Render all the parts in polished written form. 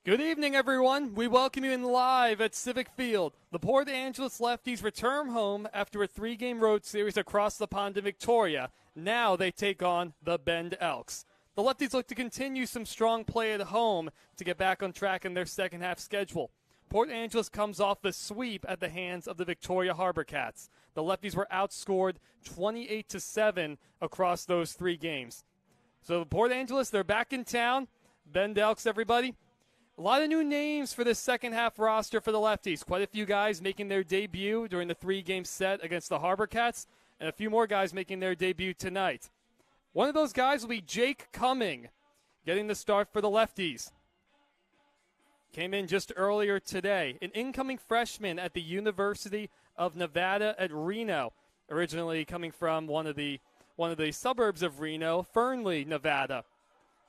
Good evening, everyone. We welcome you in live at Civic Field. The Port Angeles Lefties return home after a 3-game road series across the pond in Victoria. Now they take on the Bend Elks. The Lefties look to continue some strong play at home to get back on track in their second half schedule. Port Angeles comes off the sweep at the hands of the Victoria Harbor Cats. The Lefties were outscored 28-7 across those 3 games. So Port Angeles, they're back in town. Bend Elks, everybody. A lot of new names for this second half roster for the Lefties. Quite a few guys making their debut during the 3-game set against the Harbor Cats, and a few more guys making their debut tonight. One of those guys will be Jake Cumming, getting the start for the Lefties. Came in just earlier today. An incoming freshman at the University of Nevada at Reno, originally coming from one of the suburbs of Reno, Fernley, Nevada.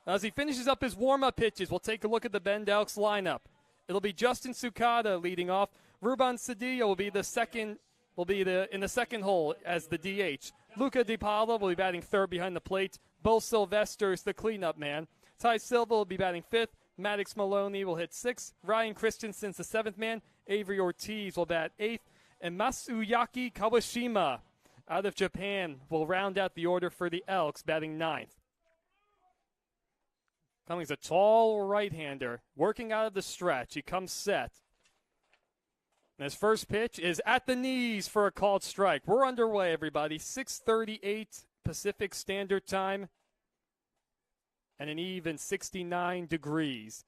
As he finishes up his warm-up pitches, we'll take a look at the Bend Elks lineup. It'll be Justin Sukada leading off. Ruben Cedillo will be in the second hole as the DH. Luca DiPaolo will be batting third behind the plate. Bo Sylvester is the cleanup man. Ty Silva will be batting fifth. Maddox Maloney will hit sixth. Ryan Christensen's the seventh man. Avery Ortiz will bat eighth. And Masuyaki Kawashima out of Japan will round out the order for the Elks, batting ninth. Cummings, a tall right-hander, working out of the stretch. He comes set. And his first pitch is at the knees for a called strike. We're underway, everybody. 6:38 Pacific Standard Time and an even 69 degrees.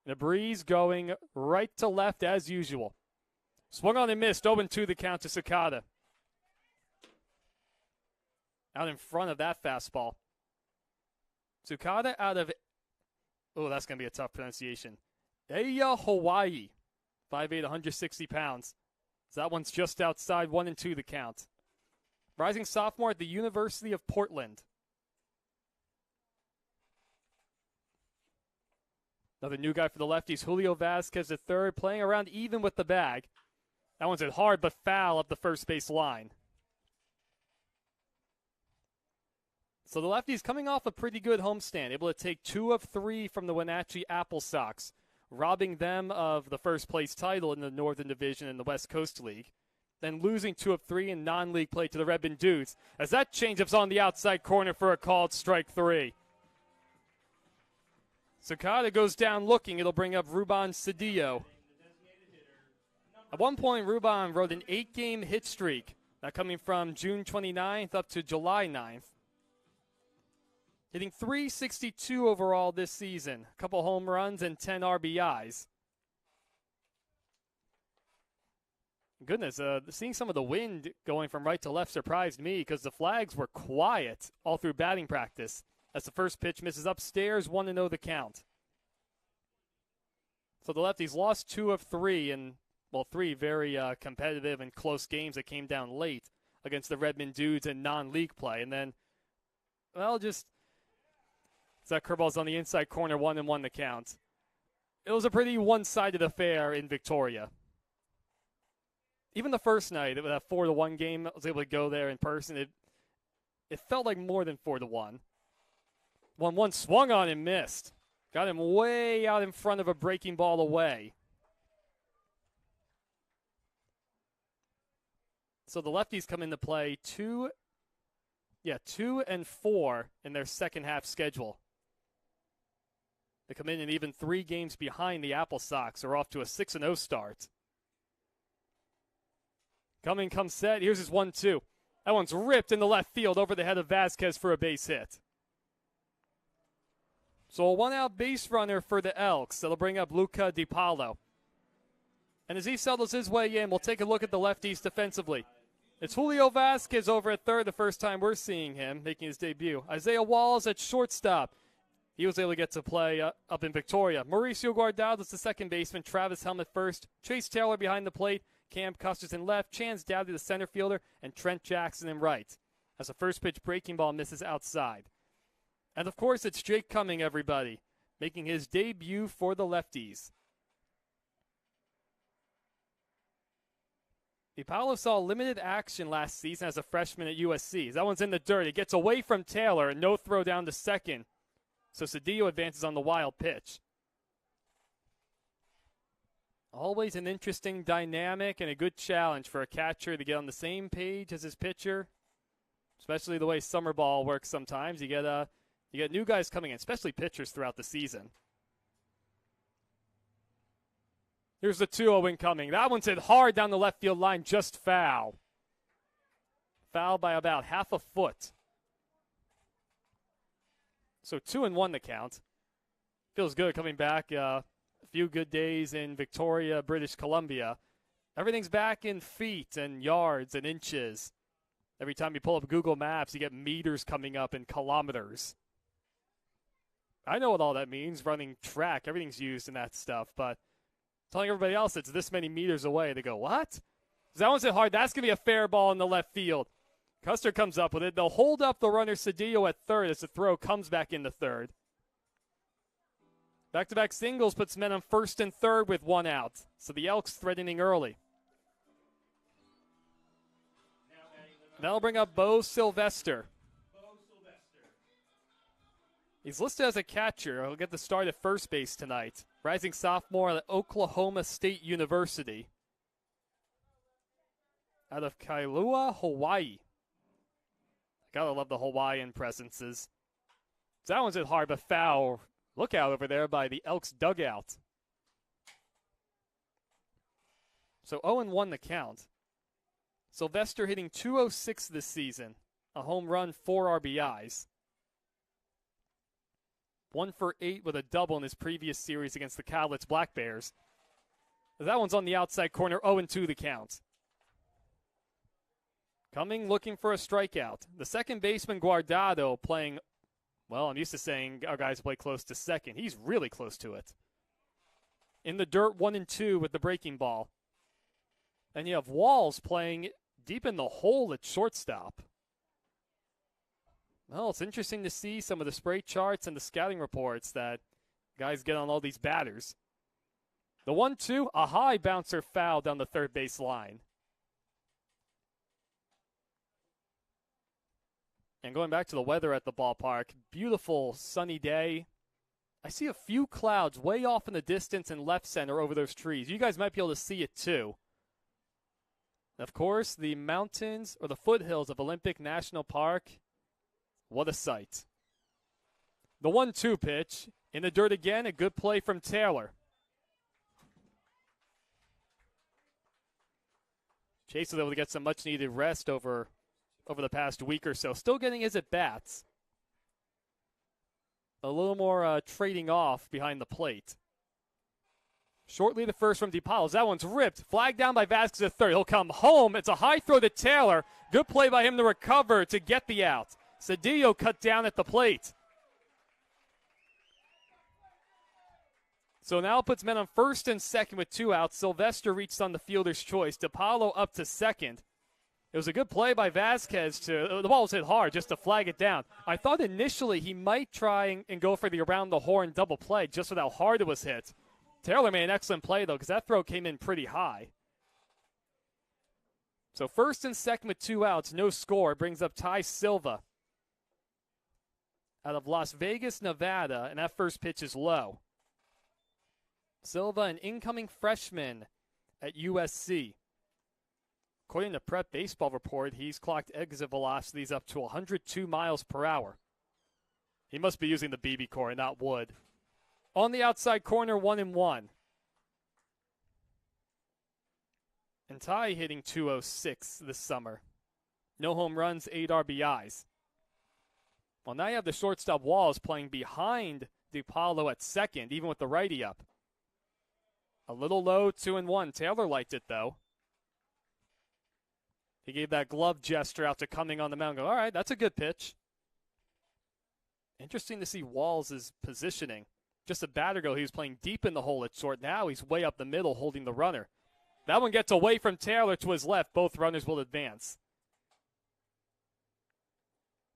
And a breeze going right to left as usual. Swung on and missed. 0-2 the count to Sukada. Out in front of that fastball. Sukada out of... Oh, that's going to be a tough pronunciation. Eya, Hawaii. 5'8", 160 pounds. So that one's just outside 1-2 the count. Rising sophomore at the University of Portland. Another new guy for the Lefties, Julio Vasquez III, playing around even with the bag. That one's hit hard but foul up the first base line. So the Lefties coming off a pretty good homestand, able to take 2 of 3 from the Wenatchee Apple Sox, robbing them of the first place title in the Northern Division in the West Coast League, then losing 2 of 3 in non-league play to the Redmond Dudes, as that changeup's on the outside corner for a called strike 3. Sukada goes down looking. It'll bring up Ruben Cedillo. At one point, Ruben rode an 8-game hit streak, that coming from June 29th up to July 9th. Hitting .362 overall this season. A couple home runs and 10 RBIs. Goodness, seeing some of the wind going from right to left surprised me because the flags were quiet all through batting practice. As the first pitch misses upstairs, 1-0 the count. So the Lefties lost 2 of 3 in, 3 very competitive and close games that came down late against the Redmond Dudes in non-league play. And then, that curveball's on the inside corner, 1-1 the count. It was a pretty one-sided affair in Victoria. Even the first night, that 4-1 game, I was able to go there in person. It felt like more than 4-1. 1-1 swung on and missed. Got him way out in front of a breaking ball away. So the Lefties come into play 2 and 4 in their second half schedule. They come in and even 3 games behind the Apple Sox. Are off to a 6-0 start. Cumming comes set. Here's his 1-2. That one's ripped in the left field over the head of Vasquez for a base hit. So a 1-out base runner for the Elks. That'll bring up Luca DiPaolo. And as he settles his way in, we'll take a look at the Lefties defensively. It's Julio Vasquez over at third, the first time we're seeing him, making his debut. Isaiah Walls at shortstop. He was able to get to play up in Victoria. Mauricio Guardado is the second baseman. Travis Helm at first. Chase Taylor behind the plate. Cam Custers in left. Chance Dowdy the center fielder. And Trent Jackson in right. As the first pitch breaking ball misses outside. And, of course, it's Jake Cumming, everybody, making his debut for the Lefties. DiPaolo saw limited action last season as a freshman at USC. That one's in the dirt. It gets away from Taylor, and no throw down to second. So Cedillo advances on the wild pitch. Always an interesting dynamic and a good challenge for a catcher to get on the same page as his pitcher, especially the way summer ball works sometimes. You get new guys coming in, especially pitchers throughout the season. Here's the 2-0 incoming. That one's hit hard down the left field line, just foul. Foul by about half a foot. So 2-1 the count. Feels good coming back. A few good days in Victoria, British Columbia. Everything's back in feet and yards and inches. Every time you pull up Google Maps, you get meters coming up in kilometers. I know what all that means, running track. Everything's used in that stuff, but telling everybody else it's this many meters away, they go, what? That one's hit hard. That's going to be a fair ball in the left field. Custer comes up with it. They'll hold up the runner Cedillo at third as the throw comes back into third. Back-to-back singles puts men on first and third with one out. So the Elks threatening early. That'll bring up Bo Sylvester. He's listed as a catcher. He'll get the start at first base tonight. Rising sophomore at Oklahoma State University. Out of Kailua, Hawaii. Gotta love the Hawaiian presences. So that one's hit hard, but foul. Look out over there by the Elks dugout. So 0-1 the count. Sylvester hitting .206 this season. A home run, 4 RBIs. 1 for 8 with a double in his previous series against the Cowlitz Black Bears. That one's on the outside corner, 0-2 the count. Coming, looking for a strikeout. The second baseman, Guardado, playing, well, I'm used to saying our guys play close to second. He's really close to it. In the dirt, 1-2 with the breaking ball. And you have Walls playing deep in the hole at shortstop. Well, it's interesting to see some of the spray charts and the scouting reports that guys get on all these batters. The 1-2, a high bouncer foul down the third base line. And going back to the weather at the ballpark, beautiful sunny day. I see a few clouds way off in the distance in left center over those trees. You guys might be able to see it too. Of course, the mountains or the foothills of Olympic National Park. What a sight. The 1-2 pitch. In the dirt again, a good play from Taylor. Chase was able to get some much-needed rest over the past week or so. Still getting his at-bats. A little more trading off behind the plate. Shortly the first from DePaulos. That one's ripped. Flag down by Vasquez at third. He'll come home. It's a high throw to Taylor. Good play by him to recover to get the out. Cedillo cut down at the plate. So now it puts men on first and second with 2 outs. Sylvester reached on the fielder's choice. DePaulo up to second. It was a good play by Vasquez. The ball was hit hard just to flag it down. I thought initially he might try and go for the around the horn double play just with how hard it was hit. Taylor made an excellent play, though, because that throw came in pretty high. So first and second with 2 outs, no score. Brings up Ty Silva out of Las Vegas, Nevada, and that first pitch is low. Silva, an incoming freshman at USC. According to Prep Baseball Report, he's clocked exit velocities up to 102 miles per hour. He must be using the BB core and not wood. On the outside corner, 1-1. And Ty hitting .206 this summer. No home runs, 8 RBIs. Well, now you have the shortstop Walls playing behind DePaulo at second, even with the righty up. A little low, 2-1. Taylor liked it, though. He gave that glove gesture out to Cumming on the mound. Go, all right, that's a good pitch. Interesting to see Walls' positioning. Just a batter ago, he was playing deep in the hole at short. Now he's way up the middle holding the runner. That one gets away from Taylor to his left. Both runners will advance.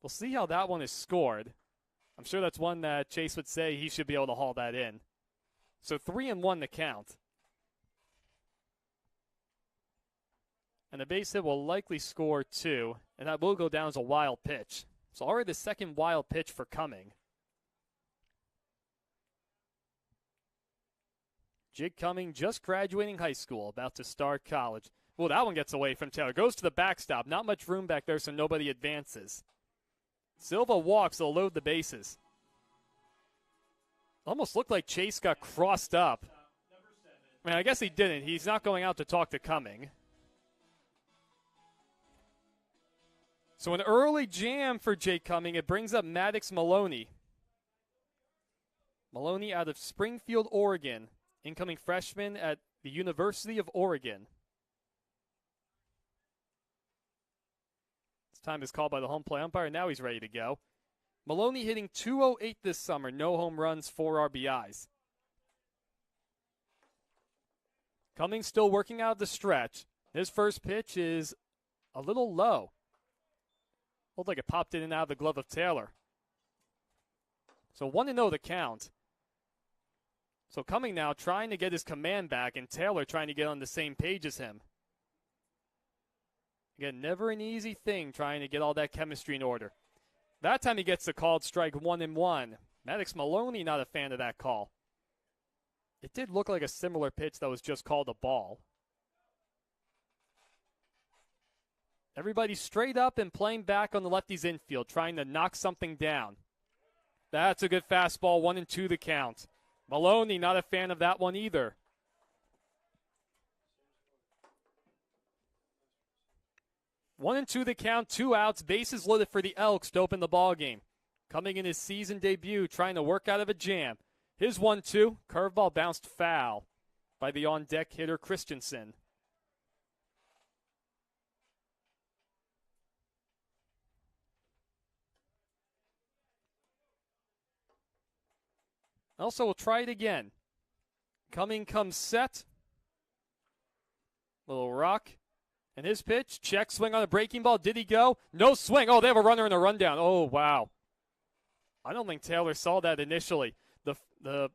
We'll see how that one is scored. I'm sure that's one that Chase would say he should be able to haul that in. So 3-1 the count. And the base hit will likely score 2, and that will go down as a wild pitch. So already the second wild pitch for Cumming. Jake Cumming just graduating high school, about to start college. Well, that one gets away from Taylor. Goes to the backstop. Not much room back there, so nobody advances. Silva walks. They'll load the bases. Almost looked like Chase got crossed up. I mean, I guess he didn't. He's not going out to talk to Cumming. So an early jam for Jake Cumming. It brings up Maddox Maloney. Maloney out of Springfield, Oregon. Incoming freshman at the University of Oregon. This time is called by the home plate umpire. Now he's ready to go. Maloney hitting .208 this summer. No home runs, 4 RBIs. Cumming still working out of the stretch. His first pitch is a little low. Looked like it popped in and out of the glove of Taylor. So 1-0 the count. So Cumming now trying to get his command back, and Taylor trying to get on the same page as him. Again, never an easy thing trying to get all that chemistry in order. That time he gets the called strike 1-1. Maddox Maloney not a fan of that call. It did look like a similar pitch that was just called a ball. Everybody straight up and playing back on the lefties infield, trying to knock something down. That's a good fastball, 1-2 the count. Maloney not a fan of that one either. One and two the count, 2 outs, bases loaded for the Elks to open the ball game. Coming in his season debut, trying to work out of a jam. His 1-2, curveball bounced foul by the on-deck hitter Christensen. Also, we'll try it again. Cumming comes set. Little rock. And his pitch, check swing on a breaking ball. Did he go? No swing. Oh, they have a runner and a rundown. Oh, wow. I don't think Taylor saw that initially. The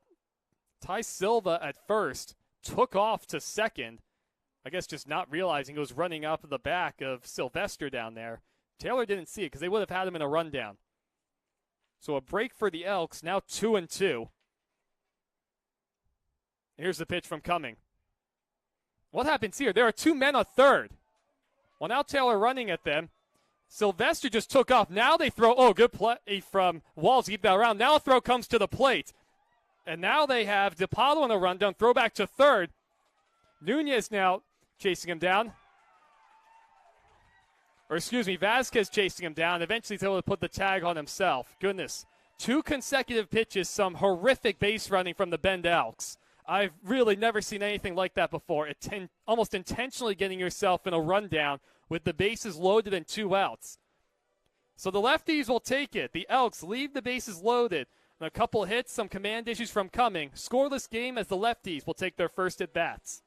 Ty Silva at first took off to second. I guess just not realizing it was running up the back of Sylvester down there. Taylor didn't see it because they would have had him in a rundown. So a break for the Elks, now 2-2. Here's the pitch from Cumming. What happens here? There are 2 men on third. Well, now Taylor running at them. Sylvester just took off. Now they throw. Oh, good play from Walls to keep that around. Now a throw comes to the plate. And now they have DePaulo on a rundown. Throw back to third. Nunez now chasing him down. Or excuse me, Vasquez chasing him down. Eventually he's able to put the tag on himself. Goodness. 2 consecutive pitches, some horrific base running from the Bend Elks. I've really never seen anything like that before. Almost intentionally getting yourself in a rundown with the bases loaded and 2 outs. So the lefties will take it. The Elks leave the bases loaded. And a couple hits, some command issues from Cumming. Scoreless game as the lefties will take their first at-bats.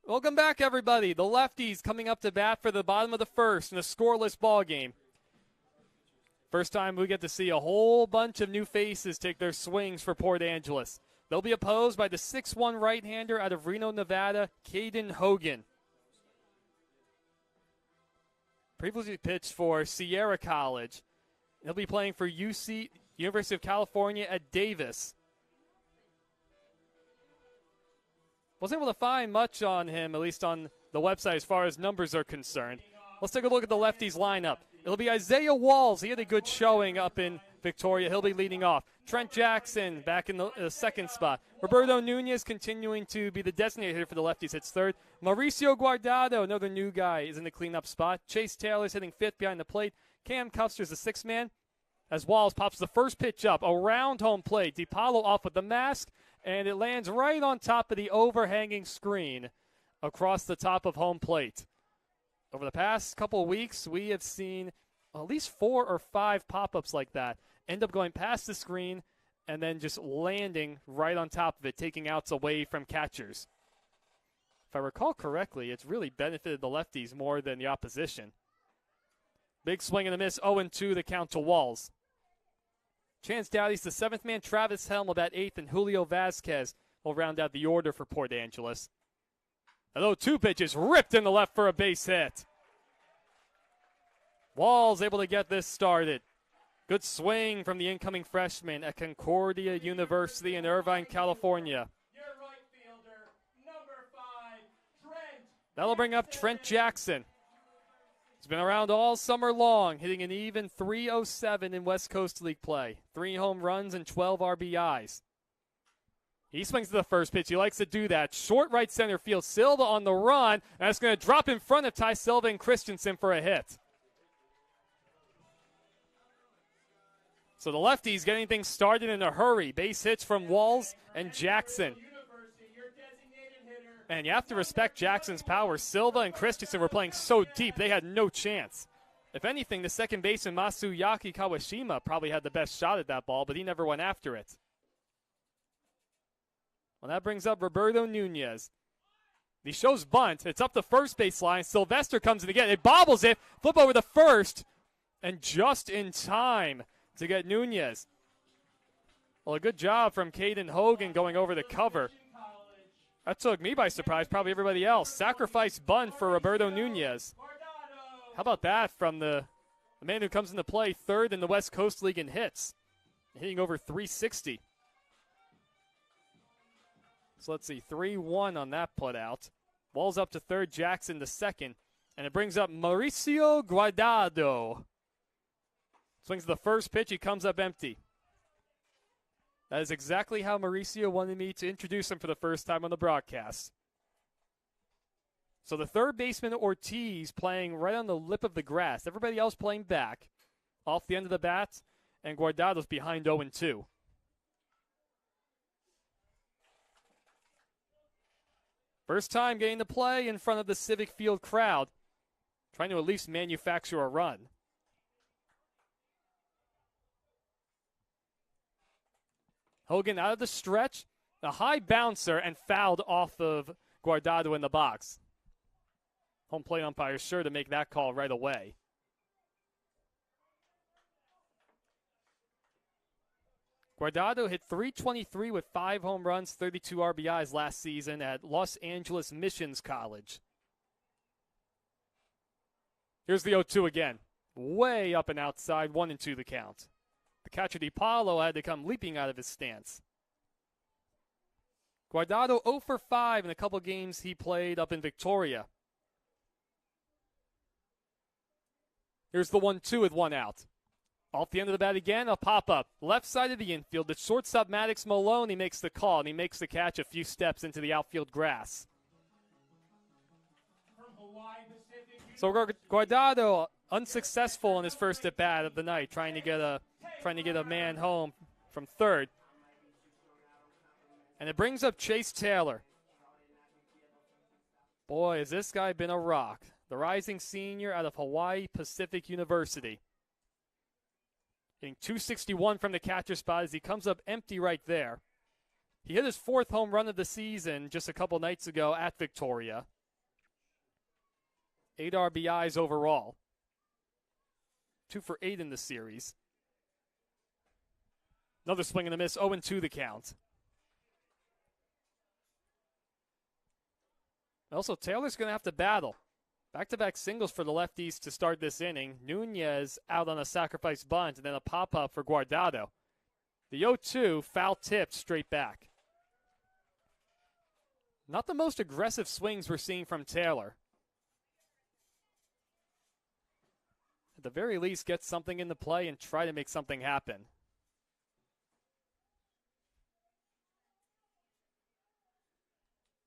Welcome back, everybody. The lefties coming up to bat for the bottom of the first in a scoreless ball game. First time we get to see a whole bunch of new faces take their swings for Port Angeles. They'll be opposed by the 6'1 right-hander out of Reno, Nevada, Caden Hogan. Previously pitched for Sierra College. He'll be playing for University of California at Davis. Wasn't able to find much on him, at least on the website as far as numbers are concerned. Let's take a look at the Lefties lineup. It'll be Isaiah Walls. He had a good showing up in Victoria. He'll be leading off. Trent Jackson back in the second spot. Roberto Nunez continuing to be the designated hitter for the Lefties, hits third. Mauricio Guardado, another new guy, is in the cleanup spot. Chase Taylor's hitting fifth behind the plate. Cam Custer's the sixth man. As Walls pops the first pitch up around home plate. DiPaolo off with the mask, and it lands right on top of the overhanging screen across the top of home plate. Over the past couple of weeks, we have seen at least 4 or 5 pop-ups like that end up going past the screen and then just landing right on top of it, taking outs away from catchers. If I recall correctly, it's really benefited the Lefties more than the opposition. Big swing and a miss, 0-2 the count to Walls. Chance Doughty's the seventh man, Travis Helm about eighth, and Julio Vasquez will round out the order for Port Angeles. That 0-2 pitch is ripped in the left for a base hit. Walls able to get this started. Good swing from the incoming freshman at Concordia University in Irvine, California. That'll bring up Trent Jackson. He's been around all summer long, hitting an even .307 in West Coast League play. 3 home runs and 12 RBIs. He swings to the first pitch. He likes to do that. Short right center field. Silva on the run, and it's going to drop in front of Ty Silva and Christensen for a hit. So the Lefties getting things started in a hurry. Base hits from Walls and Jackson. And you have to respect Jackson's power. Silva and Christensen were playing so deep, they had no chance. If anything, the second baseman, Masuyaki Kawashima, probably had the best shot at that ball, but he never went after it. Well, that brings up Roberto Nunez. He shows bunt. It's up the first base line. Sylvester comes in again. It bobbles it. Flip over the first. And just in time to get Nunez. Well, a good job from Caden Hogan going over the cover. That took me by surprise, probably everybody else. Sacrifice bunt for Roberto Nunez. How about that from the man who comes into play third in the West Coast League in hits, hitting over .360. So let's see, 3-1 on that putout. Walls up to third, Jackson to second, and it brings up Mauricio Guardado. Swings the first pitch, he comes up empty. That is exactly how Mauricio wanted me to introduce him for the first time on the broadcast. So the third baseman, Ortiz, playing right on the lip of the grass. Everybody else playing back, off the end of the bat, and Guardado's behind 0-2. First time getting to play in front of the Civic Field crowd, trying to at least manufacture a run. Hogan out of the stretch, a high bouncer, and fouled off of Guardado in the box. Home plate umpire sure to make that call right away. Guardado hit .323 with 5 home runs, 32 RBIs last season at Los Angeles Missions College. Here's the 0-2 again. Way up and outside, 1-2 the count. The catcher DiPaolo had to come leaping out of his stance. Guardado 0 for 5 in a couple games he played up in Victoria. Here's the 1-2 with 1 out. Off the end of the bat again, a pop-up. Left side of the infield, the shortstop Maddox Malone, he makes the call, and he makes the catch a few steps into the outfield grass. So Guardado unsuccessful in his first at-bat of the night, trying to get a man home from third. And it brings up Chase Taylor. Boy, has this guy been a rock. The rising senior out of Hawaii Pacific University. Hitting .261 from the catcher spot as he comes up empty right there. He hit his 4th home run of the season just a couple nights ago at Victoria. 8 RBIs overall. 2 for 8 in the series. Another swing and a miss, 0-2 the count. Also, Taylor's going to have to battle. Back-to-back singles for the Lefties to start this inning. Nunez out on a sacrifice bunt, and then a pop-up for Guardado. The 0-2, foul tipped straight back. Not the most aggressive swings we're seeing from Taylor. At the very least, get something into play and try to make something happen.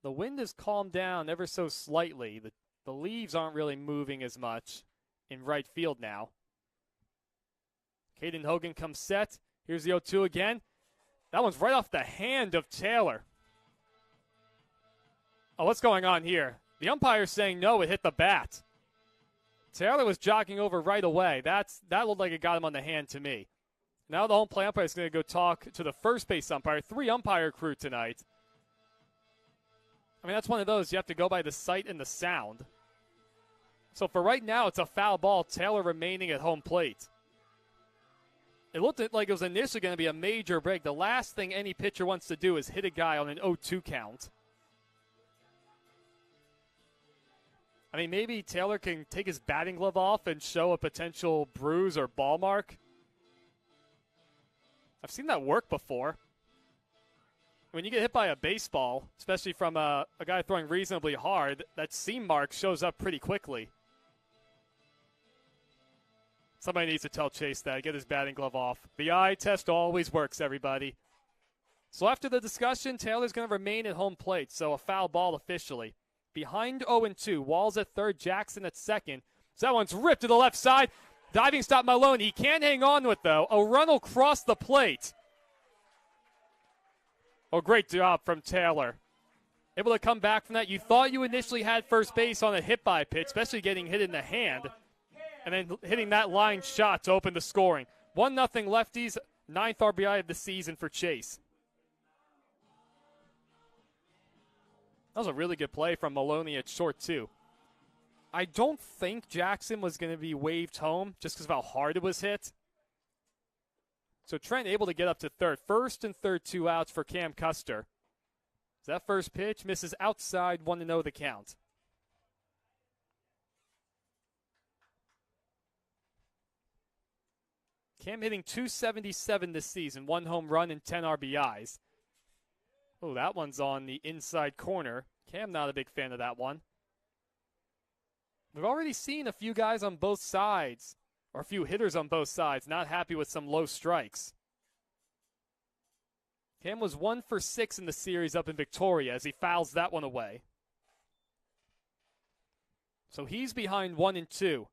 The wind has calmed down ever so slightly. The leaves aren't really moving as much in right field now. Caden Hogan comes set. Here's the 0-2 again. That one's right off the hand of Taylor. Oh, what's going on here? The umpire's saying no, it hit the bat. Taylor was jogging over right away. That looked like it got him on the hand to me. Now the home plate umpire is going to go talk to the first base umpire. 3 umpire crew tonight. I mean, that's one of those. You have to go by the sight and the sound. So for right now, it's a foul ball. Taylor remaining at home plate. It looked like it was initially going to be a major break. The last thing any pitcher wants to do is hit a guy on an 0-2 count. I mean, maybe Taylor can take his batting glove off and show a potential bruise or ball mark. I've seen that work before. When you get hit by a baseball, especially from a guy throwing reasonably hard, that seam mark shows up pretty quickly. Somebody needs to tell Chase that. Get his batting glove off. The eye test always works, everybody. So after the discussion, Taylor's going to remain at home plate, so a foul ball officially. Behind 0-2, Walls at third, Jackson at second. So that one's ripped to the left side. Diving stop Maloney. He can't hang on to it, though. A run will cross the plate. Oh, great job from Taylor. Able to come back from that. You thought you initially had first base on a hit-by pitch, especially getting hit in the hand, and then hitting that line shot to open the scoring. 1-0 Lefties, 9th RBI of the season for Chase. That was a really good play from Maloney at short, too. I don't think Jackson was going to be waved home just because of how hard it was hit. So Trent able to get up to third. First and third, 2 outs for Cam Custer. So that first pitch misses outside, 1-0 the count. Cam hitting .277 this season, 1 home run and 10 RBIs. Oh, that one's on the inside corner. Cam not a big fan of that one. We've already seen a few guys on both sides, or a few hitters on both sides, not happy with some low strikes. Cam was 1 for 6 in the series up in Victoria as he fouls that one away. So he's behind 1-2.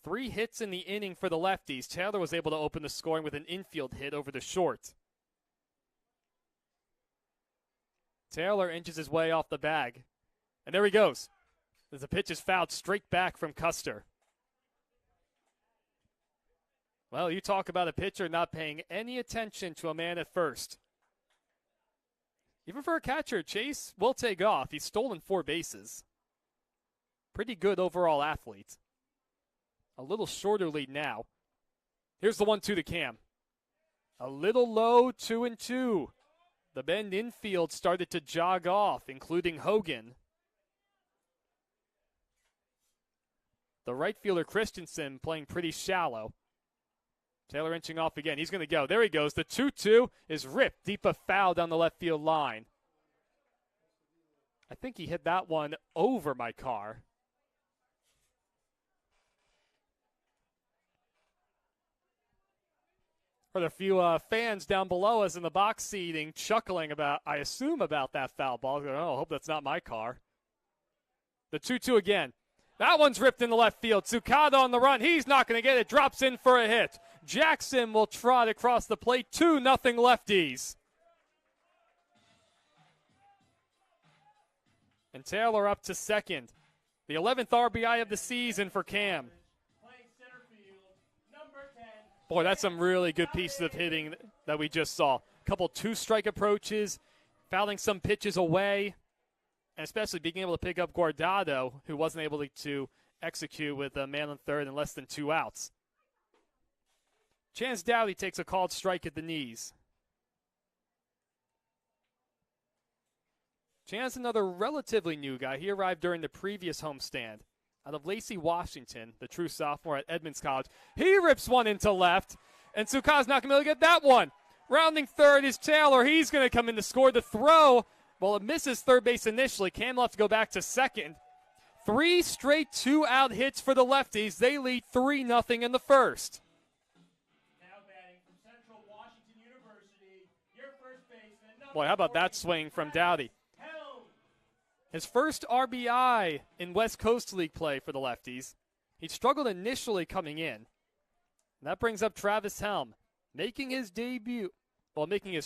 3 hits in the inning for the Lefties. Taylor was able to open the scoring with an infield hit over the short. Taylor inches his way off the bag. And there he goes. As the pitch is fouled straight back from Custer. Well, you talk about a pitcher not paying any attention to a man at first. Even for a catcher, Chase will take off. He's stolen 4 bases. Pretty good overall athlete. A little shorter lead now. Here's the 1-2 to Cam. A little low, 2-2. The Bend infield started to jog off, including Hogan. The right fielder, Christensen, playing pretty shallow. Taylor inching off again. He's going to go. There he goes. The 2-2 is ripped deep a foul down the left field line. I think he hit that one over my car. For the few fans down below us in the box seating, chuckling about, I assume, about that foul ball. Oh, I hope that's not my car. The 2-2 again. That one's ripped in the left field. Tsukada on the run. He's not going to get it. Drops in for a hit. Jackson will trot across the plate. 2-0 Lefties. And Taylor up to second. The 11th RBI of the season for Cam. Boy, that's some really good pieces of hitting that we just saw. A couple 2-strike approaches, fouling some pitches away, and especially being able to pick up Guardado, who wasn't able to execute with a man on third and less than 2 outs. Chance Dowdy takes a called strike at the knees. Chance, another relatively new guy. He arrived during the previous homestand. Out of Lacey, Washington, the true sophomore at Edmonds College. He rips one into left, and Tsukada's not going to be able to get that one. Rounding third is Taylor. He's going to come in to score the throw. Well, it misses third base initially. Cam will have to go back to second. 3 straight 2-out hits for the Lefties. They lead 3-0 in the first. Now batting from Central Washington University, your first baseman. Boy, how about that swing from Dowdy? His first RBI in West Coast League play for the Lefties. He struggled initially coming in. That brings up Travis Helm, making his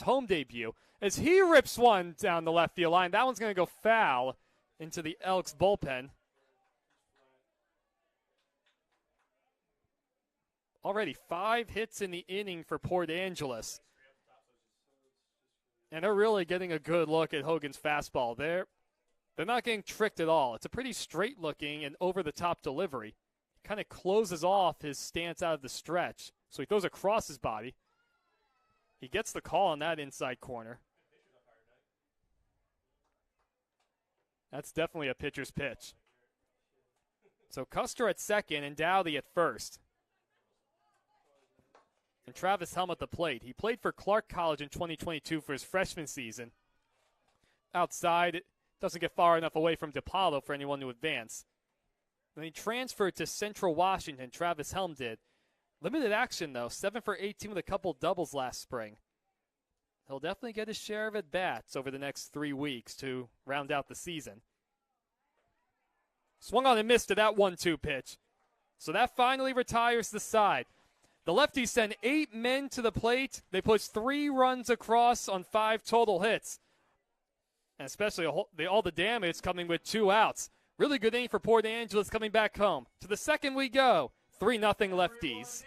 home debut, as he rips one down the left field line. That one's going to go foul into the Elks bullpen. Already 5 hits in the inning for Port Angeles. And they're really getting a good look at Hogan's fastball. They're not getting tricked at all. It's a pretty straight-looking and over-the-top delivery. Kind of closes off his stance out of the stretch. So he throws across his body. He gets the call on that inside corner. That's definitely a pitcher's pitch. So Custer at second and Dowdy at first. And Travis Helm at the plate. He played for Clark College in 2022 for his freshman season. Outside, it doesn't get far enough away from DePaulo for anyone to advance. Then he transferred to Central Washington, Travis Helm did. Limited action, though, 7 for 18 with a couple doubles last spring. He'll definitely get his share of at-bats over the next 3 weeks to round out the season. Swung on and missed to that 1-2 pitch. So that finally retires the side. The Lefties send 8 men to the plate. They push 3 runs across on 5 total hits. And especially all the damage coming with 2 outs. Really good inning for Port Angeles coming back home. To the second we go. 3-0 Lefties.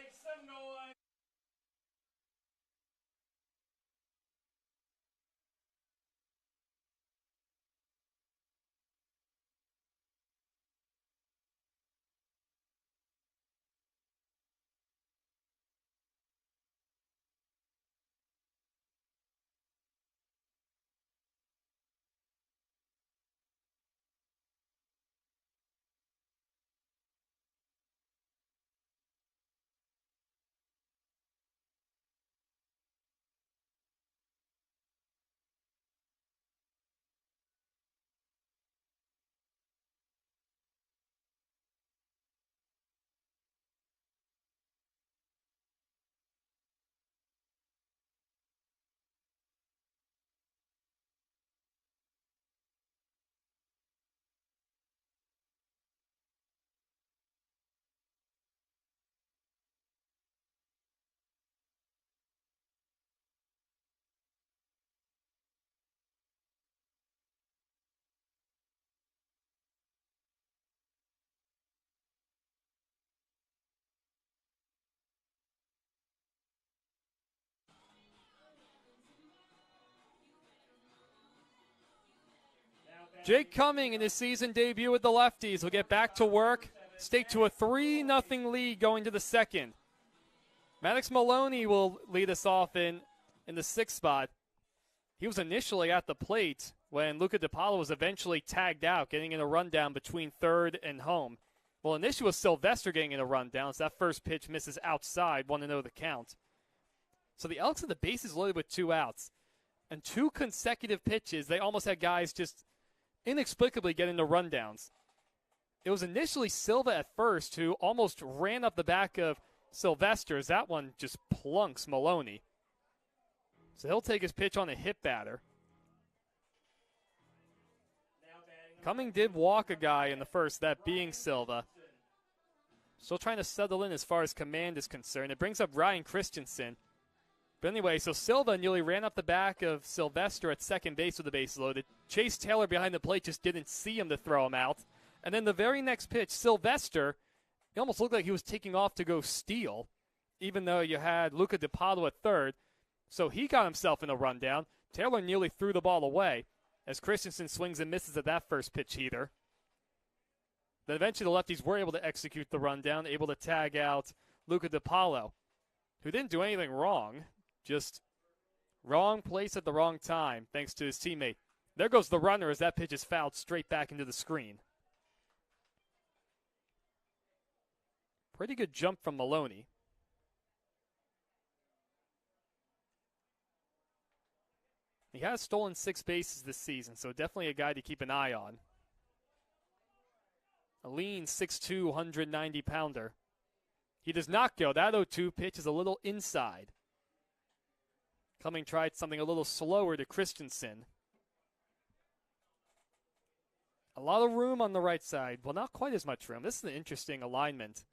Jake Cumming in his season debut with the Lefties will get back to work, stake to a 3-0 lead going to the second. Maddox Maloney will lead us off in the 6th spot. He was initially at the plate when Luca DiPaolo was eventually tagged out, getting in a rundown between third and home. Well, initially was Sylvester getting in a rundown, so that first pitch misses outside, 1-0 the count. So the Elks have the bases loaded with 2 outs. And 2 consecutive pitches, they almost had guys just inexplicably get into rundowns. It was initially Silva at first who almost ran up the back of Sylvester as that one just plunks Maloney. So he'll take his pitch on a hit batter. Cumming did walk a guy in the first, that being Silva. Still trying to settle in as far as command is concerned. It brings up Ryan Christensen. But anyway, so Silva nearly ran up the back of Sylvester at second base with the base loaded. Chase Taylor behind the plate just didn't see him to throw him out. And then the very next pitch, Sylvester, it almost looked like he was taking off to go steal, even though you had Luca DiPaolo at third. So he got himself in a rundown. Taylor nearly threw the ball away as Christensen swings and misses at that first pitch heater. Then eventually the Lefties were able to execute the rundown, able to tag out Luca DiPaolo, who didn't do anything wrong. Just wrong place at the wrong time, thanks to his teammate. There goes the runner as that pitch is fouled straight back into the screen. Pretty good jump from Maloney. He has stolen 6 bases this season, so definitely a guy to keep an eye on. A lean 6'2", 190-pounder. He does not go. That 0-2 pitch is a little inside. Cumming tried something a little slower to Christensen. A lot of room on the right side. Well, not quite as much room. This is an interesting alignment.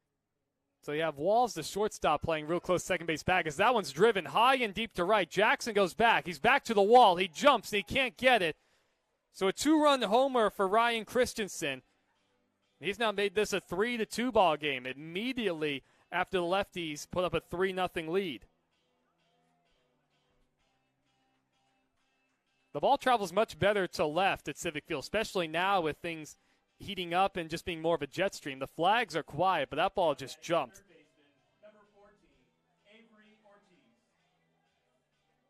So you have Walls, the shortstop, playing real close second base back as that one's driven high and deep to right. Jackson goes back. He's back to the wall. He jumps and he can't get it. So a 2-run homer for Ryan Christensen. He's now made this a 3-2 ball game immediately after the Lefties put up a 3-0 lead. The ball travels much better to left at Civic Field, especially now with things heating up and just being more of a jet stream. The flags are quiet, but that ball just jumped.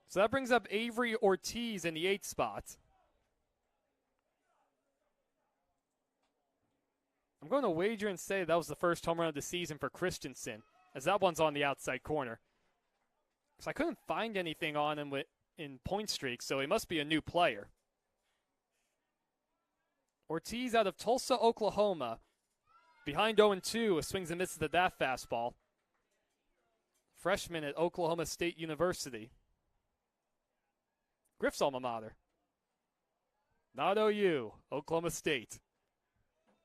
So that brings up Avery Ortiz in the 8th spot. I'm going to wager and say that was the first home run of the season for Christensen, as that one's on the outside corner. Because I couldn't find anything on him in point streaks, so he must be a new player. Ortiz out of Tulsa, Oklahoma. Behind 0-2, swings and misses at that fastball. Freshman at Oklahoma State University. Griff's alma mater. Not OU, Oklahoma State.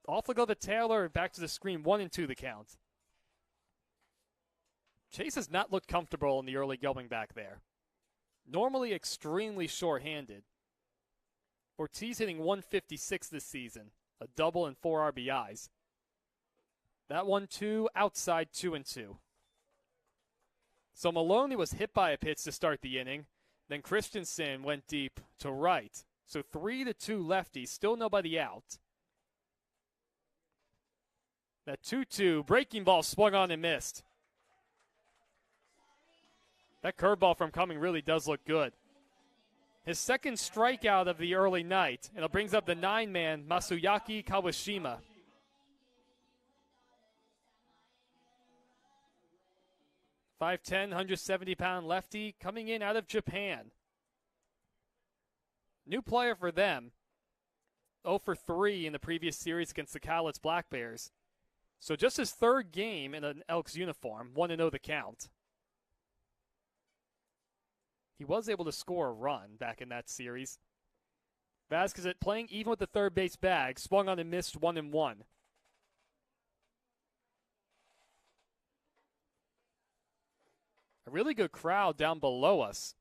Off the glove of Taylor, back to the screen, 1-2 the count. Chase has not looked comfortable in the early going back there. Normally extremely short-handed. Ortiz hitting 156 this season, a double and 4 RBIs. That 1-2, outside 2-2. So Maloney was hit by a pitch to start the inning. Then Christensen went deep to right. So 3-2 lefties, still nobody out. That 2-2 breaking ball swung on and missed. That curveball from Cumming really does look good. His second strikeout of the early night, and it brings up the 9-man Masuyaki Kawashima. .5'10", 170-pound lefty coming in out of Japan. New player for them. 0 for 3 in the previous series against the Cowlitz Black Bears. So just his third game in an Elks uniform, 1-0 the count. He was able to score a run back in that series. Vasquez playing even with the third base bag, swung on and missed 1-1. A really good crowd down below us.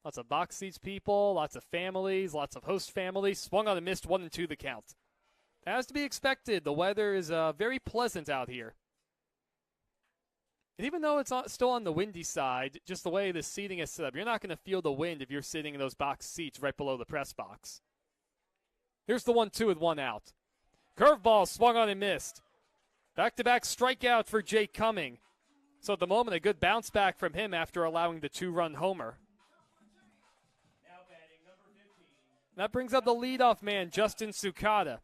Lots of box seats people, lots of families, lots of host families. Swung on and missed 1-2 the count. As to be expected, the weather is very pleasant out here. And even though it's still on the windy side, just the way the seating is set up, you're not going to feel the wind if you're sitting in those box seats right below the press box. Here's the 1-2 with 1 out. Curveball swung on and missed. Back-to-back strikeout for Jake Cumming. So at the moment, a good bounce back from him after allowing the 2-run homer. Now batting number 15. That brings up the leadoff man, Justin Tsukada.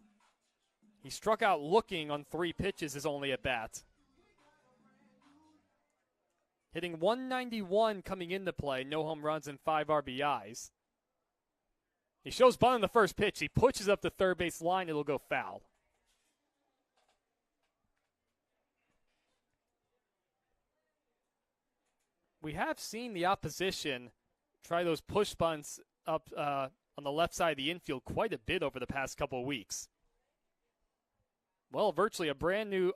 He struck out looking on 3 pitches his only at bat. Hitting 191 coming into play, no home runs and 5 RBIs. He shows bunt on the first pitch. He pushes up the third base line. It'll go foul. We have seen the opposition try those push bunts up on the left side of the infield quite a bit over the past couple of weeks. Well, virtually a brand new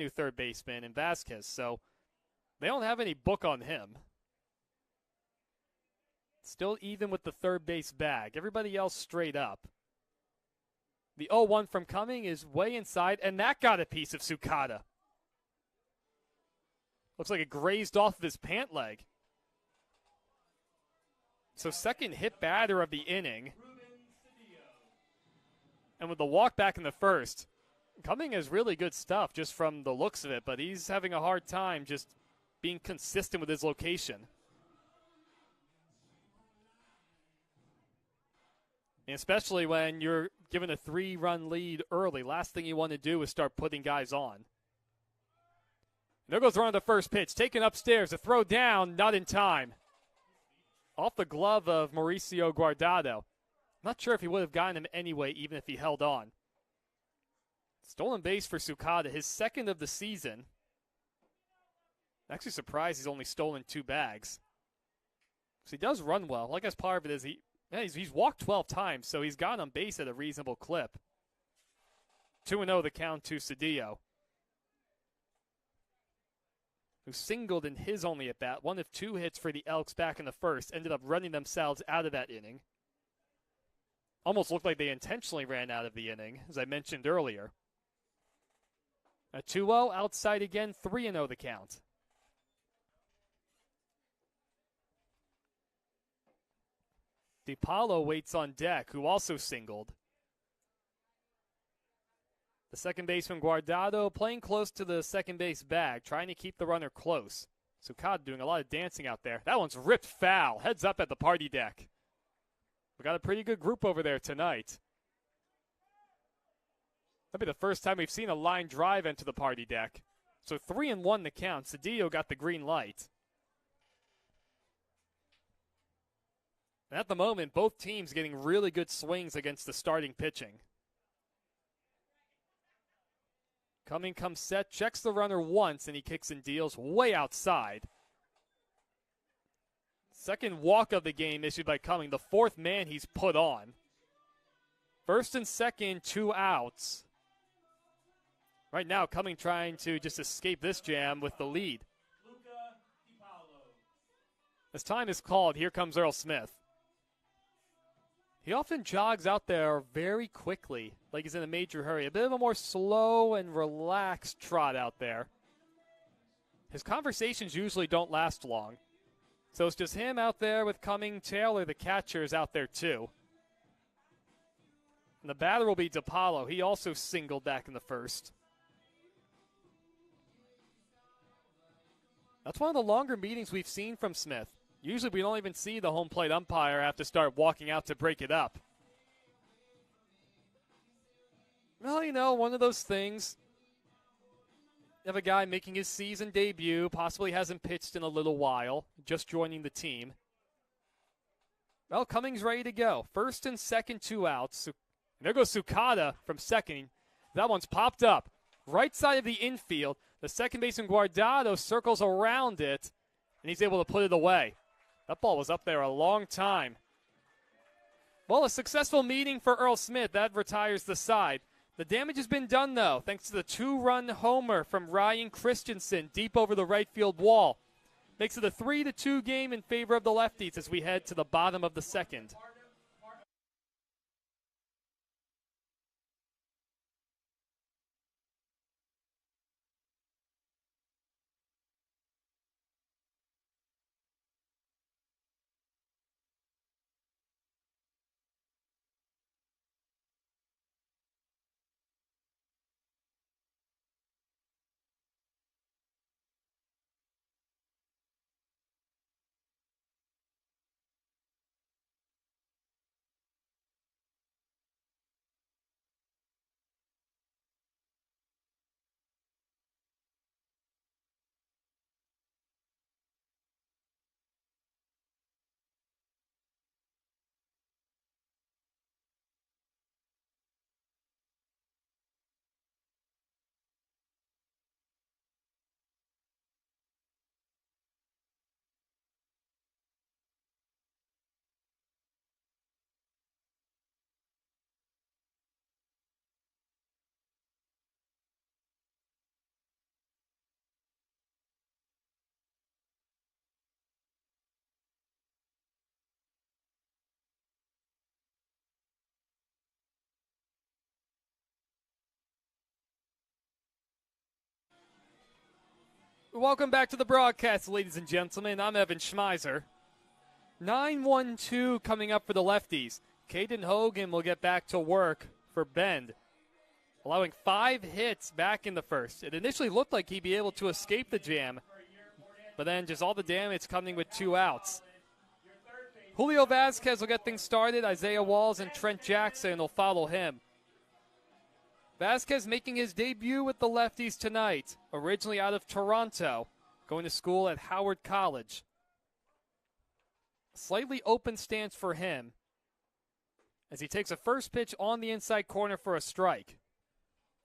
third baseman in Vasquez, so they don't have any book on him. Still even with the third base bag. Everybody else straight up. The 0-1 from Cumming is way inside, and that got a piece of Tsukada. Looks like it grazed off of his pant leg. So second hit batter of the inning. And with the walk back in the first, Cumming is really good stuff just from the looks of it, but he's having a hard time just being consistent with his location. And especially when you're given a 3-run lead early, last thing you want to do is start putting guys on. There goes around the first pitch, taken upstairs, a throw down, not in time. Off the glove of Mauricio Guardado. Not sure if he would have gotten him anyway, even if he held on. Stolen base for Sukada, his second of the season. I'm actually surprised he's only stolen 2 bags. So he does run well. Like, as part of it is he's walked 12 times, so he's gotten on base at a reasonable clip. 2-0 the count to Cedillo, who singled in his only at bat. 1 of 2 hits for the Elks back in the first. Ended up running themselves out of that inning. Almost looked like they intentionally ran out of the inning, as I mentioned earlier. A 2-0 outside again, 3-0 the count. DiPaolo waits on deck, who also singled. The second baseman, Guardado, playing close to the second base bag, trying to keep the runner close. Sukada doing a lot of dancing out there. That one's ripped foul. Heads up at the party deck. We got a pretty good group over there tonight. That'll be the first time we've seen a line drive into the party deck. So 3-1 the count. Cedillo got the green light. And at the moment, both teams getting really good swings against the starting pitching. Cumming comes set, checks the runner once, and he kicks and deals way outside. Second walk of the game issued by Cumming, the 4th man he's put on. First and second, 2 outs. Right now, Cumming trying to just escape this jam with the lead. As time is called, here comes Earl Smith. He often jogs out there very quickly, like he's in a major hurry. A bit of a more slow and relaxed trot out there. His conversations usually don't last long. So it's just him out there with Cumming. Taylor, the catcher, is out there too. And the batter will be DiPaolo. He also singled back in the first. That's one of the longer meetings we've seen from Smith. Usually we don't even see the home plate umpire have to start walking out to break it up. Well, you know, one of those things. You have a guy making his season debut, possibly hasn't pitched in a little while, just joining the team. Well, Cummings ready to go. First and second, 2 outs. And there goes Sukada from second. That one's popped up. Right side of the infield. The second baseman Guardado circles around it, and he's able to put it away. That ball was up there a long time. Well, a successful meeting for Earl Smith. That retires the side. The damage has been done, though, thanks to the 2-run homer from Ryan Christensen deep over the right field wall. Makes it a 3-2 game in favor of the Lefties as we head to the bottom of the second. Welcome back to the broadcast, ladies and gentlemen. I'm Evan Schmeiser. 9-1-2 coming up for the Lefties. Caden Hogan will get back to work for Bend, allowing 5 hits back in the first. It initially looked like he'd be able to escape the jam, but then just all the damage coming with 2 outs. Julio Vasquez will get things started. Isaiah Walls and Trent Jackson will follow him. Vasquez making his debut with the Lefties tonight, originally out of Toronto, going to school at Howard College. Slightly open stance for him. as he takes a first pitch on the inside corner for a strike.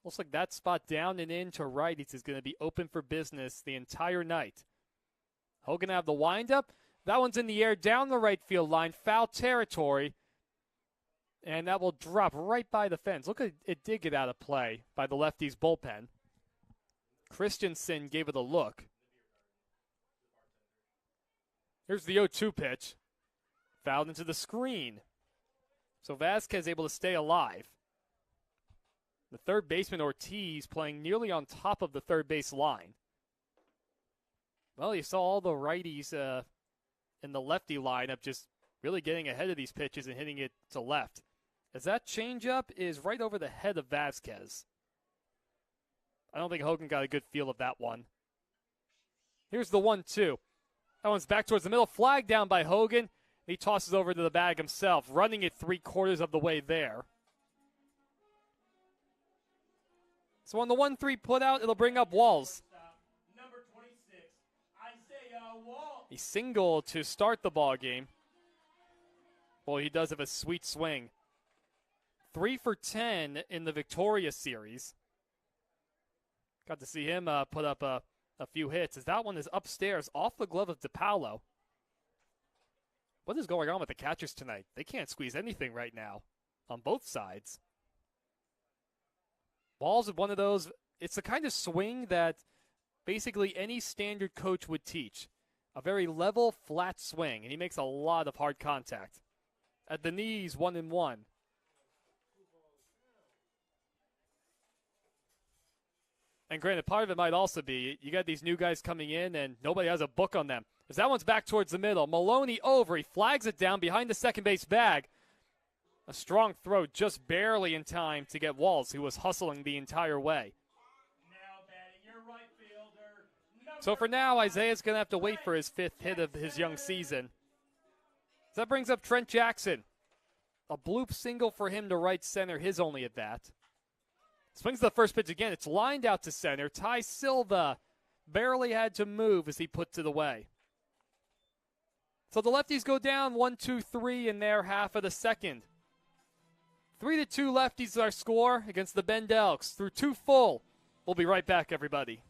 Looks like that spot down and in to righties is going to be open for business the entire night. Hogan have the windup. That one's in the air down the right field line, foul territory. And that will drop right by the fence. Look, it did get out of play by the Lefties bullpen. Christensen gave it a look. Here's the 0-2 pitch. Fouled into the screen. So Vasquez able to stay alive. The third baseman, Ortiz, playing nearly on top of the third base line. Well, you saw all the righties in the lefty lineup just really getting ahead of these pitches and hitting it to left. As that changeup is right over the head of Vasquez. I don't think Hogan got a good feel of that one. Here's the 1-2. That one's back towards the middle. Flag down by Hogan. He tosses over to the bag himself, running it 3/4 of the way there. So on the 1-3 put out, it'll bring up Walls. Number 26, Isaiah Wall. He singled to start the ball game. Well, he does have a sweet swing. 3 for 10 in the Victoria series. Got to see him put up a few hits, as that one is upstairs off the glove of DePaulo. What is going on with the catchers tonight? They can't squeeze anything right now on both sides. Walls is one of those, it's the kind of swing that basically any standard coach would teach. A very level, flat swing, and he makes a lot of hard contact. At the knees, 1-1. And granted, part of it might also be you got these new guys coming in and nobody has a book on them. As that one's back towards the middle. Maloney over. He flags it down behind the second base bag. A strong throw just barely in time to get Walls, who was hustling the entire way. Now batting your right fielder. So for now, Isaiah's going to have to wait for his 5th hit of his young season. So that brings up Trent Jackson. A bloop single for him to right center, his only at bat. Swings the first pitch again. It's lined out to center. Ty Silva barely had to move as he puts it away. So the lefties go down 1-2-3 in their half of the second. 3-2 lefties is our score against the Bend Elks through 2 full. We'll be right back, everybody.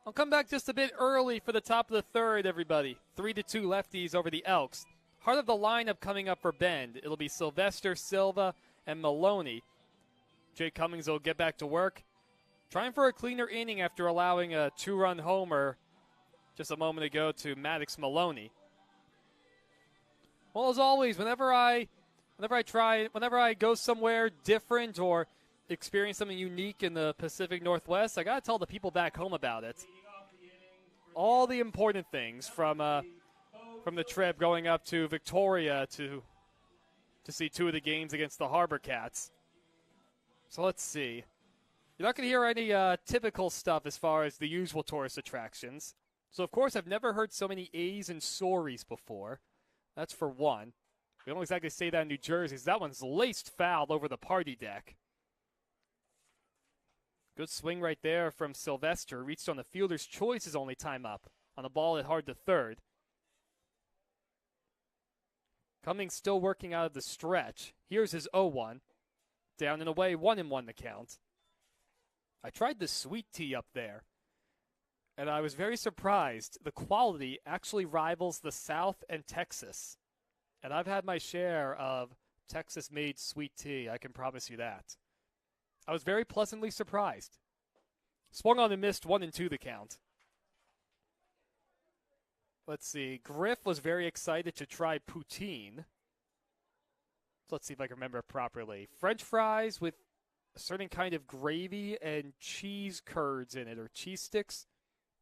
I'll come back just a bit early for the top of the third, everybody. 3-2 lefties over the Elks. Heart of the lineup coming up for Bend. It'll be Sylvester, Silva, and Maloney. Jay Cummings will get back to work. Trying for a cleaner inning after allowing a 2-run homer just a moment ago to Maddox Maloney. Well, as always, whenever I go somewhere different or experience something unique in the Pacific Northwest, I got to tell the people back home about it. All the important things from the trip going up to Victoria to see 2 of the games against the Harbor Cats. So let's see. You're not going to hear any typical stuff as far as the usual tourist attractions. So, of course, I've never heard so many A's and sorries before. That's for one. We don't exactly say that in New Jersey, 'cause that one's laced foul over the party deck. Good swing right there from Sylvester. Reached on the fielder's choice his only time up on a ball hit hard to third. Cummings still working out of the stretch. Here's his 0-1. Down and away, 1-1 the count. I tried the sweet tea up there, and I was very surprised. The quality actually rivals the South and Texas. And I've had my share of Texas-made sweet tea, I can promise you that. I was very pleasantly surprised. Swung on and missed, 1-2 the count. Let's see. Griff was very excited to try poutine. Let's see if I can remember it properly. French fries with a certain kind of gravy and cheese curds in it, or cheese sticks.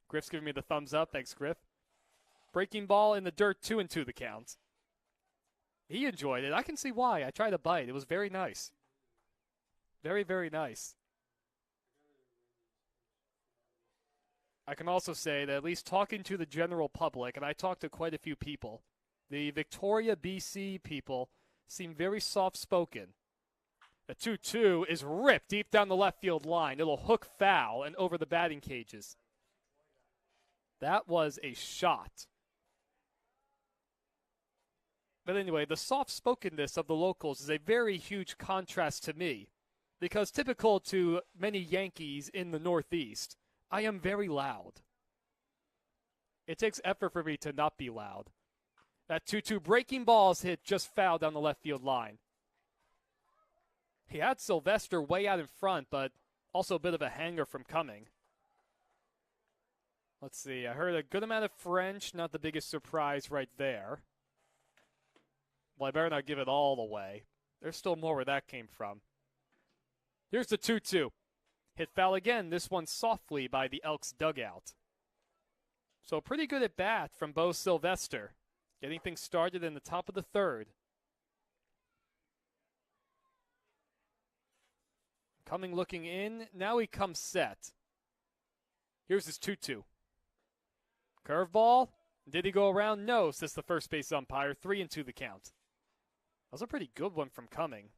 Griff's giving me the thumbs up. Thanks, Griff. Breaking ball in the dirt, 2-2 the count. He enjoyed it. I can see why. I tried a bite. It was very nice. Very, very nice. I can also say that at least talking to the general public, and I talked to quite a few people, the Victoria, BC people seem very soft-spoken. The 2-2 is ripped deep down the left field line. It'll hook foul and over the batting cages. That was a shot. But anyway, the soft-spokenness of the locals is a very huge contrast to me, because typical to many Yankees in the Northeast, I am very loud. It takes effort for me to not be loud. That 2-2 breaking ball is hit just foul down the left field line. He had Sylvester way out in front, but also a bit of a hanger from Cumming. Let's see, I heard a good amount of French, not the biggest surprise right there. Well, I better not give it all away. There's still more where that came from. Here's the 2-2. Hit foul again, this one softly by the Elks dugout. So pretty good at bat from Bo Sylvester. Getting things started in the top of the third. Cumming looking in, now he comes set. Here's his 2-2. Curveball, did he go around? No, says the first base umpire, 3-2 the count. That was a pretty good one from Cumming.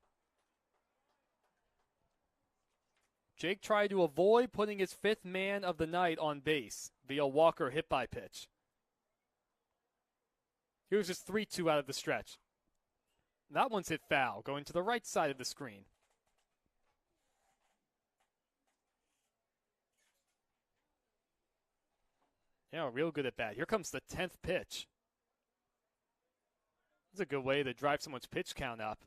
Jake tried to avoid putting his fifth man of the night on base via Walker hit by pitch. Here's his 3-2 out of the stretch. That one's hit foul, going to the right side of the screen. Yeah, real good at bat. Here comes the 10th pitch. That's a good way to drive someone's pitch count up.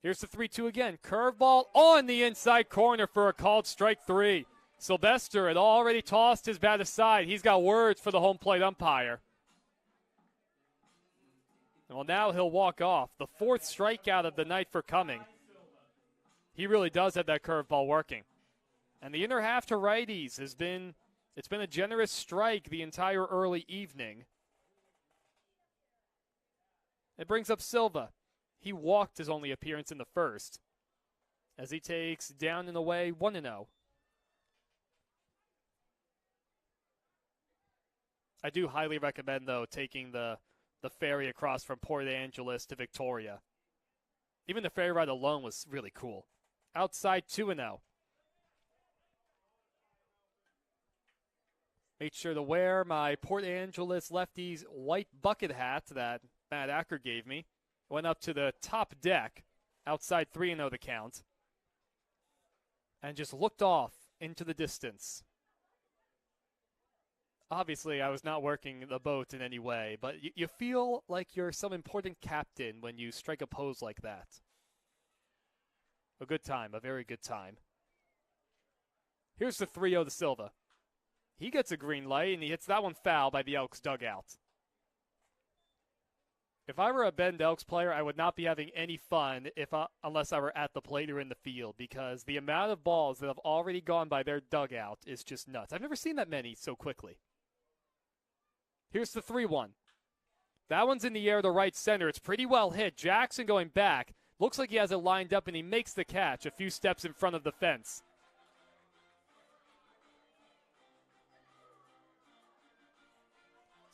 Here's the 3-2 again. Curveball on the inside corner for a called strike 3. Sylvester had already tossed his bat aside. He's got words for the home plate umpire. Well, now he'll walk off. The 4th strikeout of the night for Cumming. He really does have that curveball working. And the inner half to righties has been, it's been a generous strike the entire early evening. It brings up Silva. He walked his only appearance in the first as he takes down and away 1-0. I do highly recommend, though, taking the ferry across from Port Angeles to Victoria. Even the ferry ride alone was really cool. Outside 2-0. Made sure to wear my Port Angeles Lefties white bucket hat that Matt Acker gave me. Went up to the top deck, outside 3-0 the count, and just looked off into the distance. Obviously, I was not working the boat in any way, but you feel like you're some important captain when you strike a pose like that. A good time, a very good time. Here's the 3-0 to Silva. He gets a green light, and he hits that one foul by the Elks dugout. If I were a Bend Elks player, I would not be having any fun unless I were at the plate or in the field, because the amount of balls that have already gone by their dugout is just nuts. I've never seen that many so quickly. Here's the 3-1. That one's in the air to right center. It's pretty well hit. Jackson going back. Looks like he has it lined up, and he makes the catch a few steps in front of the fence.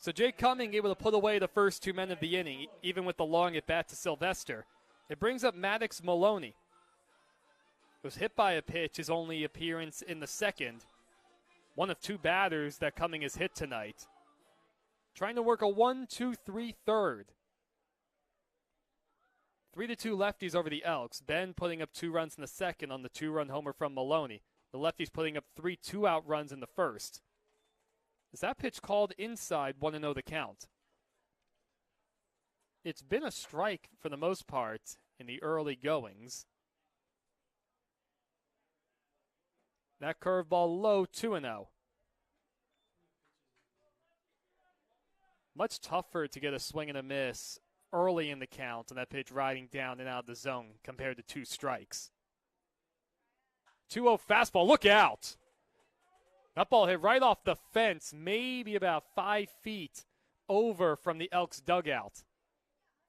So Jake Cumming able to put away the first 2 men of the inning, even with the long at bat to Sylvester. It brings up Maddox Maloney. Was hit by a pitch, his only appearance in the second. One of 2 batters that Cumming has hit tonight. Trying to work a 1-2-3 third. 3-2 Lefties over the Elks. Ben putting up 2 runs in the second on the 2-run homer from Maloney. The Lefties putting up 3 2-out runs in the first. Is that pitch called inside? 1-0 the count. It's been a strike for the most part in the early goings. That curveball low, 2-0. Much tougher to get a swing and a miss early in the count, and that pitch riding down and out of the zone compared to 2 strikes. 2-0 fastball, look out! That ball hit right off the fence, maybe about 5 feet over from the Elks dugout.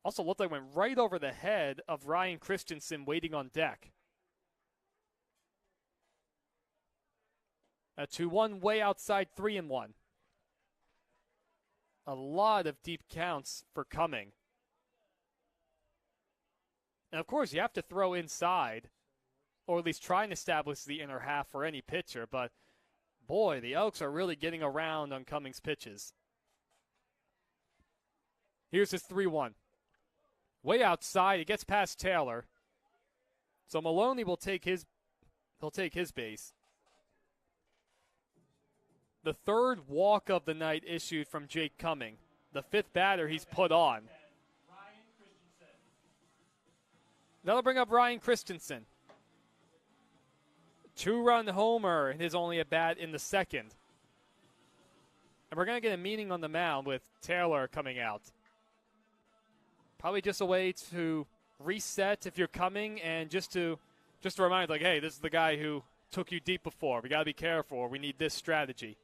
Also looked like it went right over the head of Ryan Christensen waiting on deck. A 2-1 way outside, 3-1. A lot of deep counts for Cumming. And of course, you have to throw inside, or at least try and establish the inner half for any pitcher. But boy, the Elks are really getting around on Cummings' pitches. Here's his 3-1. Way outside, it gets past Taylor. So Maloney will take his base. The 3rd walk of the night issued from Jake Cumming. The 5th batter he's put on. That'll bring up Ryan Christensen. 2-run homer in his only at bat in the second. And we're going to get a meeting on the mound with Taylor coming out. Probably just a way to reset if you're Cumming, and just to remind, like, hey, this is the guy who took you deep before. We got to be careful. We need this strategy.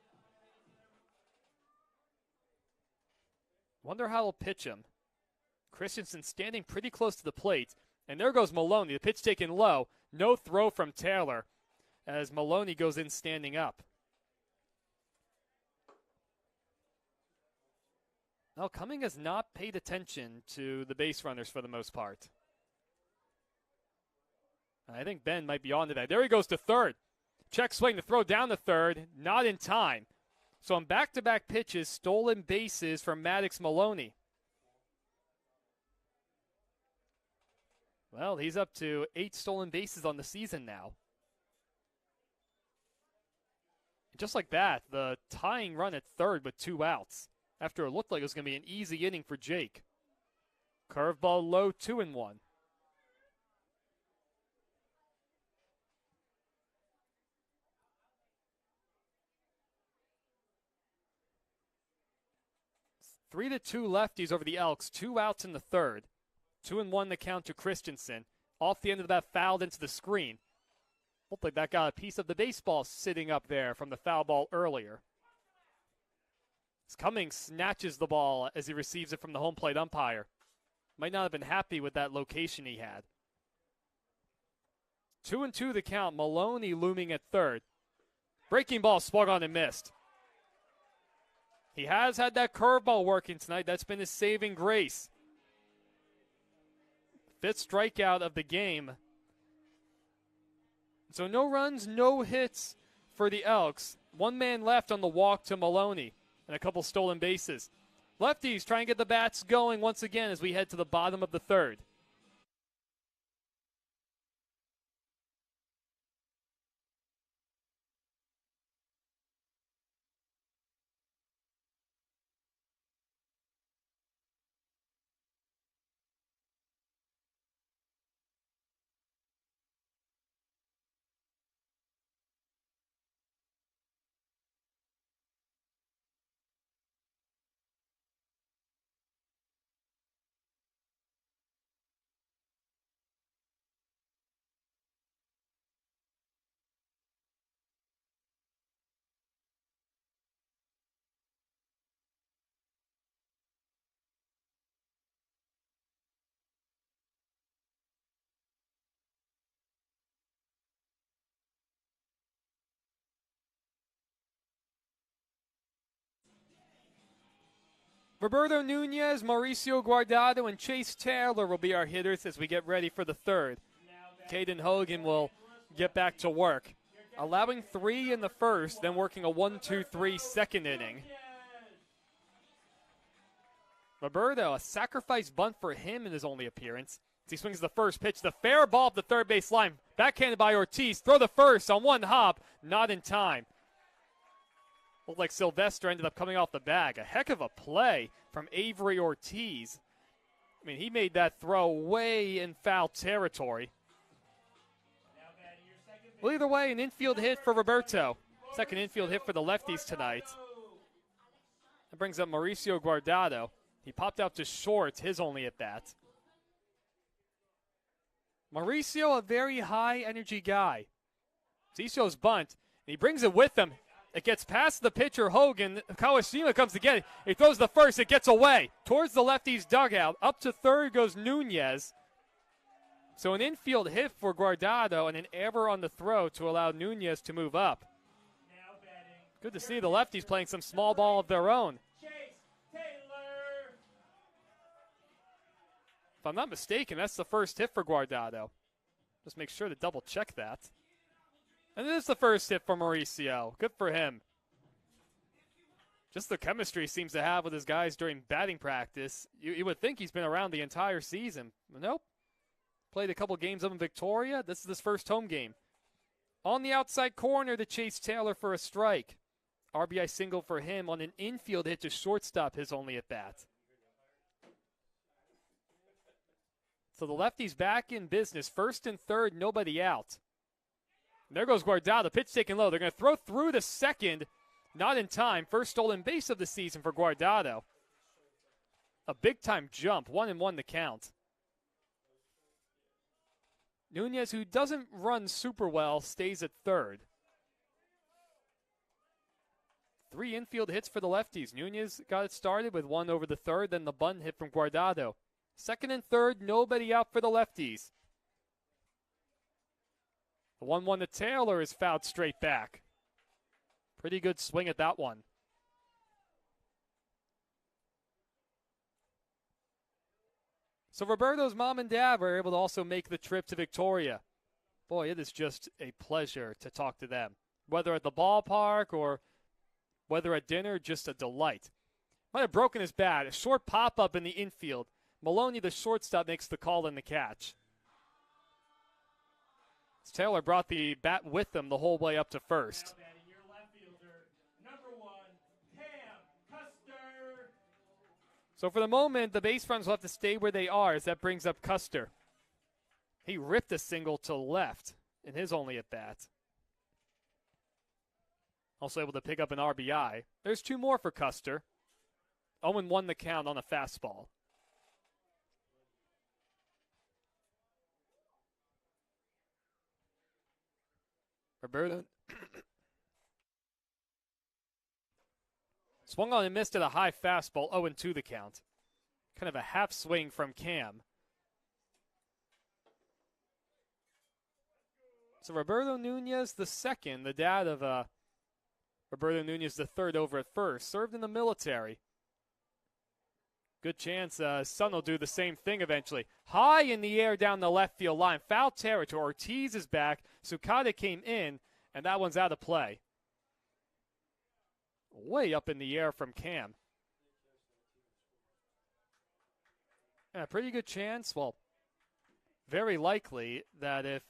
Wonder how he'll pitch him. Christensen standing pretty close to the plate. And there goes Maloney. The pitch taken low. No throw from Taylor as Maloney goes in standing up. Now, Cumming has not paid attention to the base runners for the most part. I think Ben might be on to that. There he goes to third. Check swing to throw down to third. Not in time. So on back-to-back pitches, stolen bases from Maddox Maloney. Well, he's up to 8 stolen bases on the season now. And just like that, the tying run at third with 2 outs after it looked like it was going to be an easy inning for Jake. Curveball low, 2-1. Three to 2 Lefties over the Elks. 2 outs in the third. 2-1 the count to Christensen. Off the end of that, fouled into the screen. Looked like that got a piece of the baseball sitting up there from the foul ball earlier. Cummings snatches the ball as he receives it from the home plate umpire. Might not have been happy with that location he had. 2-2 the count. Maloney looming at third. Breaking ball swung on and missed. He has had that curveball working tonight. That's been his saving grace. 5th strikeout of the game. So no runs, no hits for the Elks. 1 man left on the walk to Maloney and a couple stolen bases. Lefties try and get the bats going once again as we head to the bottom of the third. Roberto Nunez, Mauricio Guardado, and Chase Taylor will be our hitters as we get ready for the third. Caden Hogan will get back to work, allowing 3 in the first, then working a 1-2-3 second inning. Roberto, a sacrifice bunt for him in his only appearance. He swings the first pitch. The fair ball up the third base line. Backhanded by Ortiz. Throw the first on one hop. Not in time. Looked like Sylvester ended up coming off the bag. A heck of a play from Avery Ortiz. I mean, he made that throw way in foul territory. Well, either way, an infield hit for Roberto. Second infield hit for the Lefties tonight. That brings up Mauricio Guardado. He popped out to short, his only at bat. Mauricio, a very high-energy guy. Zisho's bunt, and he brings it with him. It gets past the pitcher, Hogan. Kawashima comes to get it. He throws the first. It gets away towards the Lefties' dugout. Up to third goes Nunez. So an infield hit for Guardado and an error on the throw to allow Nunez to move up. Good to see the Lefties playing some small ball of their own. If I'm not mistaken, that's the first hit for Guardado. Just make sure to double check that. And it is the first hit for Mauricio. Good for him. Just the chemistry he seems to have with his guys during batting practice. You would think he's been around the entire season. But nope. Played a couple games up in Victoria. This is his first home game. On the outside corner to Chase Taylor for a strike. RBI single for him on an infield hit to shortstop, his only at bat. So the Lefties back in business. First and third, nobody out. And there goes Guardado. Pitch taken low. They're going to throw through the second. Not in time. First stolen base of the season for Guardado. A big-time jump. 1-1 the count. Nunez, who doesn't run super well, stays at third. 3 infield hits for the Lefties. Nunez got it started with one over the third, then the bunt hit from Guardado. Second and third, nobody out for the Lefties. The 1-1 to Taylor is fouled straight back. Pretty good swing at that one. So Roberto's mom and dad were able to also make the trip to Victoria. Boy, it is just a pleasure to talk to them. Whether at the ballpark or whether at dinner, just a delight. Might have broken his bat. A short pop-up in the infield. Maloney, the shortstop, makes the call and the catch. Taylor brought the bat with him the whole way up to first. So for the moment, the base runners will have to stay where they are as that brings up Custer. He ripped a single to left in his only at bat. Also able to pick up an RBI. There's 2 more for Custer. 0-1 the count on a fastball. Roberto swung on and missed at a high fastball, 0-2 the count. Kind of a half swing from Cam. So Roberto Nunez the second, the dad of Roberto Nunez the third over at first, served in the military. Good chance his son will do the same thing eventually. High in the air down the left field line. Foul territory. Ortiz is back. Sukada came in, and that one's out of play. Way up in the air from Cam. Yeah, pretty good chance. Well, very likely that if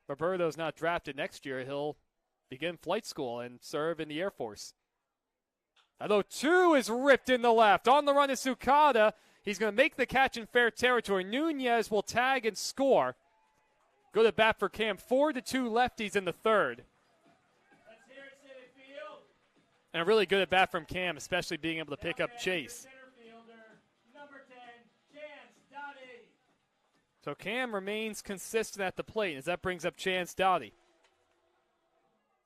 Roberto's not drafted next year, he'll begin flight school and serve in the Air Force. Although 2 is ripped in the left. On the run is Sukada. He's going to make the catch in fair territory. Nunez will tag and score. Good at bat for Cam. 4-2 Lefties in the third. Let's hear it, Civic Field. And a really good at bat from Cam, especially being able to pick up Chase. Number 10, Chance Dottie. So Cam remains consistent at the plate as that brings up Chance Dottie.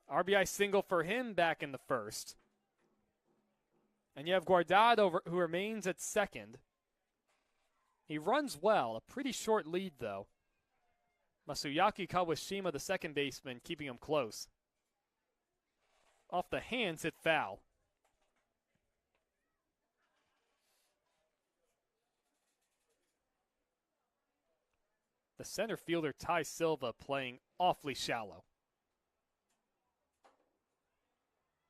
RBI single for him back in the first. And you have Guardado, who remains at second. He runs well. A pretty short lead, though. Masuyaki Kawashima, the second baseman, keeping him close. Off the hands, hit foul. The center fielder, Ty Silva, playing awfully shallow.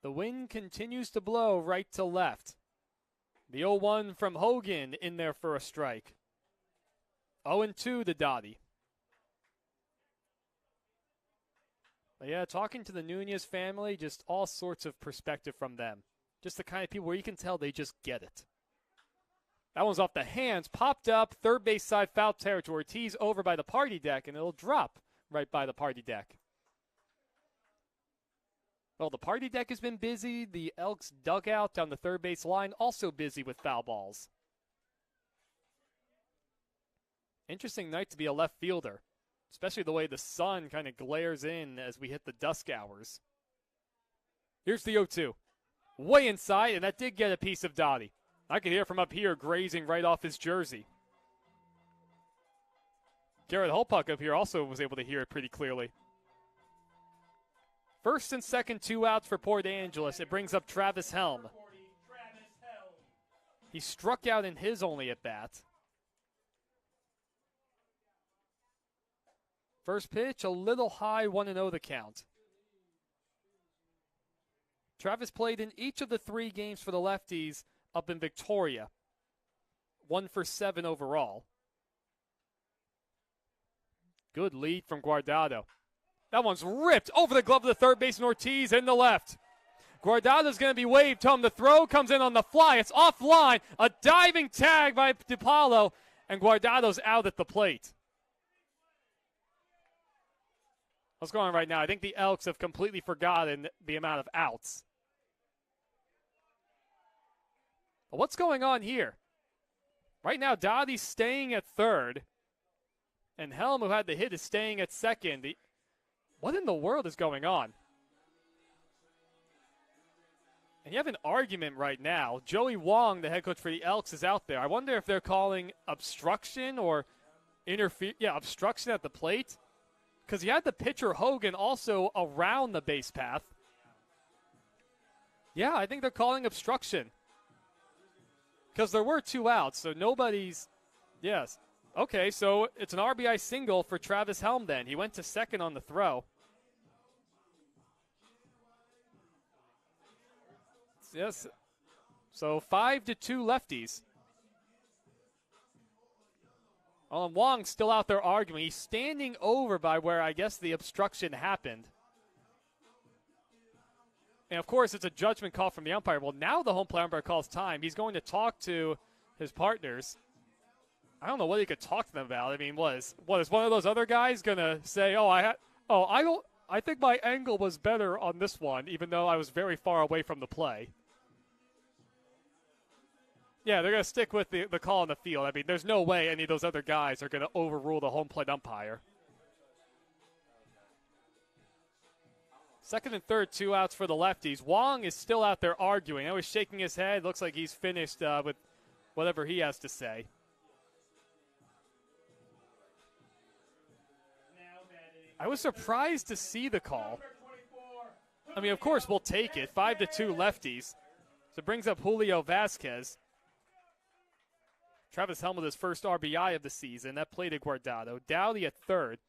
The wind continues to blow right to left. The 0-1 from Hogan in there for a strike. 0-2 to Dottie. But yeah, talking to the Nunez family, just all sorts of perspective from them. Just the kind of people where you can tell they just get it. That one's off the hands, popped up, third base side foul territory. Ortiz over by the party deck, and it'll drop right by the party deck. Well, the party deck has been busy. The Elks dugout down the third base line also busy with foul balls. Interesting night to be a left fielder, especially the way the sun kind of glares in as we hit the dusk hours. Here's the 0-2. Way inside, and that did get a piece of Dottie. I could hear from up here grazing right off his jersey. Garrett Holpuck up here also was able to hear it pretty clearly. First and second, 2 outs for Port Angeles. It brings up Travis Helm. He struck out in his only at-bat. First pitch, a little high, 1-0 the count. Travis played in each of the 3 games for the Lefties up in Victoria. 1 for 7 overall. Good lead from Guardado. That one's ripped over the glove of the third baseman Ortiz in the left. Guardado's going to be waved home. The throw comes in on the fly. It's offline. A diving tag by DiPaolo, and Guardado's out at the plate. What's going on right now? I think the Elks have completely forgotten the amount of outs. But what's going on here? Right now, Dottie's staying at third, and Helm, who had the hit, is staying at second. What in the world is going on? And you have an argument right now. Joey Wong, the head coach for the Elks, is out there. I wonder if they're calling obstruction or obstruction at the plate. Because you had the pitcher, Hogan, also around the base path. Yeah, I think they're calling obstruction. Because there were 2 outs, so nobody's. Yes. Okay, so it's an RBI single for Travis Helm then. He went to second on the throw. Yes. So 5-2 Lefties. Wong's still out there arguing. He's standing over by where I guess the obstruction happened. And, of course, it's a judgment call from the umpire. Well, now the home plate umpire calls time. He's going to talk to his partners. I don't know what he could talk to them about. I mean, is one of those other guys going to say, I think my angle was better on this one, even though I was very far away from the play. Yeah, they're going to stick with the call on the field. I mean, there's no way any of those other guys are going to overrule the home plate umpire. Second and third, 2 outs for the Lefties. Wong is still out there arguing. I was shaking his head. Looks like he's finished with whatever he has to say. I was surprised to see the call. I mean, of course, we'll take it. 5-2 Lefties. So it brings up Julio Vasquez. Travis Helm with his first RBI of the season. That played at Guardado. Dowdy at third.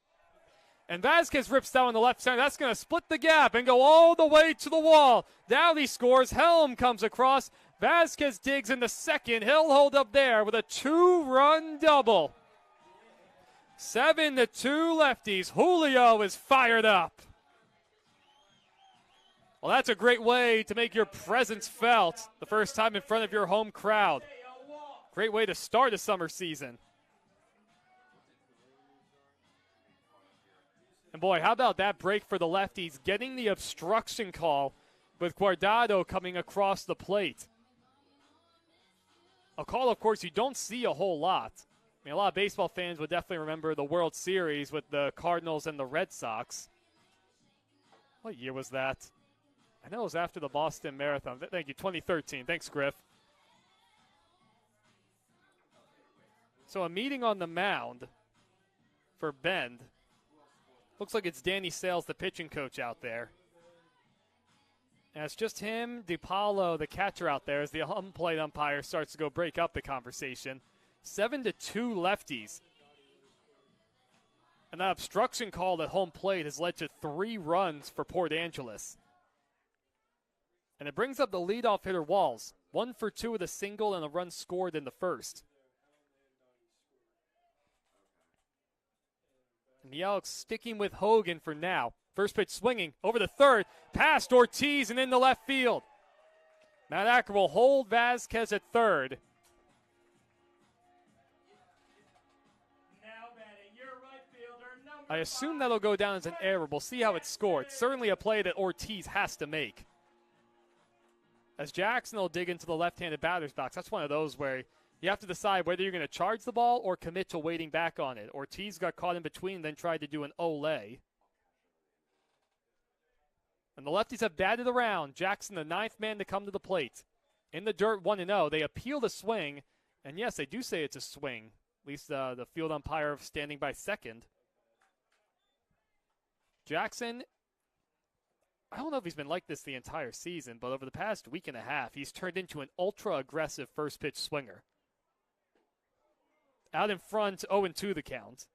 And Vasquez rips down on the left side. That's going to split the gap and go all the way to the wall. Dowdy scores. Helm comes across. Vasquez digs in the second. He'll hold up there with a 2-run double. 7-2 Lefties. Julio is fired up. Well, that's a great way to make your presence felt the first time in front of your home crowd. Great way to start a summer season. And boy, how about that break for the Lefties, getting the obstruction call with Guardado coming across the plate. A call, of course, you don't see a whole lot. I mean, a lot of baseball fans would definitely remember the World Series with the Cardinals and the Red Sox. What year was that? I know it was after the Boston Marathon. Thank you, 2013. Thanks, Griff. So a meeting on the mound for Bend. Looks like it's Danny Sales, the pitching coach, out there. And it's just him, DiPaolo, the catcher, out there as the home plate umpire starts to go break up the conversation. 7-2 Lefties. And that obstruction call at home plate has led to 3 runs for Port Angeles. And it brings up the leadoff hitter Walls. 1 for 2 with a single and a run scored in the first. And the Elks sticking with Hogan for now. First pitch swinging over the third, past Ortiz and into left field. Matt Acker will hold Vasquez at third. Now batting your right fielder, number I assume 5. that'll go down as an error. We'll see how it's scored. Certainly a play that Ortiz has to make. As Jackson will dig into the left-handed batter's box. That's one of those where you have to decide whether you're going to charge the ball or commit to waiting back on it. Ortiz got caught in between and then tried to do an Olay. And the lefties have batted around. Jackson, the ninth man to come to the plate. In the dirt, 1-0. They appeal the swing. And yes, they do say it's a swing. At least the field umpire standing by second. Jackson, I don't know if he's been like this the entire season, but over the past week and a half, he's turned into an ultra-aggressive first-pitch swinger. Out in front, 0-2 the count.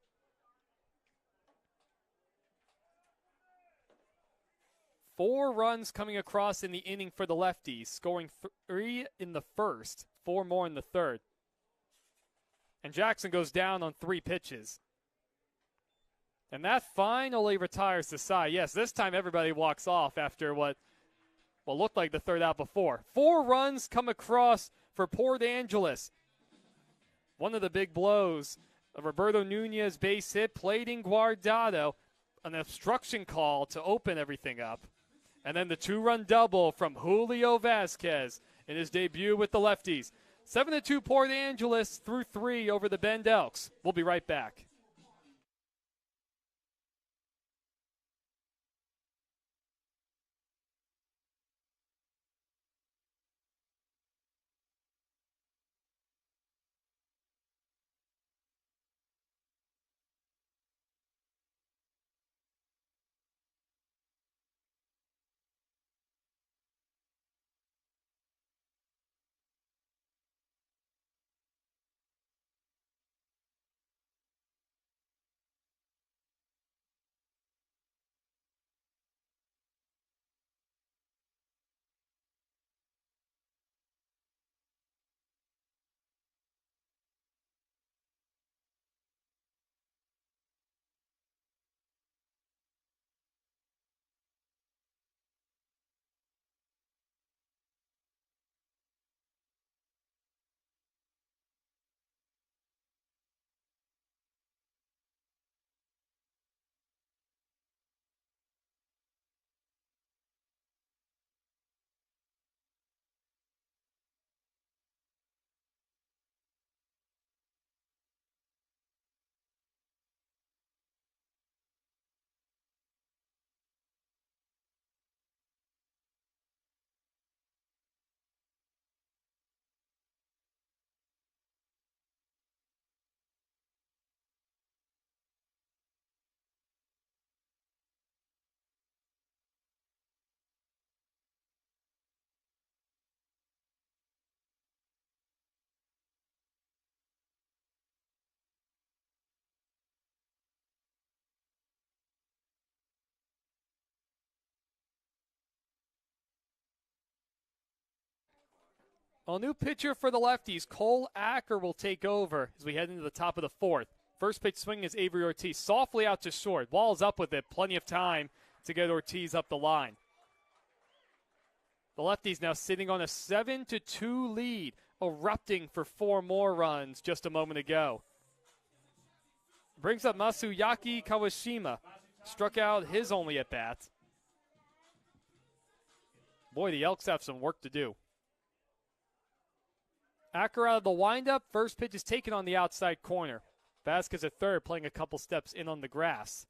Four runs coming across in the inning for the lefties, scoring 3 in the first, 4 more in the third. And Jackson goes down on 3 pitches. And that finally retires the side. Yes, this time everybody walks off after what looked like the third out before. 4 runs come across for Port Angeles. One of the big blows, a Roberto Nunez base hit, played in Guardado, an obstruction call to open everything up. And then the 2-run double from Julio Vasquez in his debut with the lefties. 7-2 Port Angeles through 3 over the Bend Elks. We'll be right back. A new pitcher for the lefties, Cole Acker, will take over as we head into the top of the fourth. First pitch swing is Avery Ortiz, softly out to short. Walls up with it, plenty of time to get Ortiz up the line. The lefties now sitting on a 7-2 lead, erupting for 4 more runs just a moment ago. Brings up Masuyaki Kawashima, struck out his only at bat. Boy, the Elks have some work to do. Acker out of the windup. First pitch is taken on the outside corner. Vasquez at third, playing a couple steps in on the grass.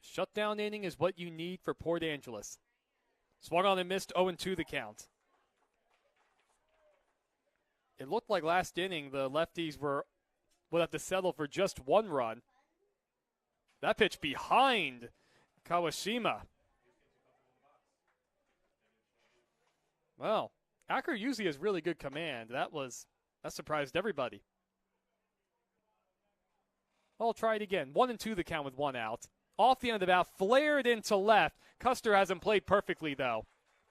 Shutdown inning is what you need for Port Angeles. Swung on and missed, 0-2 the count. It looked like last inning the lefties would have to settle for just 1 run. That pitch behind Kawashima. Well, Acker usually has really good command. That surprised everybody. I'll try it again. 1-2 the count with 1 out. Off the end of the bat, flared into left. Custer hasn't played perfectly, though.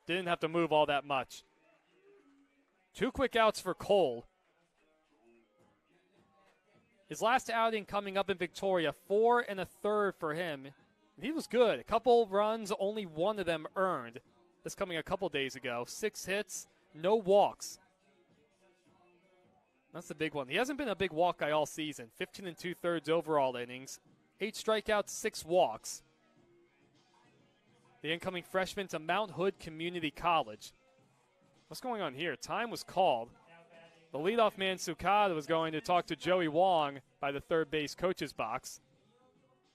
Didn't have to move all that much. 2 quick outs for Cole. His last outing coming up in Victoria, 4 1/3 for him. He was good. A couple runs, only one of them earned. This coming a couple days ago. 6 hits, no walks. That's the big one. He hasn't been a big walk guy all season. 15 2/3 overall innings. 8 strikeouts, 6 walks. The incoming freshman to Mount Hood Community College. What's going on here? Time was called. The leadoff man, Sukada, was going to talk to Joey Wong by the third base coach's box.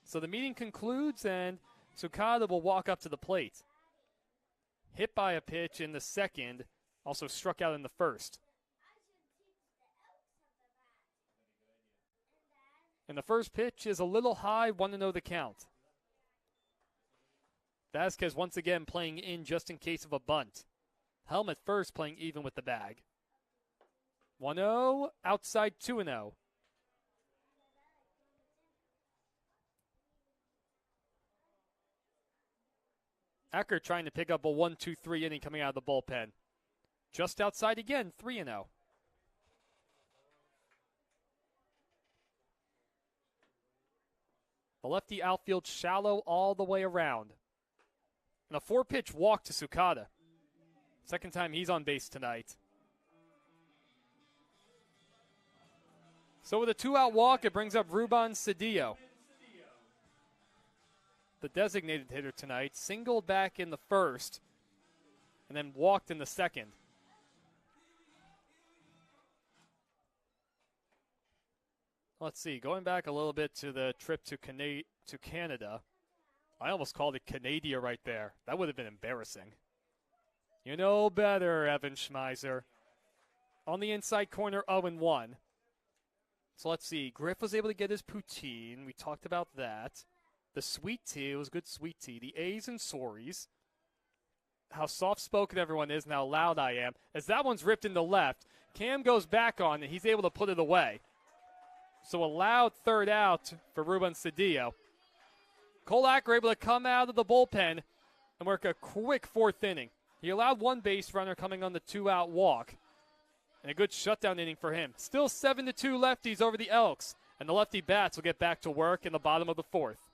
So the meeting concludes, and Sukada will walk up to the plate. Hit by a pitch in the second, also struck out in the first. And the first pitch is a little high, 1-0 the count. Vasquez once again playing in just in case of a bunt. Helm at first playing even with the bag. 1-0, outside 2-0. Acker trying to pick up a 1-2-3 inning coming out of the bullpen. Just outside again, 3-0. The lefty outfield shallow all the way around. And a 4-pitch walk to Sukada. Second time he's on base tonight. So with a 2-out walk, it brings up Ruben Cedillo. The designated hitter tonight, singled back in the first, and then walked in the second. Let's see, going back a little bit to the trip to Canada. I almost called it Canada right there. That would have been embarrassing. You know better, Evan Schmeiser. On the inside corner, 0-1. So let's see. Griff was able to get his poutine. We talked about that. The sweet tea, it was good sweet tea. The A's and sorries. How soft-spoken everyone is and how loud I am. As that one's ripped into left, Cam goes back on and he's able to put it away. So a loud third out for Ruben Cedillo. Cole Acker able to come out of the bullpen and work a quick fourth inning. He allowed one base runner coming on the 2-out walk. And a good shutdown inning for him. Still 7-2 lefties over the Elks. And the lefty bats will get back to work in the bottom of the fourth.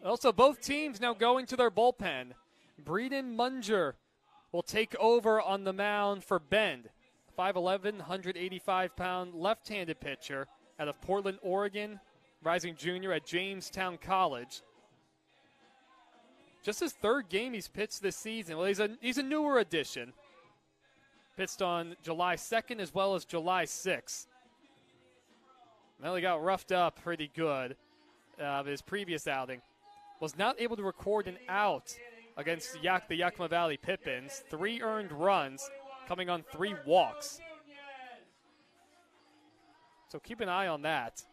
Also, both teams now going to their bullpen. Breeden Munger will take over on the mound for Bend. 5'11", 185-pound left-handed pitcher out of Portland, Oregon, rising junior at Jamestown College. Just his third game he's pitched this season. Well, he's a newer addition. Pitched on July 2nd as well as July 6th. Well, he got roughed up pretty good his previous outing. Was not able to record an out against the Yakima Valley Pippins. 3 earned runs coming on 3 walks. So keep an eye on that.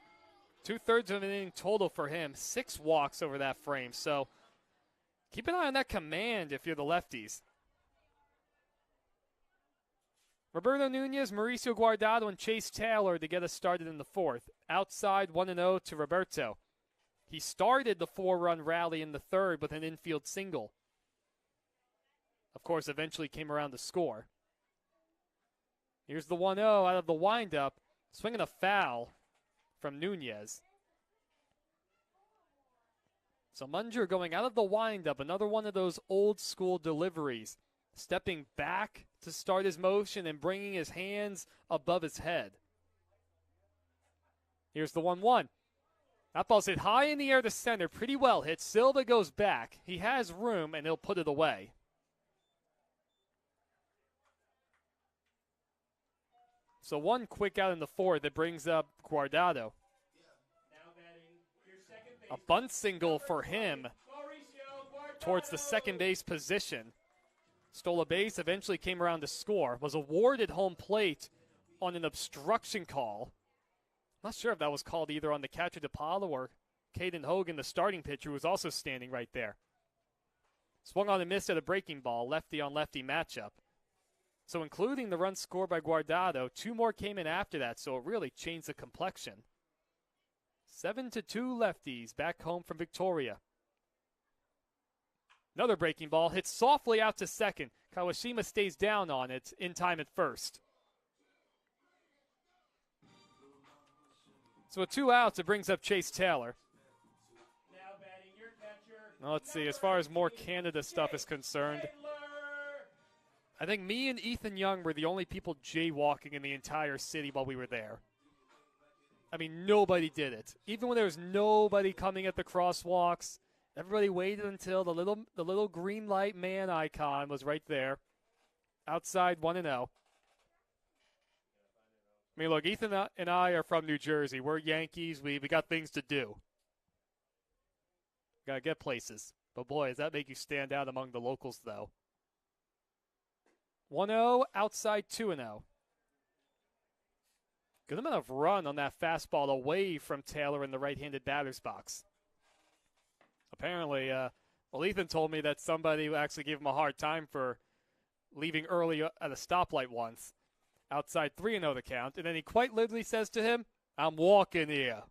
2/3 of an inning total for him. 6 walks over that frame. So keep an eye on that command if you're the lefties. Roberto Nunez, Mauricio Guardado, and Chase Taylor to get us started in the fourth. Outside 1-0 to Roberto. He started the 4-run rally in the third with an infield single. Of course, eventually came around to score. Here's the 1-0 out of the windup. Swinging a foul from Nunez. So Munger going out of the windup, another one of those old school deliveries. Stepping back to start his motion and bringing his hands above his head. Here's the 1-1. That ball's hit high in the air to center, pretty well hit. Silva goes back. He has room, and he'll put it away. So one quick out in the fourth that brings up Guardado. A bunt single for him towards the second base position. Stole a base, eventually came around to score. Was awarded home plate on an obstruction call. Not sure if that was called either on the catcher DePaulo or Caden Hogan, the starting pitcher, who was also standing right there. Swung on and missed at a breaking ball, lefty on lefty matchup. So including the run scored by Guardado, 2 more came in after that, so it really changed the complexion. 7-2 Lefties back home from Victoria. Another breaking ball hits softly out to second. Kawashima stays down on it in time at first. So with 2 outs, it brings up Chase Taylor. Now let's see, as far as more Canada stuff is concerned, I think me and Ethan Young were the only people jaywalking in the entire city while we were there. I mean, nobody did it. Even when there was nobody coming at the crosswalks, everybody waited until the little green light man icon was right there. Outside 1-0. I mean, look, Ethan and I are from New Jersey. We're Yankees. We got things to do. Got to get places. But, boy, does that make you stand out among the locals, though. 1-0, outside 2-0. Good amount of run on that fastball away from Taylor in the right-handed batter's box. Apparently, Ethan told me that somebody actually gave him a hard time for leaving early at a stoplight once. Outside 3-0 the count, and then he quite literally says to him, "I'm walking here."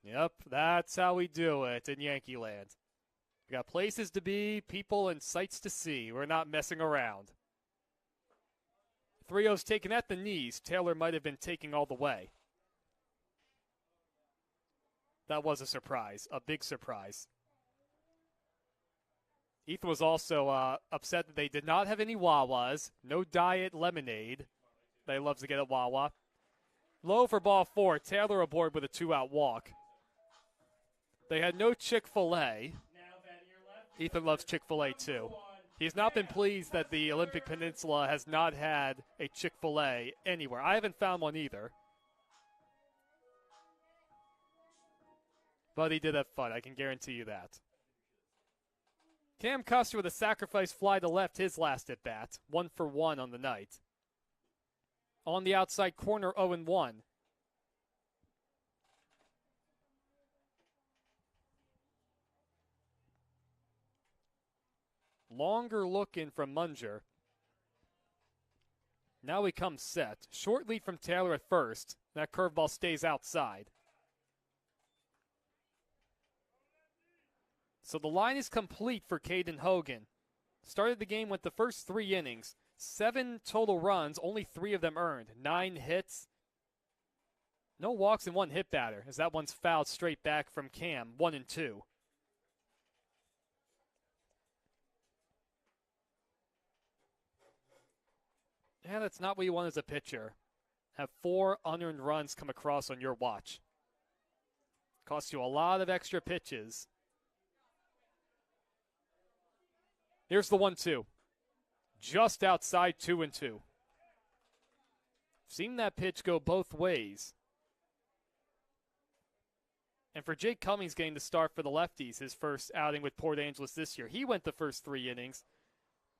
Yep, that's how we do it in Yankee land. We got places to be, people, and sights to see. We're not messing around. 3-0's taken at the knees. Taylor might have been taking all the way. That was a surprise, a big surprise. Ethan was also upset that they did not have any Wawas, no diet lemonade that he loves to get at Wawa. Low for ball 4, Taylor aboard with a 2-out walk. They had no Chick-fil-A. Ethan loves Chick-fil-A too. He's not been pleased that the Olympic Peninsula has not had a Chick-fil-A anywhere. I haven't found one either. But he did have fun, I can guarantee you that. Cam Custer with a sacrifice fly to left his last at bat. 1 for 1 on the night. On the outside corner, 0-1. Longer look in from Munger. Now he comes set. Short lead from Taylor at first. That curveball stays outside. So the line is complete for Caden Hogan. Started the game with the first 3 innings. 7 total runs, only 3 of them earned. 9 hits. No walks and 1 hit batter, as that one's fouled straight back from Cam, 1-2. Yeah, that's not what you want as a pitcher. Have 4 unearned runs come across on your watch. Costs you a lot of extra pitches. Here's the 1-2. Just outside 2-2. Seen that pitch go both ways. And for Jake Cummings getting the start for the Lefties, his first outing with Port Angeles this year, he went the first 3 innings.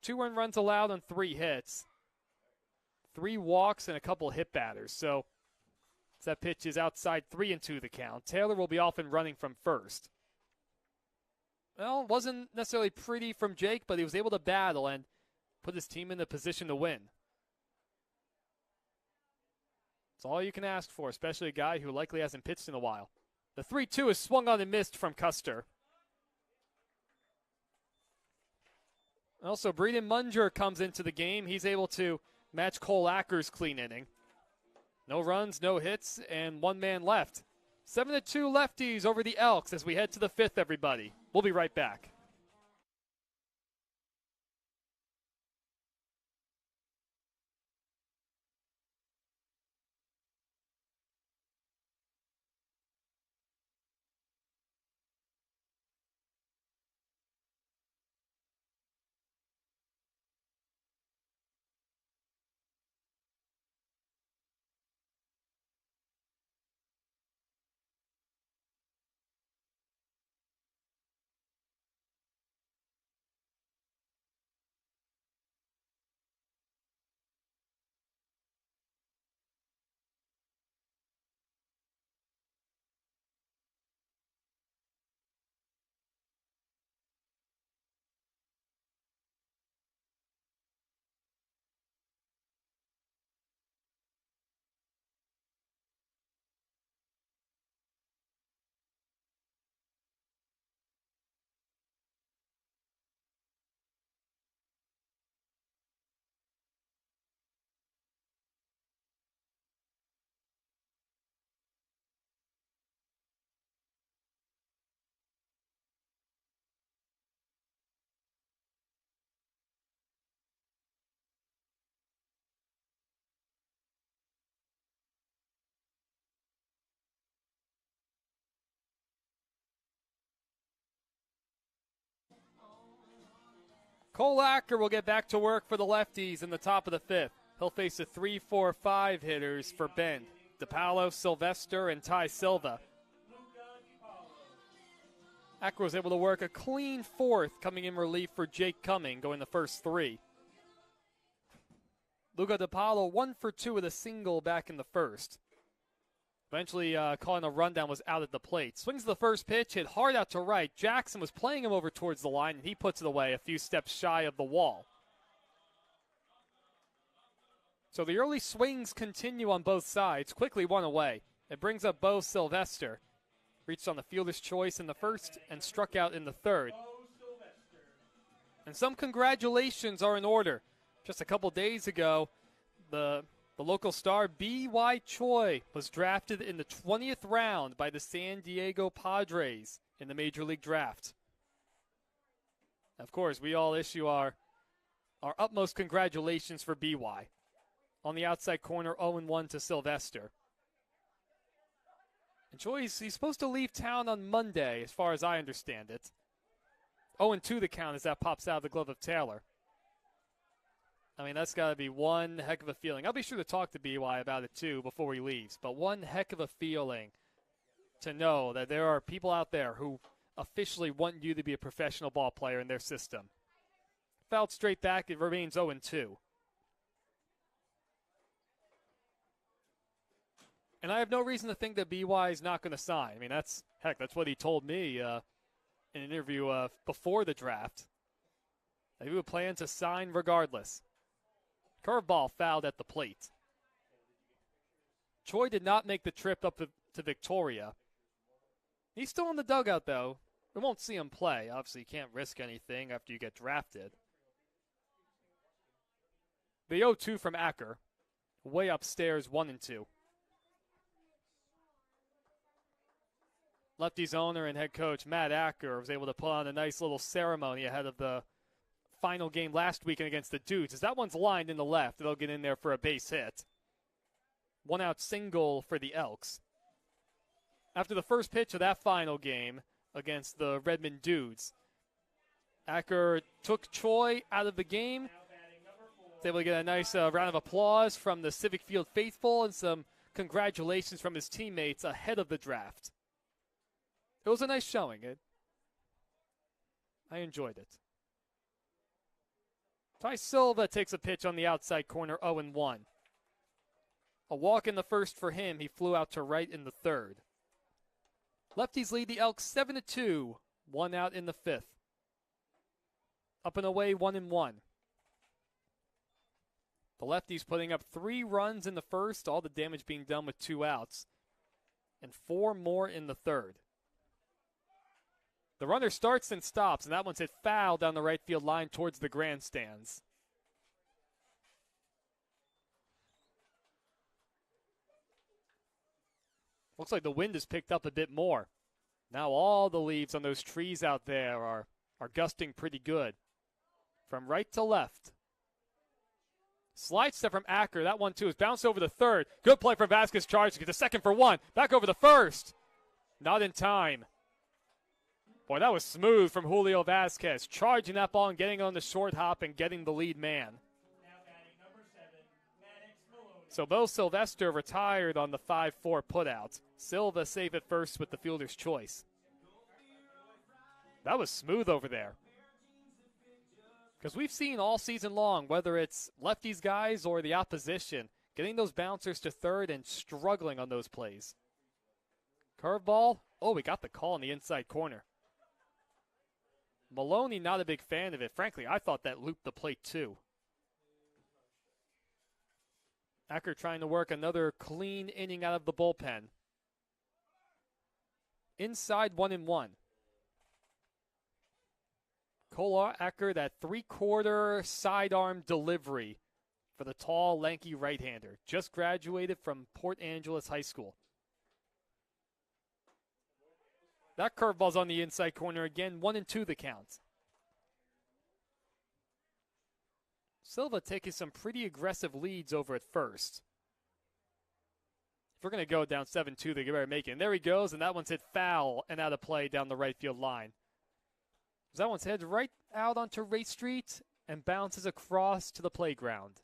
2 earned runs allowed on 3 hits. 3 walks and a couple hit batters. So that pitch is outside 3-2 the count. Taylor will be off and running from first. Well, it wasn't necessarily pretty from Jake, but he was able to battle and put his team in the position to win. It's all you can ask for, especially a guy who likely hasn't pitched in a while. The 3-2 is swung on and missed from Custer. Also, Breeden Munger comes into the game. He's able to match Cole Acker's clean inning. No runs, no hits, and one man left. 7-2 Lefties over the Elks as we head to the fifth, everybody. We'll be right back. Cole Acker will get back to work for the Lefties in the top of the fifth. He'll face the 3-4-5 hitters for Bend. DePaulo, Sylvester, and Ty Silva. Acker was able to work a clean fourth, coming in relief for Jake Cumming, going the first three. Luca DePaulo 1 for 2 with a single back in the first. Eventually calling a rundown was out at the plate. Swings the first pitch, hit hard out to right. Jackson was playing him over towards the line, and he puts it away a few steps shy of the wall. So the early swings continue on both sides. Quickly one away. It brings up Bo Sylvester. Reached on the fielder's choice in the first and struck out in the third. And some congratulations are in order. Just a couple days ago, the local star B.Y. Choi was drafted in the 20th round by the San Diego Padres in the Major League Draft. Of course, we all issue our utmost congratulations for B.Y. On the outside corner, 0-1 to Sylvester. And Choi, he's supposed to leave town on Monday, as far as I understand it. 0-2 the count as that pops out of the glove of Taylor. I mean, that's got to be one heck of a feeling. I'll be sure to talk to BY about it, too, before he leaves. But one heck of a feeling to know that there are people out there who officially want you to be a professional ball player in their system. Fouled straight back, it remains 0-2. And I have no reason to think that BY is not going to sign. I mean, that's what he told me in an interview before the draft. That he would plan to sign regardless. Curveball fouled at the plate. Choi did not make the trip up to Victoria. He's still in the dugout, though. We won't see him play. Obviously, you can't risk anything after you get drafted. The 0-2 from Acker. Way upstairs, 1-2. Lefties owner and head coach Matt Acker was able to put on a nice little ceremony ahead of the final game last weekend against the Dudes. As that one's lined in the left, they'll get in there for a base hit. 1-out single for the Elks. After the first pitch of that final game against the Redmond Dudes, Acker took Choi out of the game. Was able to get a nice round of applause from the Civic Field faithful and some congratulations from his teammates ahead of the draft. It was a nice showing. I enjoyed it. Ty Silva takes a pitch on the outside corner, 0-1. A walk in the first for him. He flew out to right in the third. Lefties lead the Elks 7-2. 1 out in the fifth. Up and away, 1-1. The Lefties putting up 3 runs in the first, all the damage being done with 2 outs. and 4 more in the third. The runner starts and stops, and that one's hit foul down the right field line towards the grandstands. Looks like the wind has picked up a bit more. Now all the leaves on those trees out there are gusting pretty good. From right to left. Slide step from Acker. That one, too, is bounced over the third. Good play from Vasquez. Charge to get the second for 1. Back over the first. Not in time. Boy, that was smooth from Julio Vasquez. Charging that ball and getting on the short hop and getting the lead man. Now batting number 7, Maddox Maloney. So Bo Sylvester retired on the 5-4 putout. Silva safe at first with the fielder's choice. That was smooth over there. Because we've seen all season long, whether it's lefties guys or the opposition, getting those bouncers to third and struggling on those plays. Curveball. Oh, we got the call in the inside corner. Maloney, not a big fan of it. Frankly, I thought that looped the plate too. Acker trying to work another clean inning out of the bullpen. Inside 1-1. Cole Acker, that 3/4 sidearm delivery for the tall, lanky right-hander. Just graduated from Port Angeles High School. That curveball's on the inside corner again. 1-2 the count. Silva taking some pretty aggressive leads over at first. If we're going to go down 7-2, they better make it. And there he goes, and that one's hit foul and out of play down the right field line. That one's headed right out onto Ray Street and bounces across to the playground.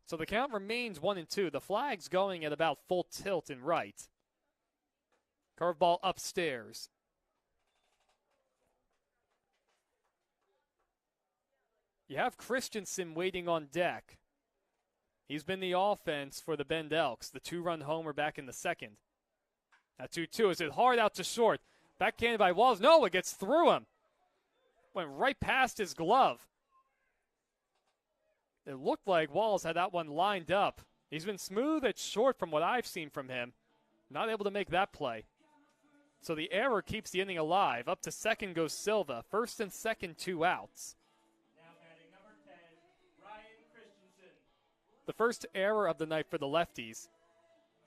So the count remains 1-2. The flag's going at about full tilt and right. Curveball upstairs. You have Christensen waiting on deck. He's been the offense for the Bend Elks. The 2-run homer back in the second. That 2-2 is it hard out to short. Backhanded by Walls. No, it gets through him. Went right past his glove. It looked like Walls had that one lined up. He's been smooth at short from what I've seen from him. Not able to make that play. So the error keeps the inning alive. Up to second goes Silva. First and second, 2 outs. Now batting number 10, Ryan Christensen. The first error of the night for the lefties.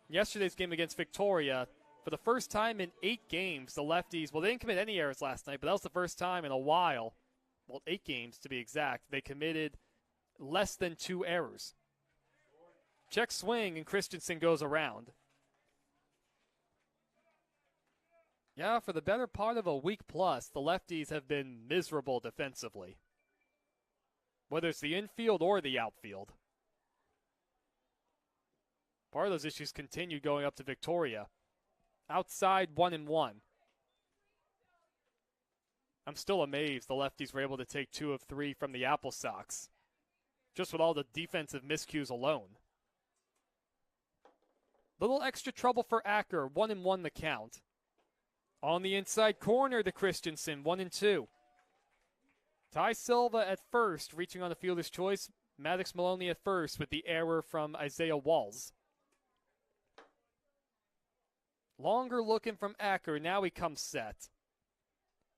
Yesterday's game against Victoria, for the first time in 8 games, the lefties, well, they didn't commit any errors last night, but that was the first time in a while, well, 8 games to be exact, they committed less than 2 errors. Check swing, and Christensen goes around. Yeah, for the better part of a week plus, the lefties have been miserable defensively. Whether it's the infield or the outfield. Part of those issues continue going up to Victoria. Outside 1-1. I'm still amazed the lefties were able to take 2 of 3 from the Apple Sox. Just with all the defensive miscues alone. Little extra trouble for Acker. 1-1 the count. On the inside corner to Christensen. 1-2. Ty Silva at first, reaching on the fielder's choice. Maddox Maloney at first with the error from Isaiah Walls. Longer looking from Acker. Now he comes set.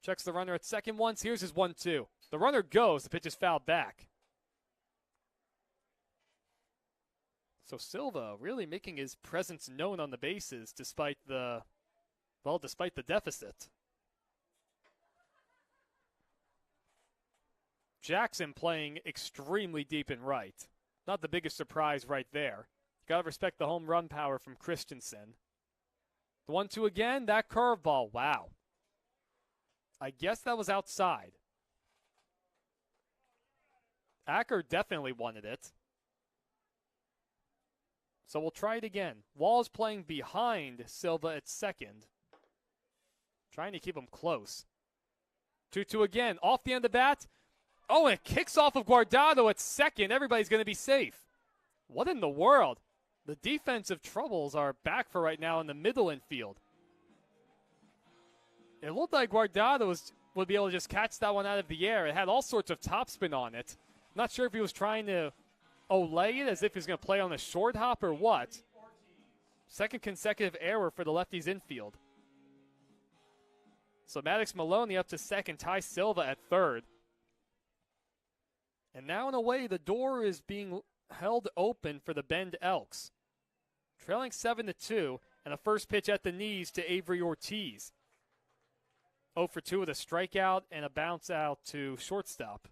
Checks the runner at second once. Here's his 1-2. The runner goes. The pitch is fouled back. So Silva really making his presence known on the bases despite the deficit. Jackson playing extremely deep and right. Not the biggest surprise right there. Gotta respect the home run power from Christensen. The 1-2 again, that curveball, wow. I guess that was outside. Acker definitely wanted it. So we'll try it again. Walls playing behind Silva at second. Trying to keep him close. 2-2 again, off the end of the bat. Oh, and it kicks off of Guardado at second. Everybody's going to be safe. What in the world? The defensive troubles are back for right now in the middle infield. It looked like Guardado would be able to just catch that one out of the air. It had all sorts of topspin on it. Not sure if he was trying to Olay it as if he's going to play on a short hop or what. Second consecutive error for the lefties infield. So Maddox Maloney up to second, Ty Silva at third. And now in a way, the door is being held open for the Bend Elks. Trailing 7-2, and a first pitch at the knees to Avery Ortiz. 0 for 2 with a strikeout and a bounce out to shortstop.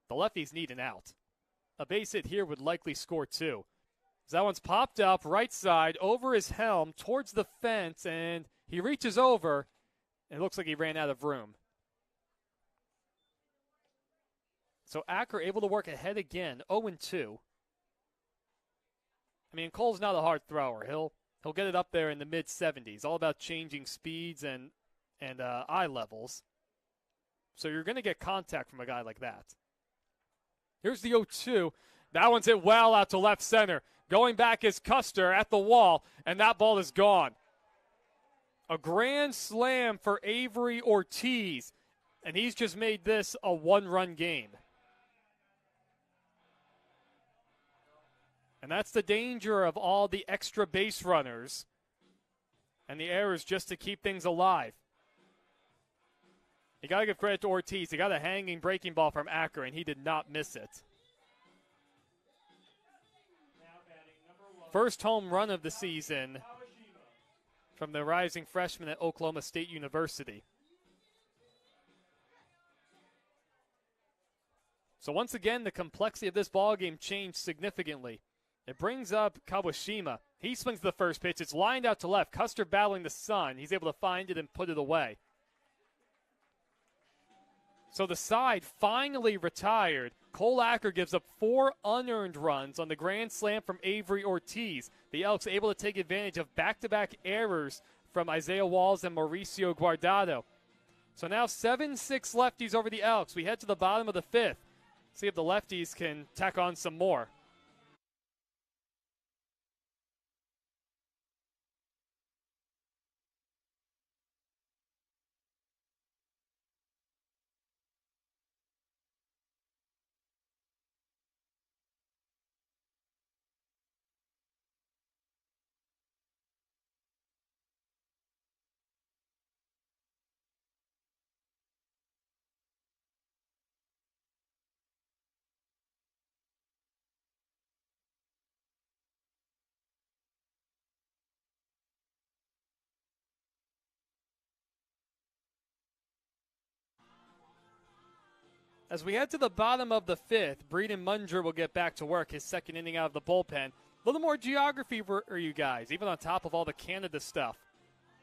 The lefties need an out. A base hit here would likely score 2. So that one's popped up right side over his helm towards the fence, and he reaches over, and it looks like he ran out of room. So Acker able to work ahead again, 0-2. I mean, Cole's not a hard thrower. He'll get it up there in the mid-70s. All about changing speeds and eye levels. So you're going to get contact from a guy like that. Here's the 0-2. That one's hit well out to left center. Going back is Custer at the wall, and that ball is gone. A grand slam for Avery Ortiz, and he's just made this a one-run game. And that's the danger of all the extra base runners and the errors just to keep things alive. You got to give credit to Ortiz. He got a hanging breaking ball from Acker, and he did not miss it. First home run of the season from the rising freshman at Oklahoma State University. So once again, the complexity of this ballgame changed significantly. It brings up Kawashima. He swings the first pitch. It's lined out to left. Custer battling the sun. He's able to find it and put it away. So the side finally retired. Cole Acker gives up 4 unearned runs on the grand slam from Avery Ortiz. The Elks able to take advantage of back-to-back errors from Isaiah Walls and Mauricio Guardado. So now 7-6 lefties over the Elks. We head to the bottom of the 5th. See if the lefties can tack on some more. As we head to the bottom of the 5th, Breeden Munger will get back to work, his second inning out of the bullpen. A little more geography for you guys, even on top of all the Canada stuff.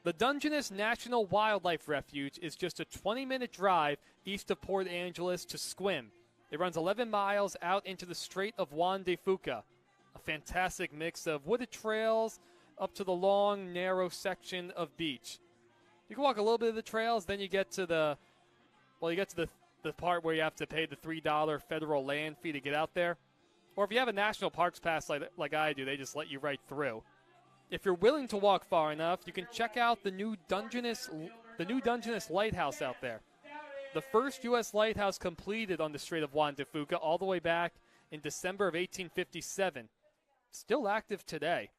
The Dungeness National Wildlife Refuge is just a 20-minute drive east of Port Angeles to Sequim. It runs 11 miles out into the Strait of Juan de Fuca, a fantastic mix of wooded trails up to the long, narrow section of beach. You can walk a little bit of the trails, then you get to the part where you have to pay the $3 federal land fee to get out there. Or if you have a national parks pass like I do, they just let you right through. If you're willing to walk far enough, you can check out the new Dungeness Lighthouse out there. The first U.S. lighthouse completed on the Strait of Juan de Fuca all the way back in December of 1857. Still active today.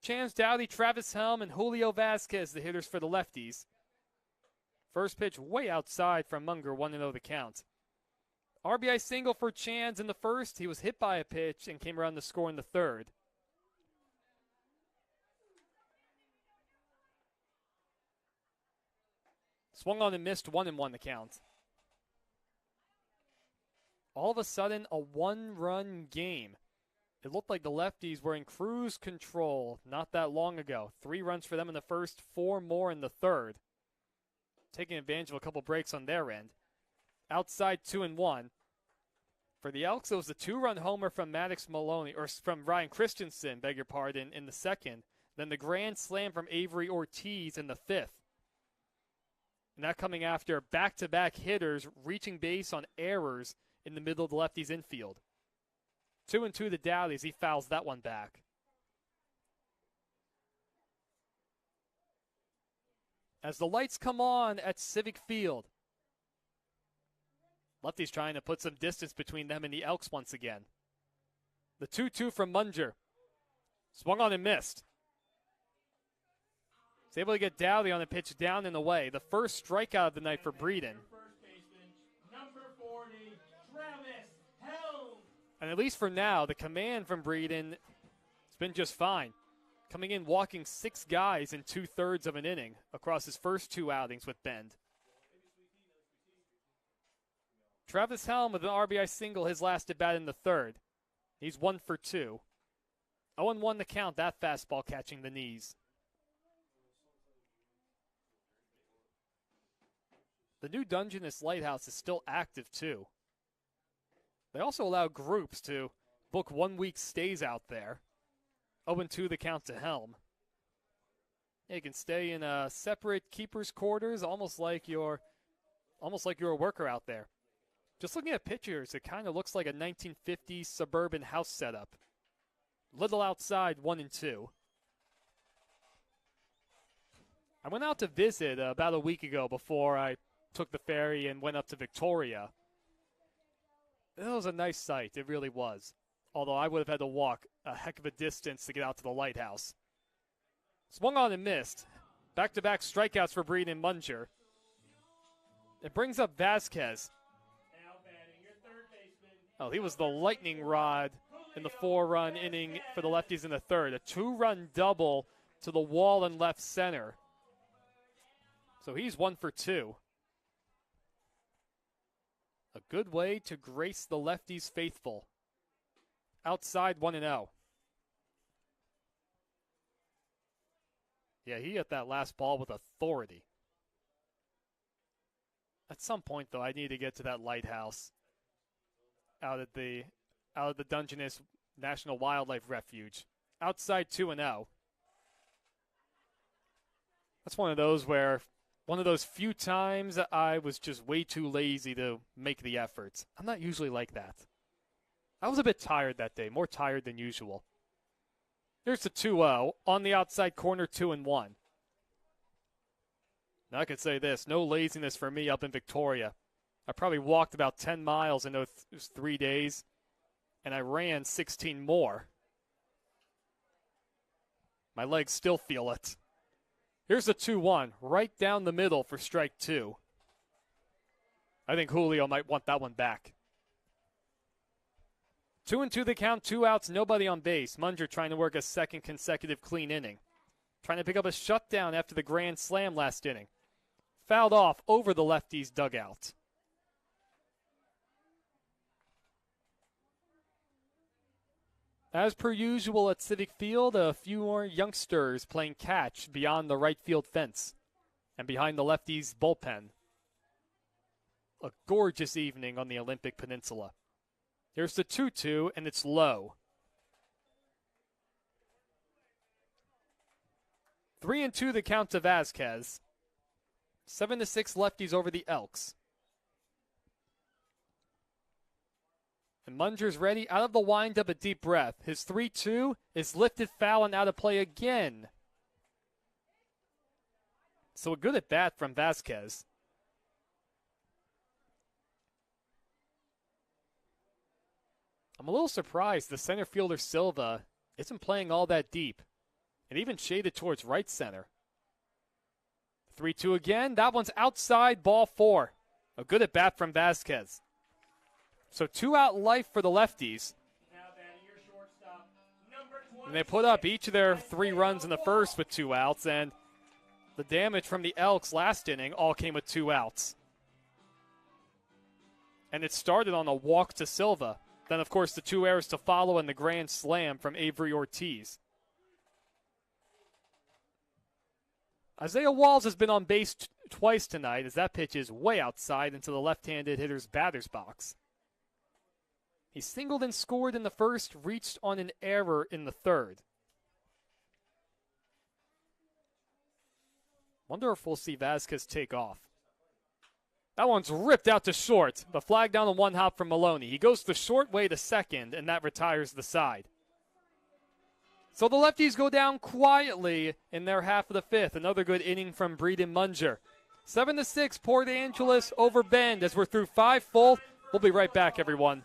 Chance Doughty, Travis Helm, and Julio Vasquez, the hitters for the lefties. First pitch way outside from Munger, 1-0 the count. RBI single for Chance in the first. He was hit by a pitch and came around to score in the third. Swung on and missed, 1-1 the count. All of a sudden, a one-run game. It looked like the lefties were in cruise control not that long ago. 3 runs for them in the first, 4 more in the third. Taking advantage of a couple breaks on their end. Outside 2-1. For the Elks, it was a 2-run homer from Maddox Maloney, or from Ryan Christensen, beg your pardon, in the second. Then the grand slam from Avery Ortiz in the fifth. And that coming after back-to-back hitters reaching base on errors in the middle of the lefties infield. 2-2 to Dowdy as he fouls that one back. As the lights come on at Civic Field, Lefties trying to put some distance between them and the Elks once again. The 2-2 from Munger. Swung on and missed. He's able to get Dowdy on the pitch down and away. The first strikeout of the night for Breeden. First baseman, number 40, Travis Helm. And at least for now, the command from Breeden has been just fine. Coming in, walking 6 guys in 2/3 of an inning across his first 2 outings with Bend. Travis Helm with an RBI single, his last at bat in the 3rd. He's 1 for 2. 0-1 the count, that fastball catching the knees. The new Dungeness Lighthouse is still active, too. They also allow groups to book 1 week stays out there. 0-2 the count to Helm. Yeah, you can stay in separate keepers' quarters, almost like you're a worker out there. Just looking at pictures, it kind of looks like a 1950s suburban house setup. Little outside, 1 and 2. I went out to visit about a week ago before I took the ferry and went up to Victoria. It was a nice sight, it really was. Although I would have had to walk a heck of a distance to get out to the lighthouse. Swung on and missed. Back-to-back strikeouts for Breeden and Munger. It brings up Vasquez. Now batting your third baseman. Oh, he was the lightning rod in the 4-run inning for the Lefties in the 3rd. A 2-run double to the wall in left center. So he's 1 for 2. A good way to grace the Lefties faithful. Outside 1-0. Yeah, he hit that last ball with authority. At some point, though, I need to get to that lighthouse out at the Dungeness National Wildlife Refuge. Outside 2-0. That's one of those few times that I was just way too lazy to make the effort. I'm not usually like that. I was a bit tired that day, more tired than usual. Here's the 2-0 on the outside corner, 2-1. Now I could say this, no laziness for me up in Victoria. I probably walked about 10 miles in those 3 days, and I ran 16 more. My legs still feel it. Here's the 2-1, right down the middle for strike 2. I think Julio might want that one back. 2-2 the count, 2 outs, nobody on base. Munger trying to work a second consecutive clean inning. Trying to pick up a shutdown after the grand slam last inning. Fouled off over the Lefties' dugout. As per usual at Civic Field, a few more youngsters playing catch beyond the right field fence and behind the Lefties' bullpen. A gorgeous evening on the Olympic Peninsula. Here's the 2-2, and it's low. 3-2 the count to Vasquez. 7-6 Lefties over the Elks. And Munger's ready, out of the windup, a deep breath. His 3-2 is lifted foul and out of play again. So a good at bat from Vasquez. I'm a little surprised the center fielder Silva isn't playing all that deep, and even shaded towards right center. 3-2 again. That one's outside, ball 4. A good at bat from Vasquez. So 2-out life for the Lefties. Now batting your shortstop, number 26. And they put up each of their 3 runs in the first with 2 outs, and the damage from the Elks last inning all came with 2 outs. And it started on a walk to Silva. Then, of course, the 2 errors to follow and the grand slam from Avery Ortiz. Isaiah Walls has been on base twice tonight as that pitch is way outside into the left-handed hitter's batter's box. He singled and scored in the first, reached on an error in the 3rd. Wonder if we'll see Vasquez take off. That one's ripped out to short. The flag down on 1 hop from Maloney. He goes the short way to second, and that retires the side. So the Lefties go down quietly in their half of the 5th. Another good inning from Breeden Munger. 7-6, Port Angeles over Bend as we're through 5 full, We'll be right back, everyone.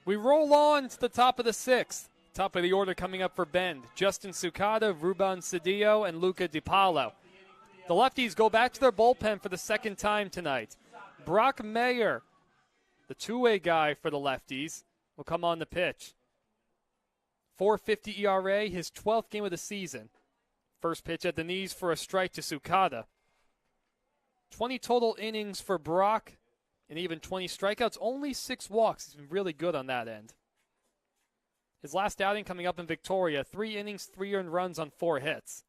We roll on to the top of the sixth. Top of the order coming up for Bend. Justin Sukata, Ruban Cedillo, and Luca DiPaolo. The Lefties go back to their bullpen for the second time tonight. Brock Mayer, the two-way guy for the Lefties, will come on the pitch. 4.50 ERA, his 12th game of the season. First pitch at the knees for a strike to Sukata. 20 total innings for Brock, and even 20 strikeouts, only 6 walks. He's been really good on that end. His last outing coming up in Victoria, 3 innings, 3 earned runs on 4 hits.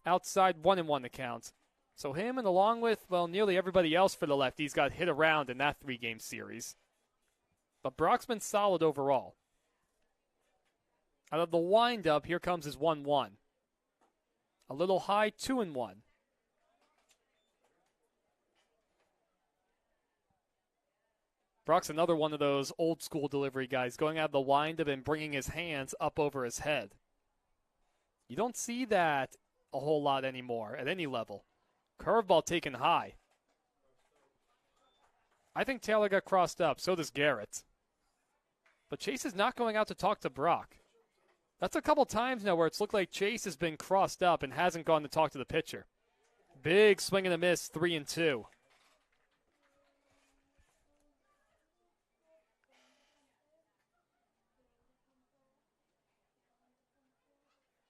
Outside 1-1 the count. So him and along with, well, nearly everybody else for the Lefties got hit around in that 3-game series. But Brock's been solid overall. Out of the windup, here comes his 1-1. A little high, 2-1. Brock's another one of those old school delivery guys, going out of the windup and bringing his hands up over his head. You don't see that a whole lot anymore at any level. Curveball taken high. I think Taylor got crossed up, so does Garrett. But Chase is not going out to talk to Brock. That's a couple times now where it's looked like Chase has been crossed up and hasn't gone to talk to the pitcher. Big swing and a miss, 3-2.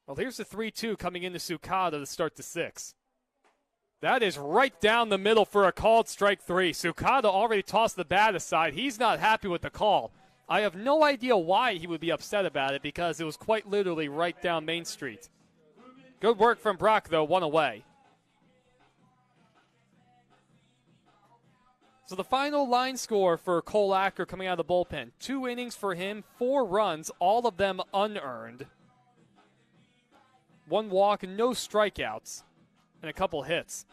Well, here's the 3-2 coming into Sukata to start the 6th. That is right down the middle for a called strike 3. Sukata already tossed the bat aside. He's not happy with the call. I have no idea why he would be upset about it because it was quite literally right down Main Street. Good work from Brock, though, 1 away. So the final line score for Cole Acker coming out of the bullpen. 2 innings for him, 4 runs, all of them unearned. 1 walk, no strikeouts, and a couple hits.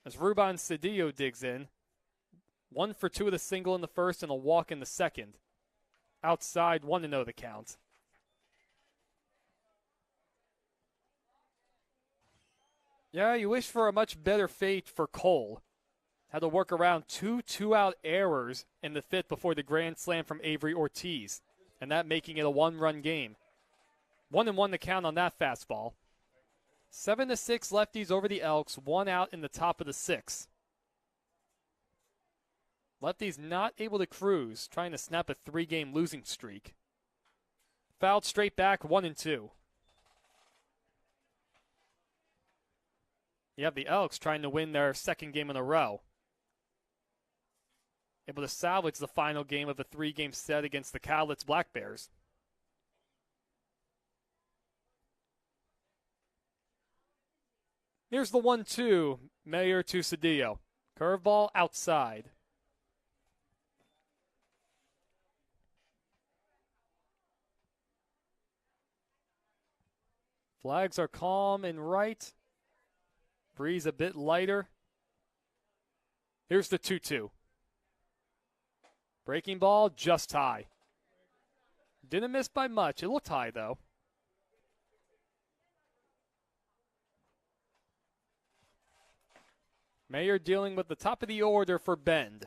As Ruban Cedillo digs in, 1 for 2 with a single in the first and a walk in the second. Outside, 1-0 the count. Yeah, you wish for a much better fate for Cole. Had to work around 2 two-out errors in the 5th before the grand slam from Avery Ortiz, and that making it a 1-run game. 1-1 the count on that fastball. 7-6 Lefties over the Elks, 1 out in the top of the 6th. Lefties not able to cruise, trying to snap a 3-game losing streak. Fouled straight back, 1-2. You have the Elks trying to win their second game in a row. Able to salvage the final game of a 3-game set against the Cowlitz Black Bears. Here's the 1-2, Mayer to Cedillo. Curveball outside. Flags are calm and right. Breeze a bit lighter. Here's the 2-2. Breaking ball just high. Didn't miss by much. It looked high, though. Mayer dealing with the top of the order for Bend.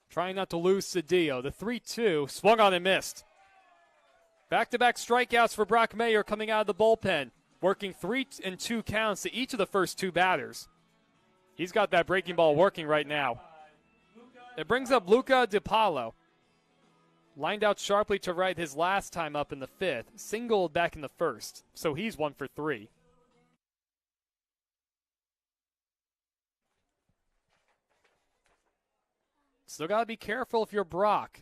Trying not to lose Cedillo. The 3-2 swung on and missed. Back-to-back strikeouts for Brock Mayer coming out of the bullpen. Working 3-2 counts to each of the first 2 batters. He's got that breaking ball working right now. It brings up Luca DiPaolo. Lined out sharply to right his last time up in the 5th. Singled back in the 1st. So he's 1 for 3. Still got to be careful if you're Brock.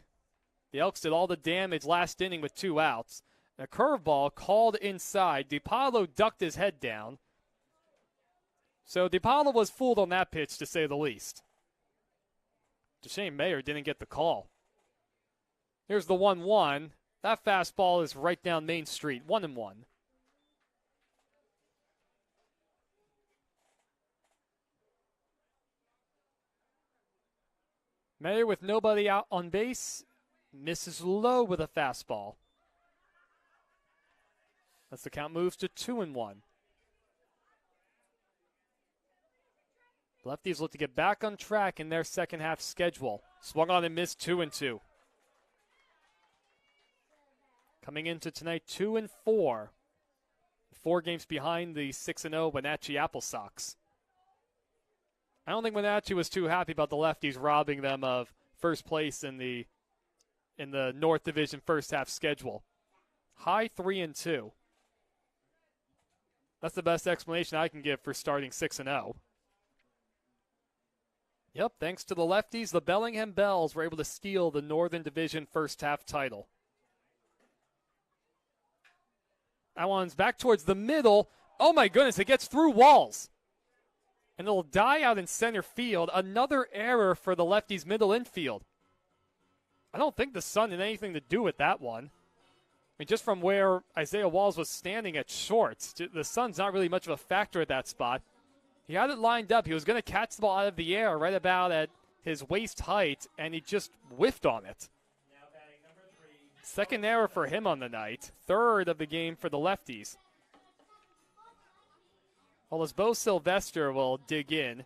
The Elks did all the damage last inning with 2 outs. A curveball called inside. DiPaolo ducked his head down. So DiPaolo was fooled on that pitch, to say the least. It's a shame Mayer didn't get the call. Here's the 1-1. That fastball is right down Main Street. 1-1. Mayer with nobody out on base. Misses low with a fastball. As the count moves to 2-1. Lefties look to get back on track in their second half schedule. Swung on and missed 2-2. Coming into tonight 2-4. 4 games behind the 6-0 Wenatchee Apple Sox. I don't think Wenatchee was too happy about the Lefties robbing them of first place in the North Division first half schedule. High 3-2. That's the best explanation I can give for starting 6-0. Yep, thanks to the Lefties, the Bellingham Bells were able to steal the Northern Division first half title. That one's back towards the middle. Oh my goodness, it gets through walls. And it'll die out in center field. Another error for the Lefties' middle infield. I don't think the sun had anything to do with that one. I mean, just from where Isaiah Walls was standing at short, the sun's not really much of a factor at that spot. He had it lined up. He was going to catch the ball out of the air right about at his waist height, and he just whiffed on it. Second error for him on the night. Third of the game for the Lefties. Well, as Bo Sylvester will dig in.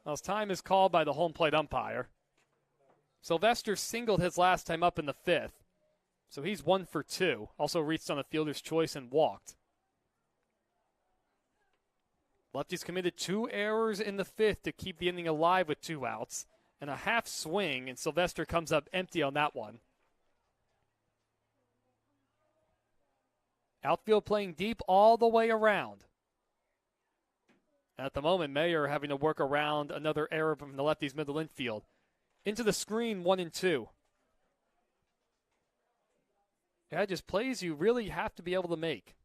Well, his time is called by the home plate umpire. Sylvester singled his last time up in the 5th, so he's 1 for 2. Also reached on the fielder's choice and walked. Lefties committed 2 errors in the 5th to keep the inning alive with 2 outs, and a half swing, and Sylvester comes up empty on that one. Outfield playing deep all the way around. At the moment, Mayer having to work around another error from the Lefties' middle infield. Into the screen, 1-2. Yeah, just plays you really have to be able to make.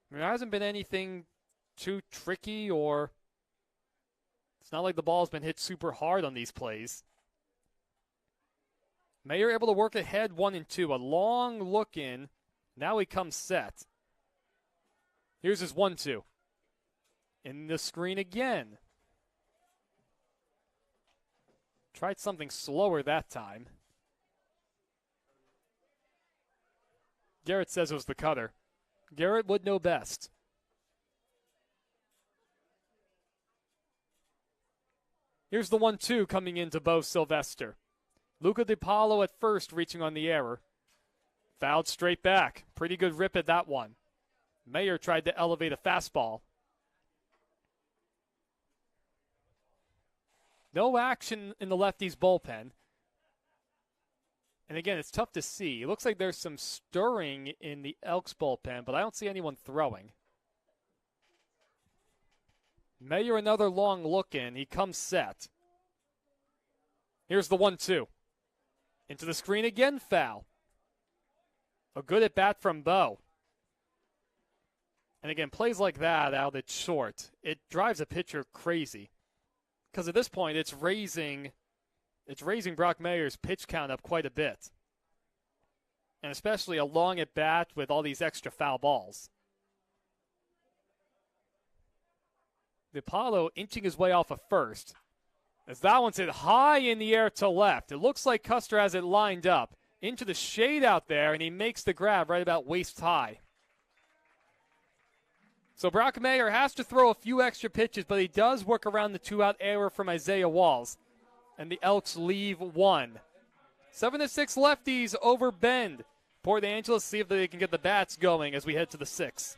I mean, there hasn't been anything too tricky, or it's not like the ball's been hit super hard on these plays. Mayer able to work ahead 1-2. A long look in. Now he comes set. Here's his 1-2. In the screen again. Tried something slower that time. Garrett says it was the cutter. Garrett would know best. Here's the 1-2 coming into Bo Sylvester. Luca DiPaolo at first reaching on the error. Fouled straight back. Pretty good rip at that one. Mayer tried to elevate a fastball. No action in the Lefties' bullpen. And again, it's tough to see. It looks like there's some stirring in the Elks bullpen, but I don't see anyone throwing. Mayer, another long look in. He comes set. Here's the 1-2. Into the screen again, foul. A good at bat from Bo. And again, plays like that out at short, it drives a pitcher crazy. Because at this point, it's raising Brock Mayer's pitch count up quite a bit. And especially a long at bat with all these extra foul balls. The Apollo inching his way off of first. As that one's hit high in the air to left. It looks like Custer has it lined up into the shade out there, and he makes the grab right about waist high. So Brock Mayer has to throw a few extra pitches, but he does work around the 2-out error from Isaiah Walls. And the Elks leave one. 7-6 Lefties over Bend. Port Angeles see if they can get the bats going as we head to the 6th.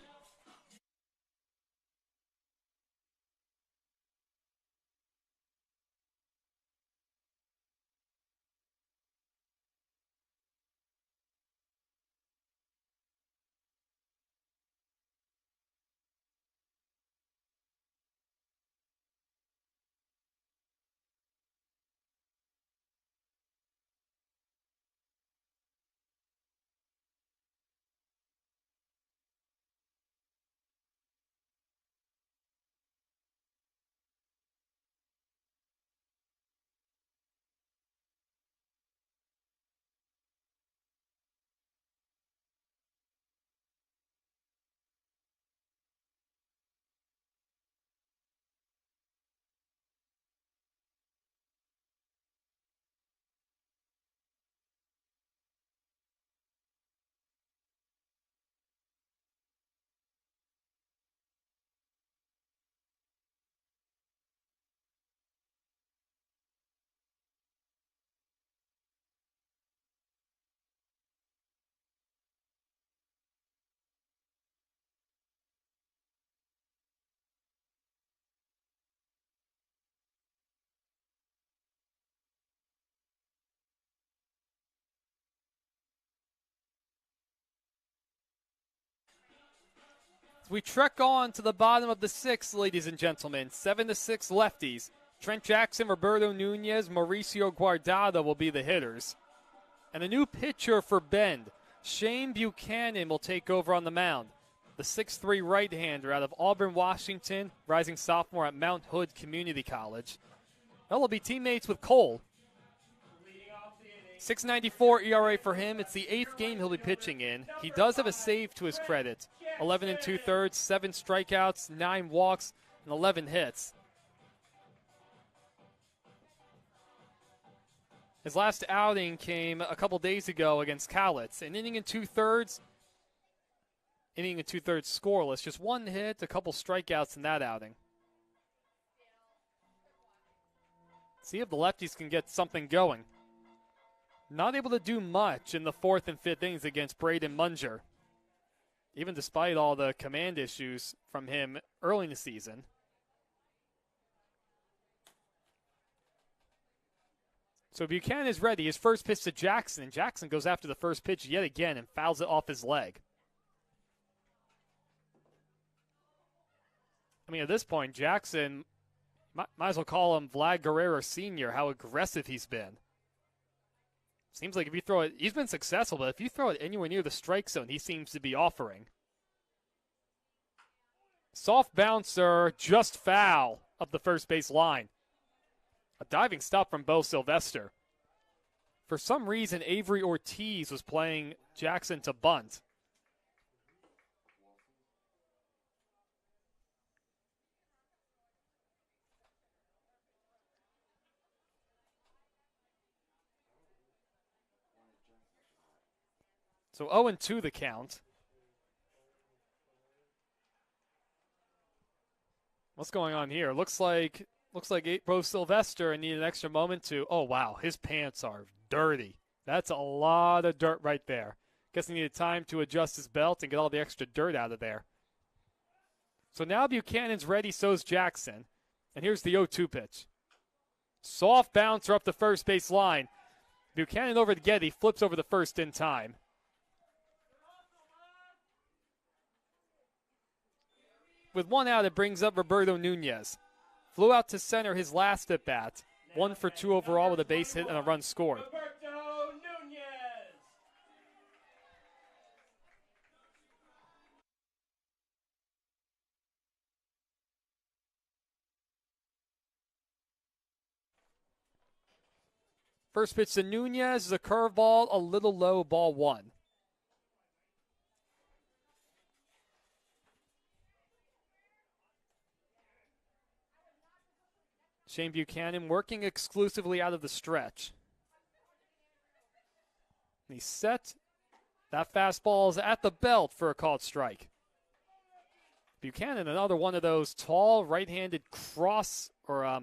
We trek on to the bottom of the 6th, ladies and gentlemen. 7-6 Lefties. Trent Jackson, Roberto Nunez, Mauricio Guardado will be the hitters. And a new pitcher for Bend. Shane Buchanan will take over on the mound. The 6'3 right-hander out of Auburn, Washington, rising sophomore at Mount Hood Community College. They'll be teammates with Cole. 6.94 ERA for him. It's the 8th game he'll be pitching in. He does have a save to his credit. 11 2/3, 7 strikeouts, 9 walks, and 11 hits. His last outing came a couple days ago against Cowlitz. An inning and 2/3 scoreless. Just 1 hit, a couple strikeouts in that outing. See if the Lefties can get something going. Not able to do much in the 4th and 5th innings against Braden Munger, even despite all the command issues from him early in the season. So Buchanan is ready. His first pitch to Jackson, and Jackson goes after the first pitch yet again and fouls it off his leg. I mean, at this point, Jackson, might as well call him Vlad Guerrero Sr., how aggressive he's been. Seems like if you throw it, he's been successful, but if you throw it anywhere near the strike zone, he seems to be offering. Soft bouncer, just foul up the first base line. A diving stop from Bo Sylvester. For some reason, Avery Ortiz was playing Jackson to bunt. So 0-2 the count. What's going on here? Looks like Bo Sylvester needed an extra moment to. Oh wow, his pants are dirty. That's a lot of dirt right there. Guess he needed time to adjust his belt and get all the extra dirt out of there. So now Buchanan's ready, so's Jackson. And here's the 0-2 pitch. Soft bouncer up the first base line. Buchanan over to Getty, flips over the first in time. With one out, it brings up Roberto Nunez. Flew out to center his last at bat. 1 for 2 overall with a base hit and a run scored. Roberto Nunez. First pitch to Nunez is a curveball, a little low, ball 1. Shane Buchanan working exclusively out of the stretch. And he's set. That fastball is at the belt for a called strike. Buchanan, another one of those tall, right-handed crossfire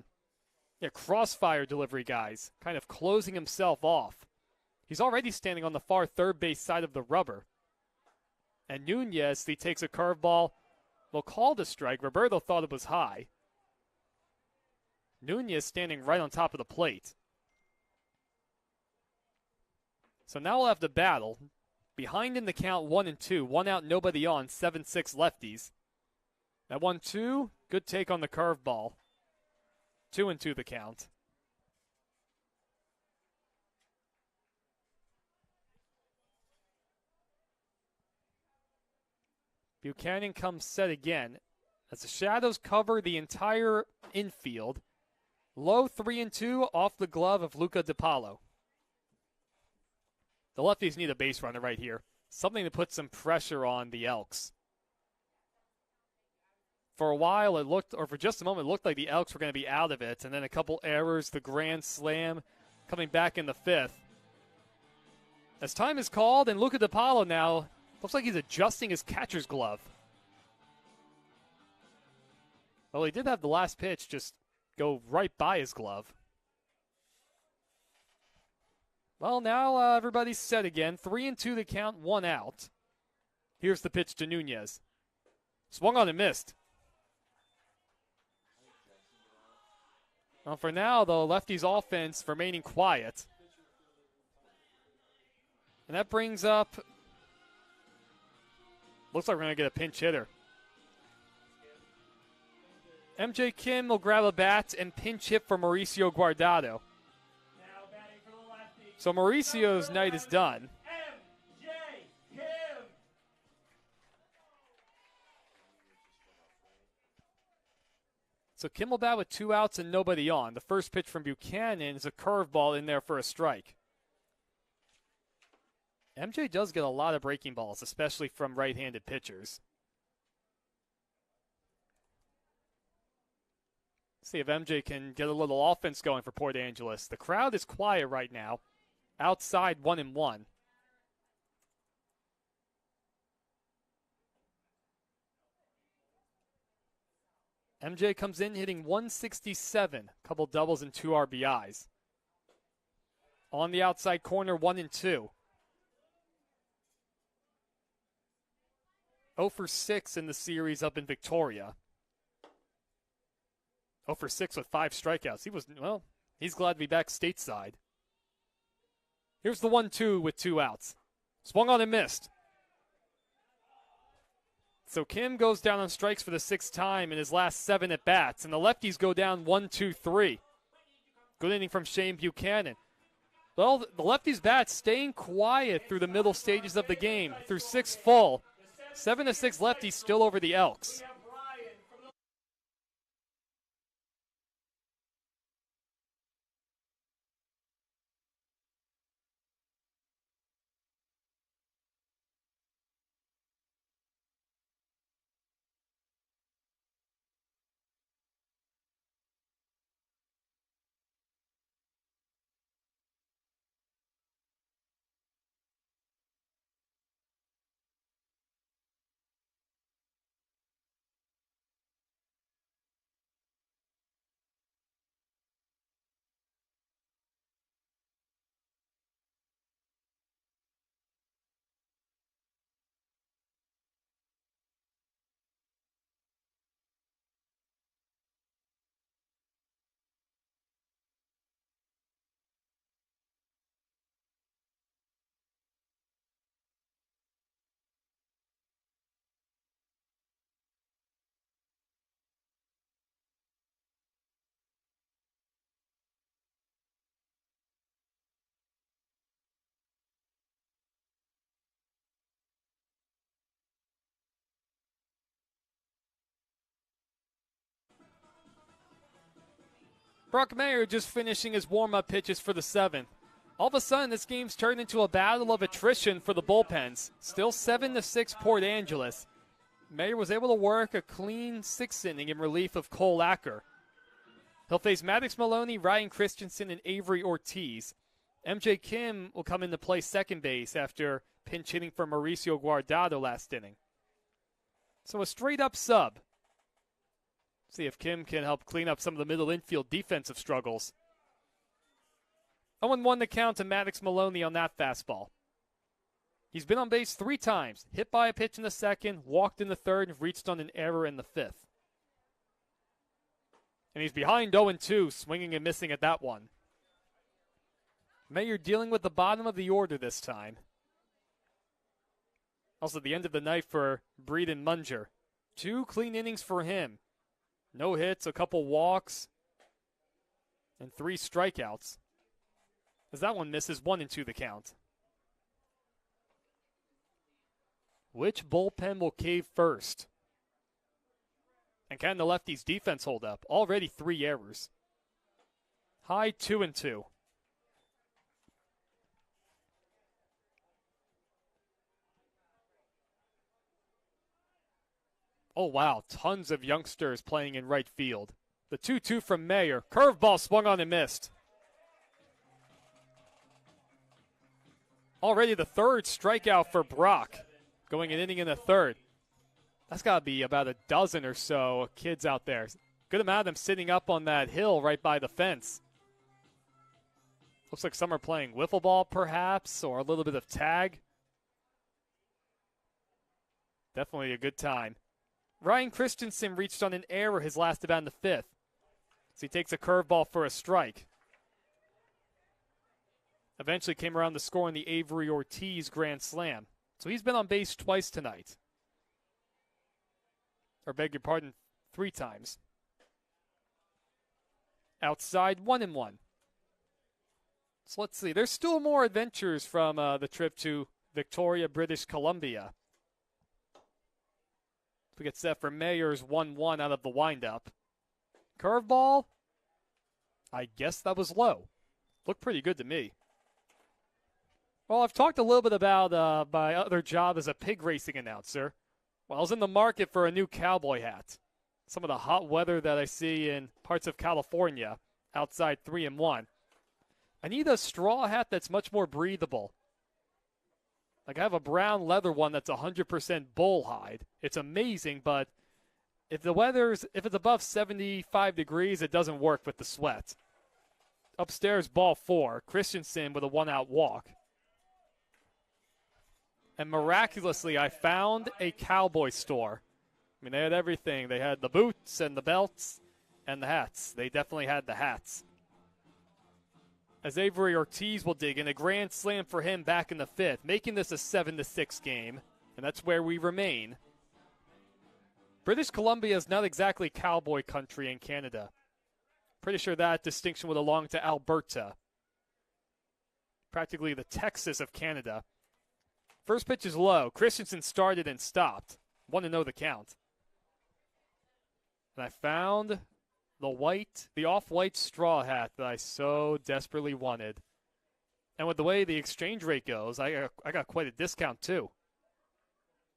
delivery guys, kind of closing himself off. He's already standing on the far third base side of the rubber. And Nunez, he takes a curveball. Well, called a strike. Roberto thought it was high. Nunez standing right on top of the plate. So now we'll have to battle. Behind in the count 1-2. 1 out, nobody on. 7-6 lefties. That 1-2, good take on the curveball. 2-2 the count. Buchanan comes set again as the shadows cover the entire infield. Low 3-2 off the glove of Luca DiPaolo. The lefties need a base runner right here. Something to put some pressure on the Elks. For a while it looked, or for just a moment, it looked like the Elks were going to be out of it. And then a couple errors, the grand slam coming back in the 5th. As time is called, and Luca DiPaolo now looks like he's adjusting his catcher's glove. Well, he did have the last pitch just go right by his glove. Well, now everybody's set again. 3-2 the count, 1 out. Here's the pitch to Nunez. Swung on and missed. Well, for now, the lefties' offense remaining quiet. And that brings up, looks like we're going to get a pinch hitter. MJ Kim will grab a bat and pinch hit for Mauricio Guardado. So Mauricio's night is done. MJ Kim. So Kim will bat with 2 outs and nobody on. The first pitch from Buchanan is a curveball in there for a strike. MJ does get a lot of breaking balls, especially from right-handed pitchers. See if MJ can get a little offense going for Port Angeles. The crowd is quiet right now. Outside 1-1. MJ comes in hitting 167. Couple doubles and 2 RBIs. On the outside corner, 1-2. 0 for 6 in the series up in Victoria. 0 for 6 with 5 strikeouts. He's glad to be back stateside. Here's the 1-2 with 2 outs. Swung on and missed. So Kim goes down on strikes for the 6th time in his last 7 at-bats, and the lefties go down 1-2-3. Good inning from Shane Buchanan. Well, the lefties' bats staying quiet through the middle stages of the game, through 6 full. 7-6 lefties still over the Elks. Brock Mayer just finishing his warm-up pitches for the 7th. All of a sudden, this game's turned into a battle of attrition for the bullpens. Still 7-6 Port Angeles. Mayer was able to work a clean 6th inning in relief of Cole Acker. He'll face Maddox Maloney, Ryan Christensen, and Avery Ortiz. MJ Kim will come into play second base after pinch hitting for Mauricio Guardado last inning. So a straight-up sub. See if Kim can help clean up some of the middle infield defensive struggles. 0-1 the count to Maddox Maloney on that fastball. He's been on base 3 times, hit by a pitch in the 2nd, walked in the 3rd, and reached on an error in the 5th. And he's behind 0-2, swinging and missing at that one. Mayer dealing with the bottom of the order this time. Also the end of the night for Breeden Munger. 2 clean innings for him. No hits, a couple walks, and 3 strikeouts. As that one misses, 1-2 the count. Which bullpen will cave first? And can the lefties' defense hold up? Already 3 errors. High 2-2. Oh, wow. Tons of youngsters playing in right field. The 2-2 from Mayer. Curveball swung on and missed. Already the 3rd strikeout for Brock. Going an inning in the 3rd. That's got to be about a dozen or so kids out there. Good amount of them sitting up on that hill right by the fence. Looks like some are playing wiffle ball perhaps, or a little bit of tag. Definitely a good time. Ryan Christensen reached on an error his last at-bat in the 5th. So he takes a curveball for a strike. Eventually came around to score on the Avery Ortiz grand slam. So he's been on base twice tonight. Or beg your pardon, 3 times. Outside, 1-1. So let's see. There's still more adventures from the trip to Victoria, British Columbia. We get set for Mayer's 1-1 out of the windup. Curveball? I guess that was low. Looked pretty good to me. Well, I've talked a little bit about my other job as a pig racing announcer. Well, I was in the market for a new cowboy hat. Some of the hot weather that I see in parts of California, outside 3-1. I need a straw hat that's much more breathable. Like I have a brown leather one that's 100% bull hide. It's amazing, but if it's above 75 degrees, it doesn't work with the sweat. Upstairs, ball 4. Christensen with a 1-out walk. And miraculously, I found a cowboy store. I mean, they had everything. They had the boots and the belts and the hats. They definitely had the hats. As Avery Ortiz will dig in a grand slam for him back in the 5th, making this a 7-6 game, and that's where we remain. British Columbia is not exactly cowboy country in Canada. Pretty sure that distinction would belong to Alberta. Practically the Texas of Canada. First pitch is low. Christensen started and stopped. 1-0 the count. And I found the off-white straw hat that I so desperately wanted. And with the way the exchange rate goes, I got quite a discount too.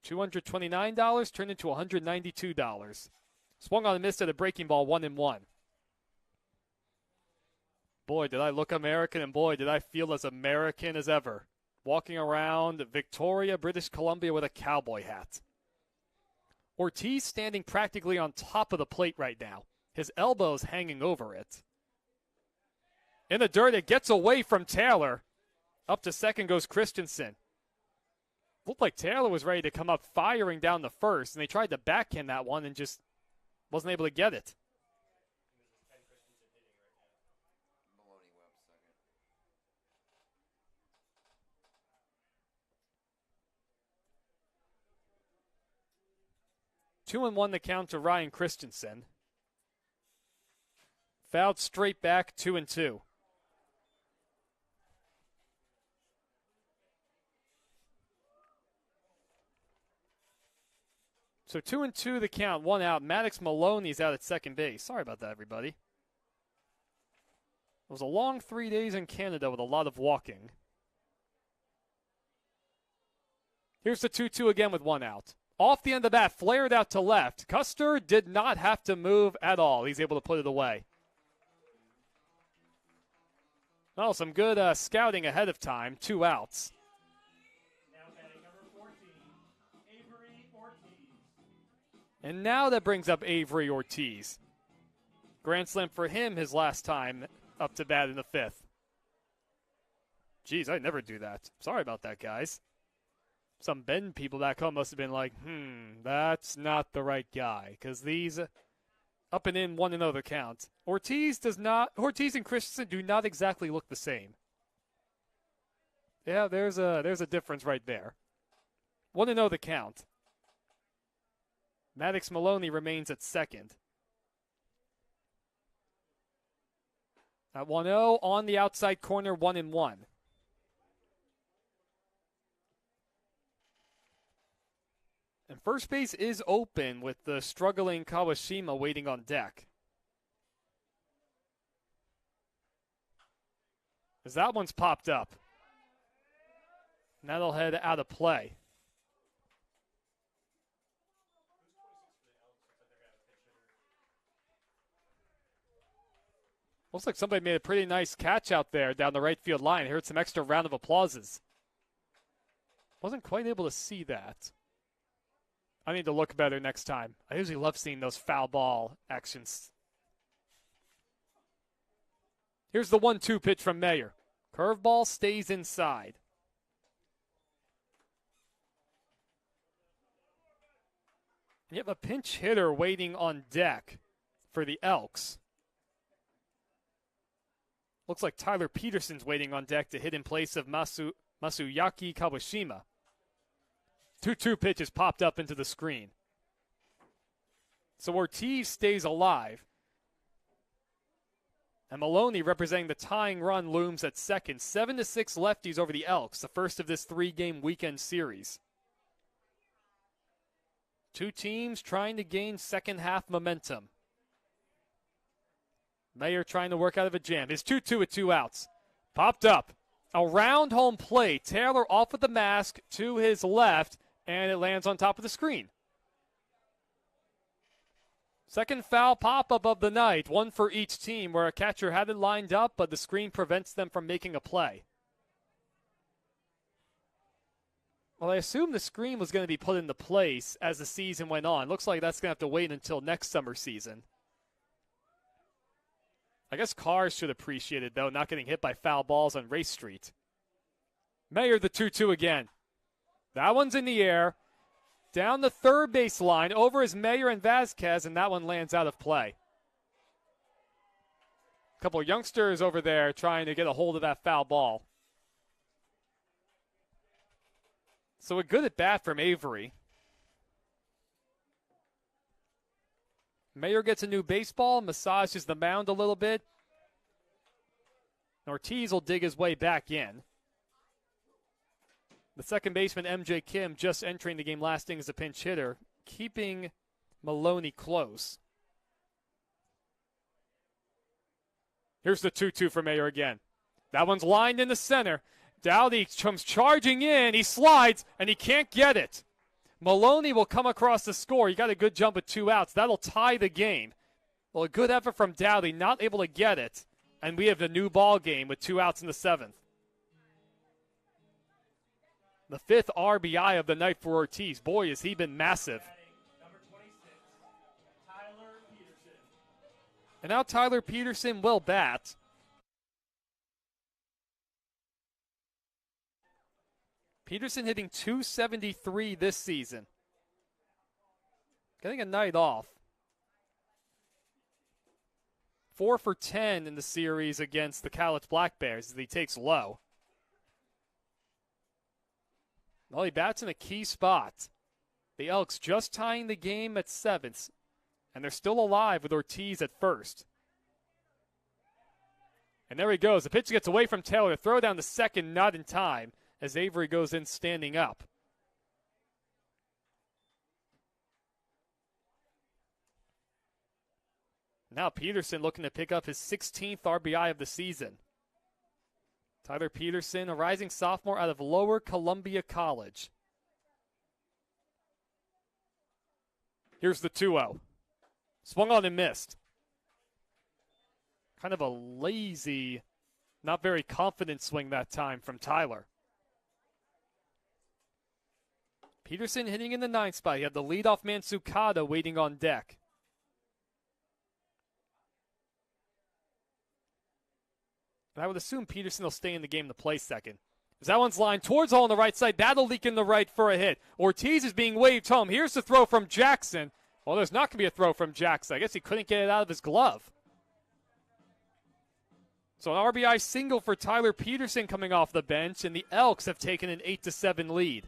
$229 turned into $192. Swung on and missed at a breaking ball, 1-1. Boy, did I look American, and boy, did I feel as American as ever. Walking around Victoria, British Columbia with a cowboy hat. Ortiz standing practically on top of the plate right now. His elbows hanging over it. In the dirt, it gets away from Taylor. Up to second goes Christensen. Looked like Taylor was ready to come up firing down the first, and they tried to backhand that one and just wasn't able to get it. 2-1 the count to Ryan Christensen. Fouled straight back, 2-2. So 2-2 the count, 1 out. Maddox Maloney's out at second base. Sorry about that, everybody. It was a long 3 days in Canada with a lot of walking. Here's the 2-2 again with 1 out. Off the end of the bat, flared out to left. Custer did not have to move at all. He's able to put it away. Well, some good scouting ahead of time. 2 outs. Now batting number 14, Avery Ortiz. And now that brings up Avery Ortiz. Grand slam for him his last time up to bat in the 5th. Jeez, I'd never do that. Sorry about that, guys. Some Bend people back home must have been like, that's not the right guy. Because these up and in 1-0 the count. Ortiz and Christensen do not exactly look the same. Yeah, there's a difference right there. 1-0 the count. Maddox Maloney remains at second. At 1-0 on the outside corner, 1-1. And first base is open with the struggling Kawashima waiting on deck. As that one's popped up. And that'll head out of play. Looks like somebody made a pretty nice catch out there down the right field line. I heard some extra round of applauses. Wasn't quite able to see that. I need to look better next time. I usually love seeing those foul ball actions. Here's the 1-2 pitch from Mayer. Curveball stays inside. You have a pinch hitter waiting on deck for the Elks. Looks like Tyler Peterson's waiting on deck to hit in place of Masuyaki Kawashima. 2-2 pitch is popped up into the screen. So Ortiz stays alive. And Maloney, representing the tying run, looms at second. 7-6 Lefties over the Elks, the first of this 3-game weekend series. Two teams trying to gain second half momentum. Mayer trying to work out of a jam. His 2-2 with 2 outs. Popped up. Around home plate. Taylor off with the mask to his left, and it lands on top of the screen. Second foul pop-up of the night. One for each team, where a catcher had it lined up, but the screen prevents them from making a play. Well, I assume the screen was going to be put into place as the season went on. Looks like that's going to have to wait until next summer season. I guess cars should appreciate it, though, not getting hit by foul balls on Race Street. Mayer, the 2-2 again. That one's in the air. Down the third base line. Over is Mayer and Vasquez, and that one lands out of play. A couple of youngsters over there trying to get a hold of that foul ball. So a good at bat from Avery. Mayer gets a new baseball, massages the mound a little bit. Ortiz will dig his way back in. The second baseman, M.J. Kim, just entering the game last inning as a pinch hitter, keeping Maloney close. Here's the 2-2 for Mayer again. That one's lined in the center. Dowdy comes charging in. He slides, and he can't get it. Maloney will come across the score. He got a good jump with 2 outs. That'll tie the game. Well, a good effort from Dowdy, not able to get it. And we have the new ball game with 2 outs in the 7th. The 5th RBI of the night for Ortiz. Boy, has he been massive. Number 26, Tyler Peterson. And now Tyler Peterson will bat. Peterson hitting .273 this season. Getting a night off. 4 for 10 in the series against the Cowlitz Black Bears as he takes low. Well, he bats in a key spot. The Elks just tying the game at 7th, and they're still alive with Ortiz at first. And there he goes. The pitch gets away from Taylor. Throw down to second, not in time, as Avery goes in standing up. Now Peterson looking to pick up his 16th RBI of the season. Tyler Peterson, a rising sophomore out of Lower Columbia College. Here's the 2-0. Swung on and missed. Kind of a lazy, not very confident swing that time from Tyler. Peterson hitting in the 9th spot. He had the leadoff man Tsukada waiting on deck. And I would assume Peterson will stay in the game to play second. As that one's lined towards hole on the right side. That'll leak in the right for a hit. Ortiz is being waved home. Here's the throw from Jackson. Well, there's not going to be a throw from Jackson. I guess he couldn't get it out of his glove. So an RBI single for Tyler Peterson coming off the bench, and the Elks have taken an 8-7 lead.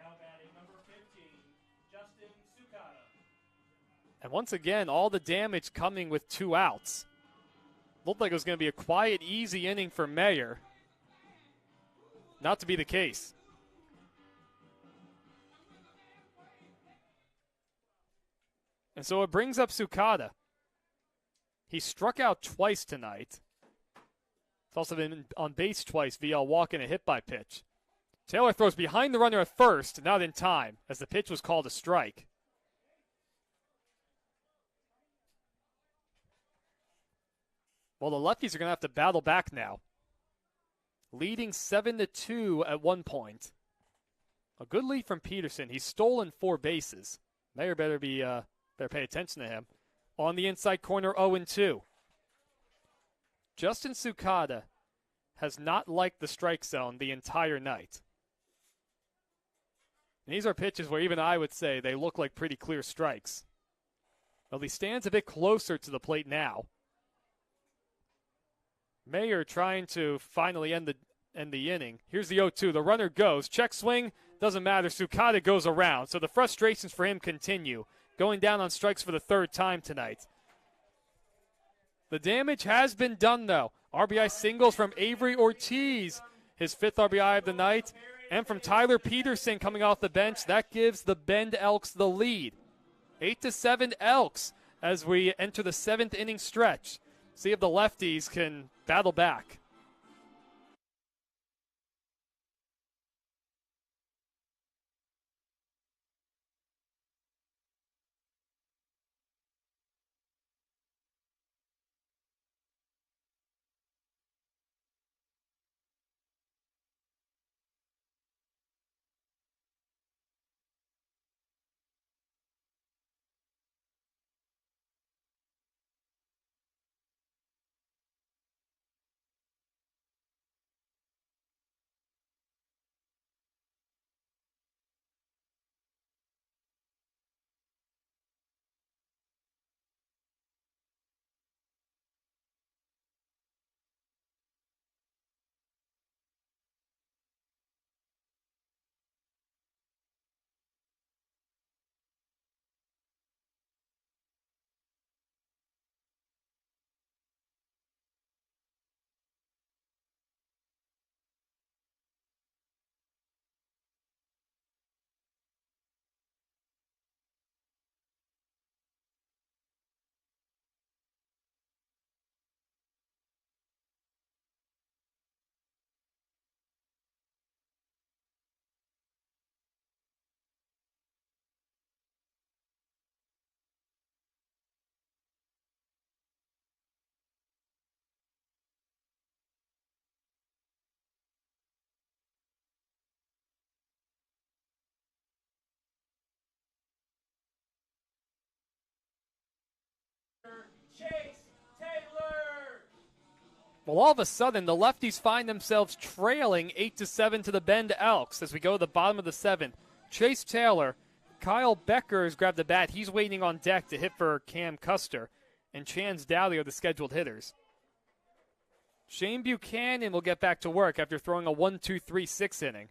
Now batting number 15, Justin Tsukada. And once again, all the damage coming with 2 outs. Looked like it was going to be a quiet, easy inning for Mayer. Not to be the case. And so it brings up Tsukada. He struck out twice tonight. He's also been on base twice via a walk and a hit by pitch. Taylor throws behind the runner at first, not in time, as the pitch was called a strike. Well, the lefties are going to have to battle back now. Leading 7-2 at one point. A good lead from Peterson. He's stolen 4 bases. Mayer better pay attention to him. On the inside corner, 0-2. Justin Tsukada has not liked the strike zone the entire night. And these are pitches where even I would say they look like pretty clear strikes. Well, he stands a bit closer to the plate now. Mayer trying to finally end the inning. Here's the 0-2. The runner goes. Check swing. Doesn't matter. Tsukada goes around. So the frustrations for him continue. Going down on strikes for the 3rd time tonight. The damage has been done, though. RBI singles from Avery Ortiz, his 5th RBI of the night. And from Tyler Peterson coming off the bench. That gives the Bend Elks the lead. 8-7 Elks as we enter the 7th inning stretch. See if the lefties can battle back. Chase Taylor. Well, all of a sudden, the lefties find themselves trailing 8-7 to the Bend Elks as we go to the bottom of the 7th. Chase Taylor, Kyle Becker has grabbed the bat. He's waiting on deck to hit for Cam Custer. And Chance Dowdy are the scheduled hitters. Shane Buchanan will get back to work after throwing a 1-2-3-6 inning.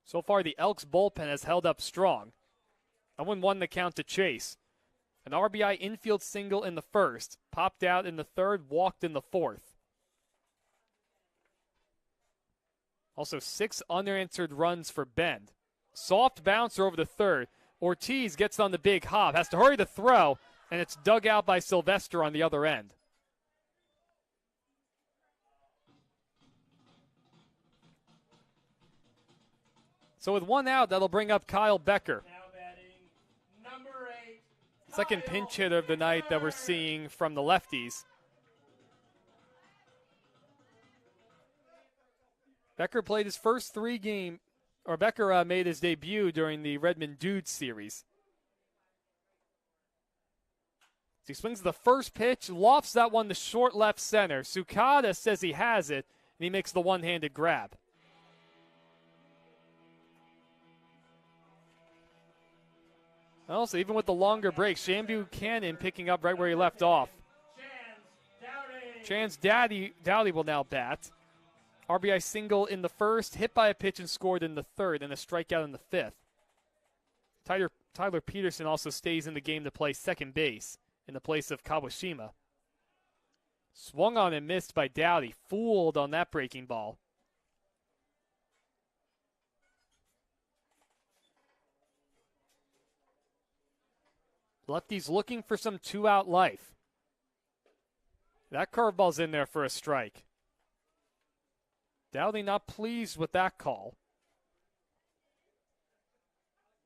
So far, the Elks bullpen has held up strong. That one won the count to Chase. An RBI infield single in the 1st, popped out in the 3rd, walked in the 4th. Also 6 unanswered runs for Bend. Soft bouncer over the 3rd. Ortiz gets on the big hop, has to hurry to throw, and it's dug out by Sylvester on the other end. So with one out, that'll bring up Kyle Becker. Now batting number 8. Second pinch hitter of the night that we're seeing from the lefties. Becker played his first Becker made his debut during the Redmond Dudes series. So he swings the first pitch, lofts that one to short left center. Sukada says he has it, and he makes the one-handed grab. Also, even with the longer break, Shane Buchanan picking up right where he left off. Chan's Dowdy will now bat. RBI single in the first, hit by a pitch and scored in the third, and a strikeout in the fifth. Tyler Peterson also stays in the game to play second base in the place of Kawashima. Swung on and missed by Dowdy, fooled on that breaking ball. Lefty's looking for some two-out life. That curveball's in there for a strike. Dowdy not pleased with that call.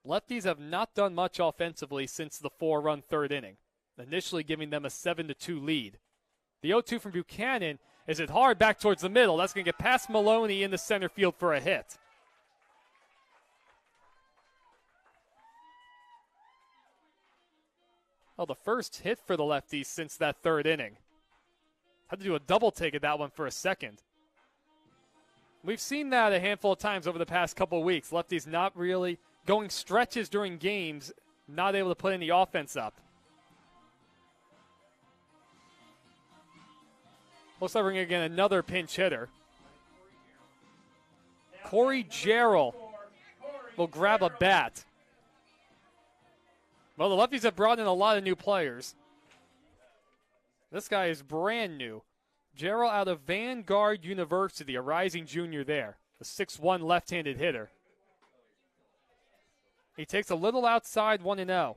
Lefties have not done much offensively since the 4-run third inning, initially giving them a 7-2 lead. The 0-2 from Buchanan is hit hard back towards the middle. That's going to get past Maloney in the center field for a hit. Well, the first hit for the lefties since that third inning. Had to do a double take at that one for a second. We've seen that a handful of times over the past couple of weeks. Lefties not really going stretches during games, not able to put any offense up. Looks like we're going to get another pinch hitter. Corey Jarrell will grab a bat. Well, the lefties have brought in a lot of new players. This guy is brand new. Jarrell out of Vanguard University, a rising junior there. The 6'1 left-handed hitter. He takes a little outside 1-0.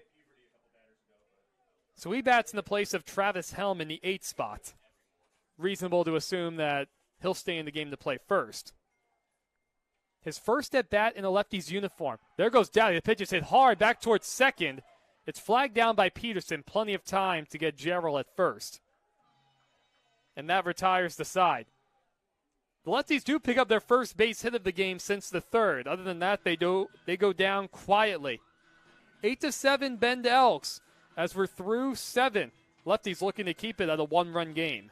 So he bats in the place of Travis Helm in the 8th spot. Reasonable to assume that he'll stay in the game to play first. His first at bat in a lefty's uniform. There goes Dowdy. The pitch is hit hard back towards second. It's flagged down by Peterson. Plenty of time to get Jarrell at first. And that retires the side. The lefties do pick up their first base hit of the game since the third. Other than that, they go down quietly. 8-7 Bend Elks as we're through 7. Lefties looking to keep it at a 1-run game.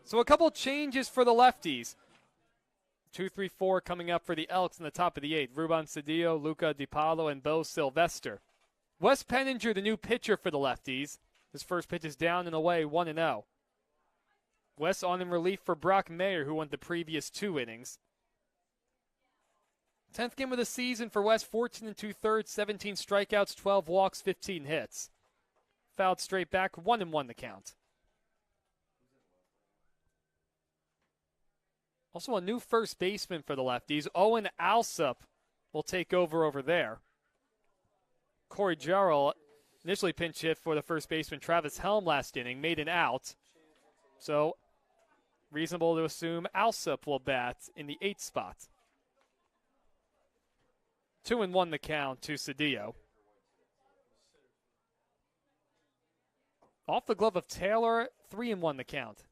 So a couple changes for the lefties. 2, 3, 4 coming up for the Elks in the top of the 8th. Ruben Cedillo, Luca DiPaolo, and Bo Sylvester. Wes Penninger, the new pitcher for the lefties. His first pitch is down and away, 1-0. Wes on in relief for Brock Mayer, who won the previous 2 innings. 10th game of the season for Wes, 14 2/3, 17 strikeouts, 12 walks, 15 hits. Fouled straight back, 1-1 the count. Also a new first baseman for the lefties. Owen Alsop will take over there. Corey Jarrell initially pinch hit for the first baseman Travis Helm last inning, made an out. So reasonable to assume Alsop will bat in the 8th spot. 2-1 the count to Cedillo. Off the glove of Taylor, 3-1 the count.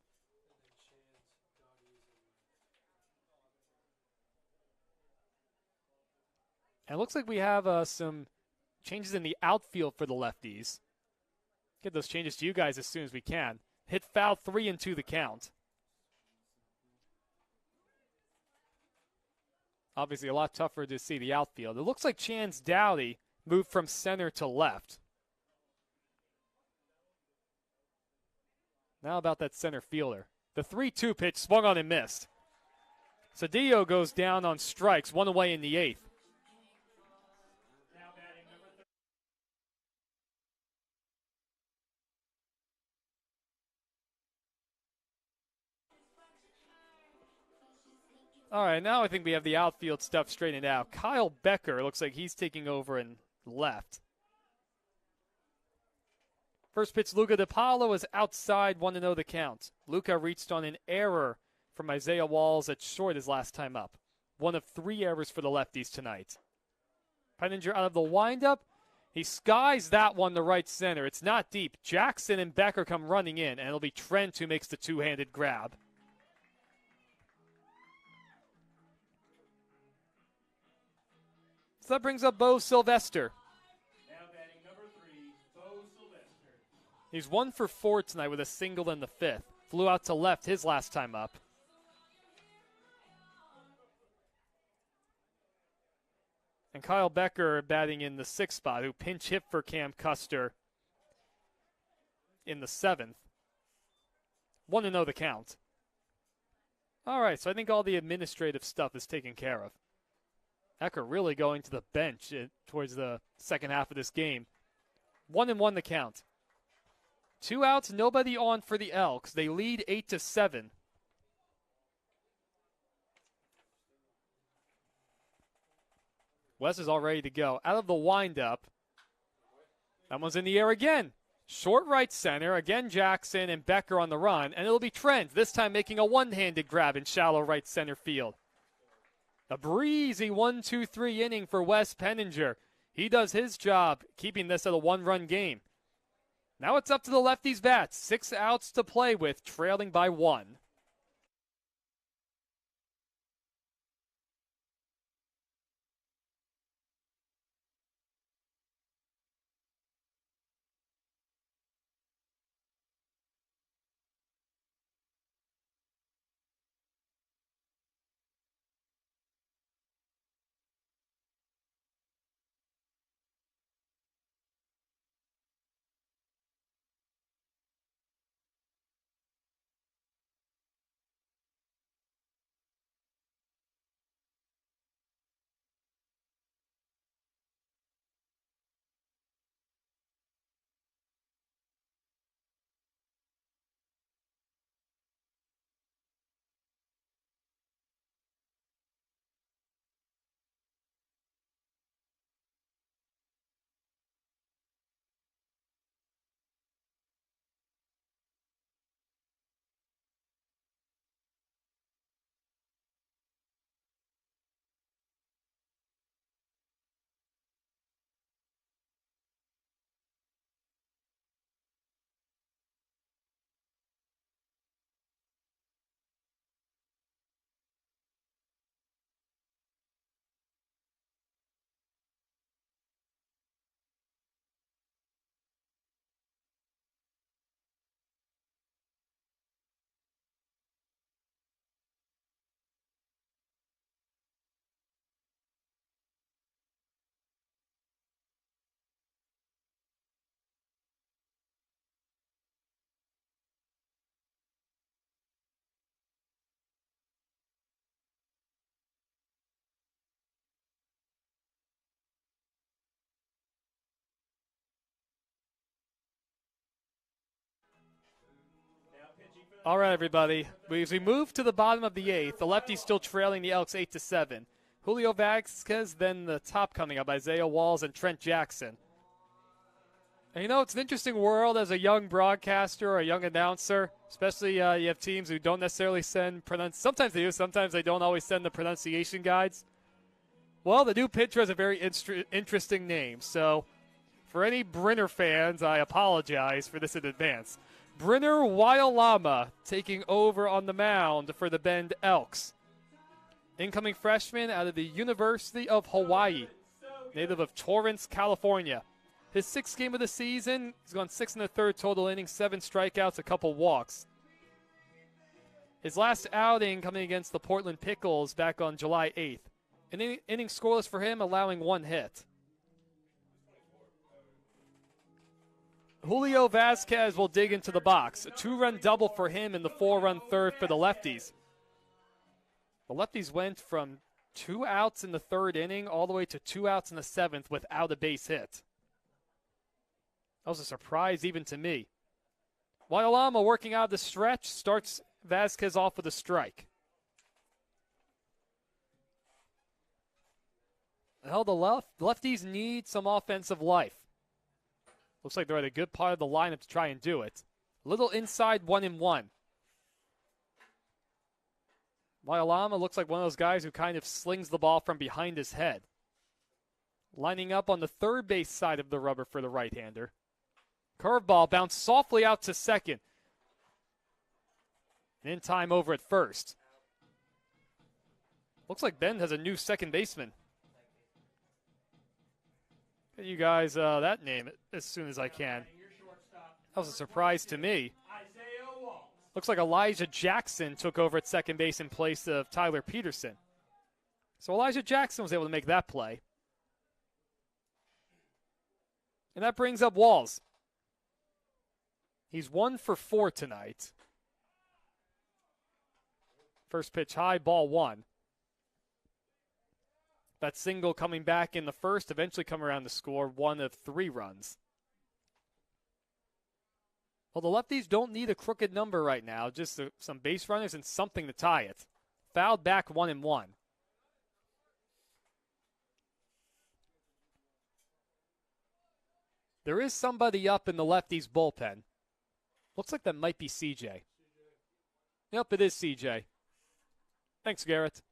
And it looks like we have some changes in the outfield for the lefties. Get those changes to you guys as soon as we can. Hit foul, 3-2 the count. Obviously a lot tougher to see the outfield. It looks like Chance Dowdy moved from center to left. Now about that center fielder. The 3-2 pitch swung on and missed. Cedillo goes down on strikes, 1 away in the 8th. All right, now I think we have the outfield stuff straightened out. Kyle Becker looks like he's taking over in left. First pitch, Luca DiPaolo is outside, 1-0 the count. Luca reached on an error from Isaiah Walls at short his last time up. 1 of 3 errors for the lefties tonight. Peninsula out of the windup. He skies that one to right center. It's not deep. Jackson and Becker come running in, and it'll be Trent who makes the two-handed grab. So that brings up Bo Sylvester. Now batting number 3, Bo Sylvester. He's 1 for 4 tonight with a single in the 5th. Flew out to left his last time up. And Kyle Becker batting in the 6th spot, who pinch hit for Cam Custer in the 7th. 1-0 the count. All right, so I think all the administrative stuff is taken care of. Ecker really going to the bench towards the second half of this game. 1-1 the count. 2 outs, nobody on for the Elks. They lead 8-7. Wes is all ready to go. Out of the windup. That one's in the air again. Short right center. Again, Jackson and Becker on the run. And it'll be Trent, this time making a one-handed grab in shallow right center field. A breezy 1-2-3 inning for Wes Penninger. He does his job, keeping this at a 1-run game. Now it's up to the lefties' bats. 6 outs to play with, trailing by 1. All right, everybody. As we move to the bottom of the 8th, the Lefties still trailing the Elks 8-7. Julio Vasquez, then the top coming up, Isaiah Walls and Trent Jackson. And you know, it's an interesting world as a young broadcaster or a young announcer, especially you have teams who don't necessarily send sometimes they do, sometimes they don't always send the pronunciation guides. Well, the new pitcher has a very interesting name, so for any Brenner fans, I apologize for this in advance. Brenner Waialama taking over on the mound for the Bend Elks. Incoming freshman out of the University of Hawaii, native of Torrance, California. His 6th game of the season, he's gone 6 1/3 total innings, 7 strikeouts, a couple walks. His last outing coming against the Portland Pickles back on July 8th. An inning scoreless for him, allowing 1 hit. Julio Vasquez will dig into the box. A 2-run double for him and the 4-run third for the Lefties. The Lefties went from 2 outs in the 3rd inning all the way to 2 outs in the 7th without a base hit. That was a surprise even to me. Waialama working out of the stretch starts Vasquez off with a strike. Well, the Lefties need some offensive life. Looks like they're at a good part of the lineup to try and do it. A little inside 1-1. Waialama looks like one of those guys who kind of slings the ball from behind his head. Lining up on the 3rd base side of the rubber for the right-hander. Curveball bounced softly out to second. And in time over at first. Looks like Bend has a new second baseman. Get you guys that name as soon as I can. That was a surprise to me. Looks like Elijah Jackson took over at second base in place of Tyler Peterson. So Elijah Jackson was able to make that play. And that brings up Walls. He's 1 for 4 tonight. First pitch high, ball 1. That single coming back in the first, eventually come around to score 1 of 3 runs. Well, the Lefties don't need a crooked number right now, just some base runners and something to tie it. Fouled back 1-1. There is somebody up in the Lefties bullpen. Looks like that might be CJ. Yep, it is CJ. Thanks, Garrett.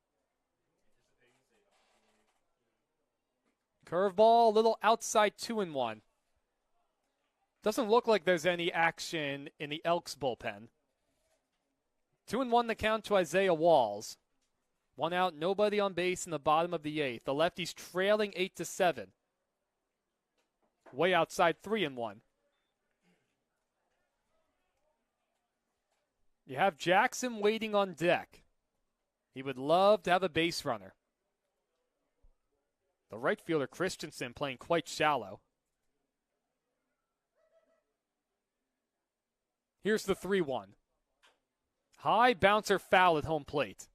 Curveball, a little outside 2-1. Doesn't look like there's any action in the Elks bullpen. 2-1 the count to Isaiah Walls. 1 out, nobody on base in the bottom of the 8th. The Lefties trailing 8-7. Way outside 3-1. You have Jackson waiting on deck. He would love to have a base runner. The right fielder, Christensen, playing quite shallow. Here's the 3-1. High bouncer foul at home plate.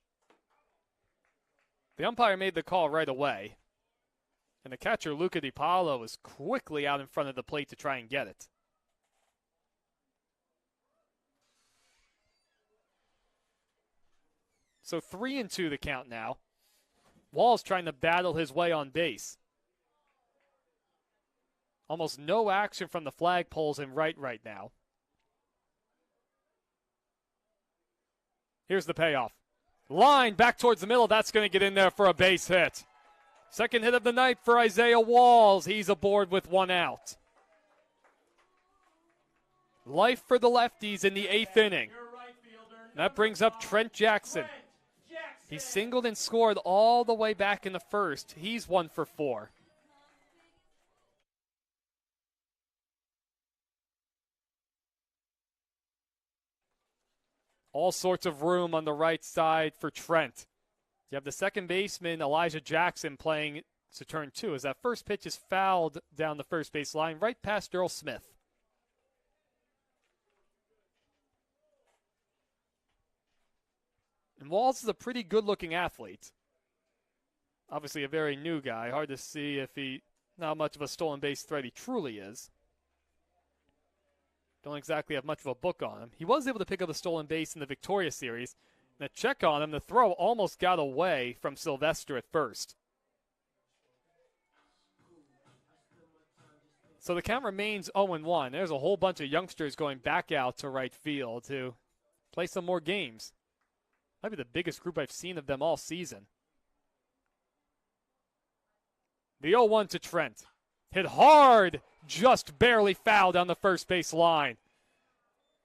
The umpire made the call right away. And the catcher, Luca DiPaolo, was quickly out in front of the plate to try and get it. So 3-2 the count now. Wall's trying to battle his way on base. Almost no action from the flagpoles in right now. Here's the payoff. Line back towards the middle. That's going to get in there for a base hit. Second hit of the night for Isaiah Walls. He's aboard with 1 out. Life for the Lefties in the 8th inning. That brings up Trent Jackson. He singled and scored all the way back in the first. He's 1 for 4. All sorts of room on the right side for Trent. You have the second baseman, Elijah Jackson, playing to turn 2 as that first pitch is fouled down the first base line right past Earl Smith. And Walls is a pretty good-looking athlete. Obviously a very new guy. Hard to see if not much of a stolen base threat he truly is. don't exactly have much of a book on him. He was able to pick up a stolen base in the Victoria Series. And a check on him, the throw almost got away from Sylvester at first. So the count remains 0-1. There's a whole bunch of youngsters going back out to right field to play some more games. Might be the biggest group I've seen of them all season. The 0-1 to Trent. Hit hard, just barely fouled down the first base line.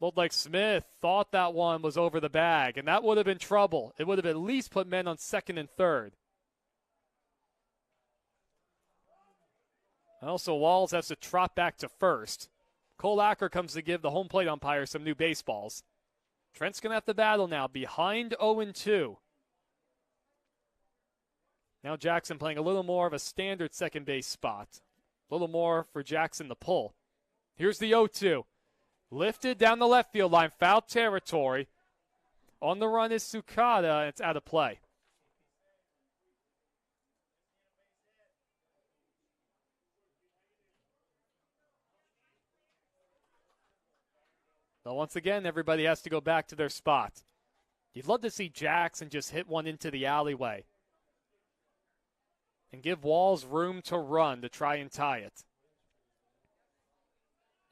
Looked like Smith thought that one was over the bag, and that would have been trouble. It would have at least put men on second and third. Also, Walls has to trot back to first. Cole Acker comes to give the home plate umpire some new baseballs. Trent's going to have to battle now, behind 0-2. Now Jackson playing a little more of a standard second base spot. A little more for Jackson to pull. Here's the 0-2. Lifted down the left field line, foul territory. On the run is Sukada, and it's out of play. So once again, everybody has to go back to their spot. You'd love to see Jackson just hit one into the alleyway and give Walls room to run to try and tie it.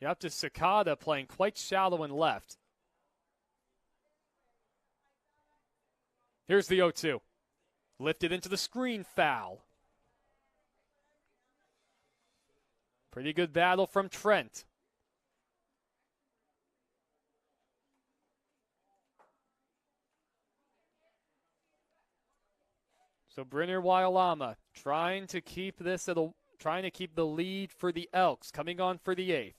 You're up to Sakata playing quite shallow and left. Here's the 0-2. Lifted into the screen, foul. Pretty good battle from Trent. So Brynner Wailama trying to keep the lead for the Elks, coming on for the 8th.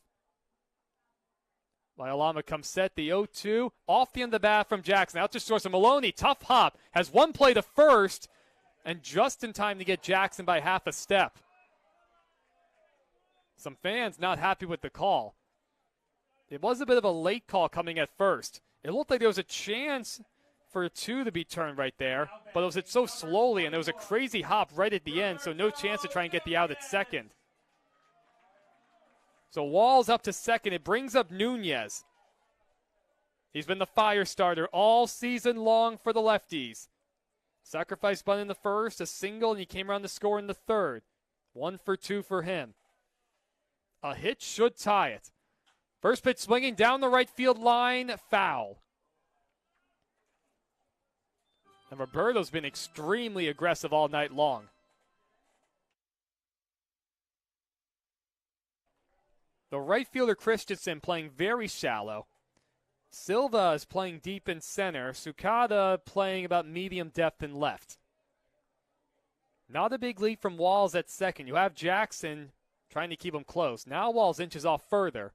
Wailama comes set, the 0-2, off the end of the bat from Jackson. Out to source of Maloney, tough hop, has one play to first, and just in time to get Jackson by half a step. Some fans not happy with the call. It was a bit of a late call coming at first. It looked like there was a chance for a 2 to be turned right there, but it was so slowly, and there was a crazy hop right at the end, so no chance to try and get the out at second. So Walls up to second. It brings up Nunez. He's been the fire starter all season long for the Lefties. Sacrifice bunt in the first, a single, and he came around to score in the third. 1 for 2 for him. A hit should tie it. First pitch swinging down the right field line, foul. And Roberto's been extremely aggressive all night long. The right fielder Christensen playing very shallow. Silva is playing deep in center. Sukada playing about medium depth in left. Not a big lead from Walls at second. You have Jackson trying to keep him close. Now Walls inches off further.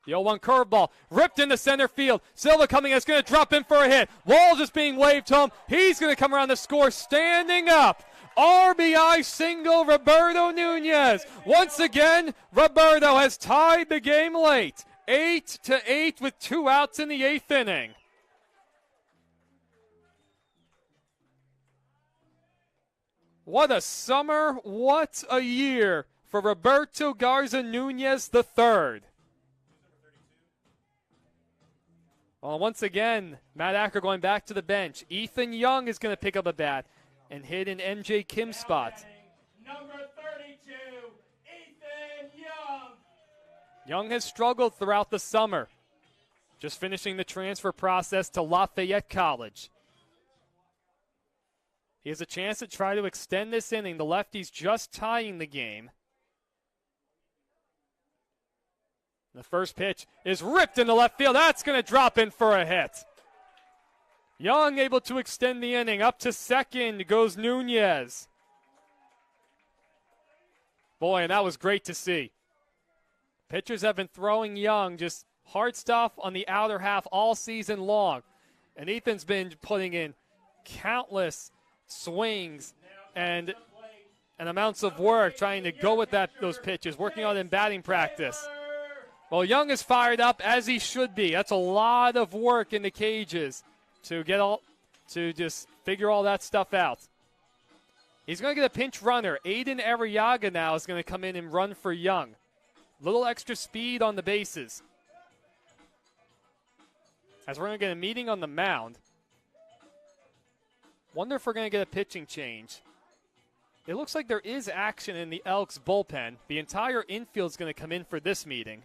The 0-1 curveball ripped into center field. Silva coming, it's going to drop in for a hit. Walls is being waved home. He's going to come around to score standing up. RBI single, Roberto Nunez. Once again, Roberto has tied the game late. 8-8 with 2 outs in the 8th inning. What a summer, what a year for Roberto Garza Nunez III. Well, once again, Matt Acker going back to the bench. Ethan Young is going to pick up a bat and hit an MJ Kim spot. Number 32, Ethan Young. Young has struggled throughout the summer, just finishing the transfer process to Lafayette College. He has a chance to try to extend this inning. The Lefties just tying the game. The first pitch is ripped into left field. That's going to drop in for a hit. Young able to extend the inning. Up to second goes Nunez. Boy, and that was great to see. Pitchers have been throwing Young just hard stuff on the outer half all season long. And Ethan's been putting in countless swings and amounts of work trying to go with those pitches, working on in batting practice. Well, Young is fired up, as he should be. That's a lot of work in the cages to just figure all that stuff out. He's going to get a pinch runner. Aiden Arriaga now is going to come in and run for Young. Little extra speed on the bases. as we're going to get a meeting on the mound. Wonder if we're going to get a pitching change. It looks like there is action in the Elks bullpen. The entire infield is going to come in for this meeting.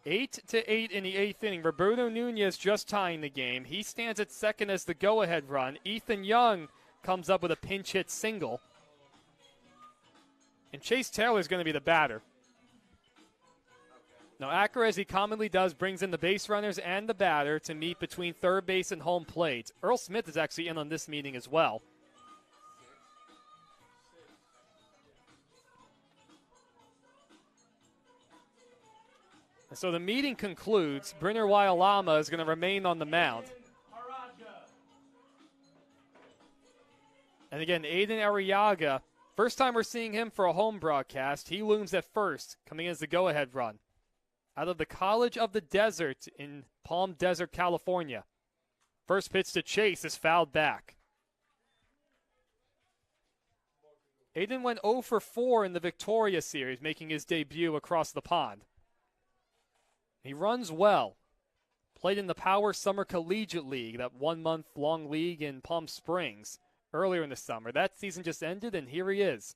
8-8 in the 8th inning. Roberto Nunez just tying the game. He stands at second as the go-ahead run. Ethan Young comes up with a pinch hit single. And Chase Taylor is going to be the batter. Now, Acker, as he commonly does, brings in the base runners and the batter to meet between third base and home plate. Earl Smith is actually in on this meeting as well. And so the meeting concludes. Brynner Wyalama is going to remain on the mound. And again, Aiden Arriaga, first time we're seeing him for a home broadcast. He looms at first, coming as the go-ahead run. Out of the College of the Desert in Palm Desert, California. First pitch to Chase is fouled back. Aiden went 0 for 4 in the Victoria Series, making his debut across the pond. He runs well. Played in the Power Summer Collegiate League, that 1-month-long league in Palm Springs, earlier in the summer. That season just ended, and here he is.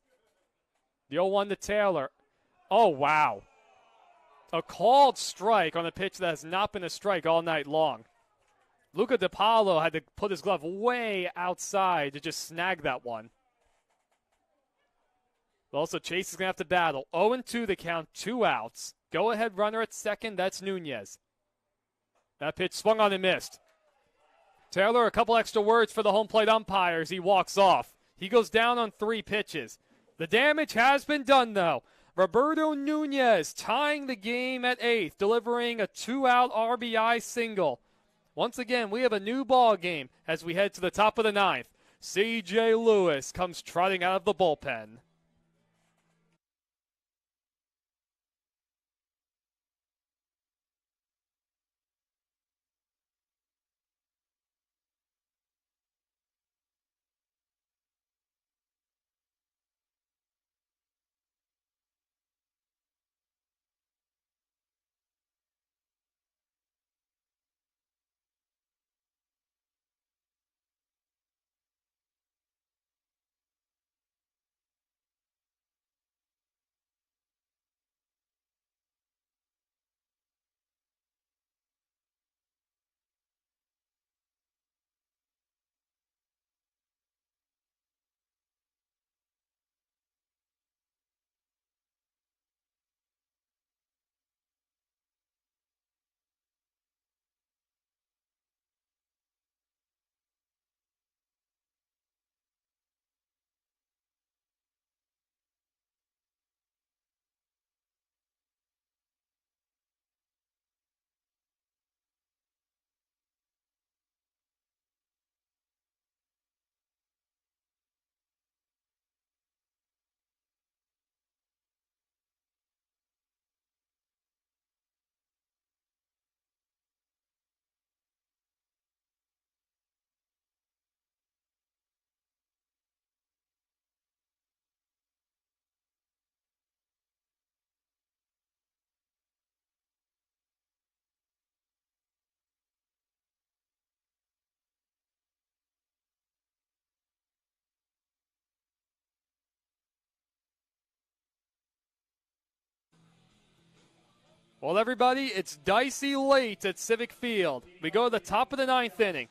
The 0-1 to Taylor. Oh, wow. A called strike on a pitch that has not been a strike all night long. Luca DiPaolo had to put his glove way outside to just snag that one. But also, Chase is going to have to battle. 0-2 the count, 2 outs. Go-ahead runner at second, that's Nunez. That pitch swung on and missed. Taylor, a couple extra words for the home plate umpires. He walks off. He goes down on 3 pitches. The damage has been done, though. Roberto Nunez tying the game at 8th, delivering a 2-out RBI single. Once again, we have a new ball game as we head to the top of the 9th. C.J. Lewis comes trotting out of the bullpen. Well, everybody, it's dicey late at Civic Field. We go to the top of the 9th inning.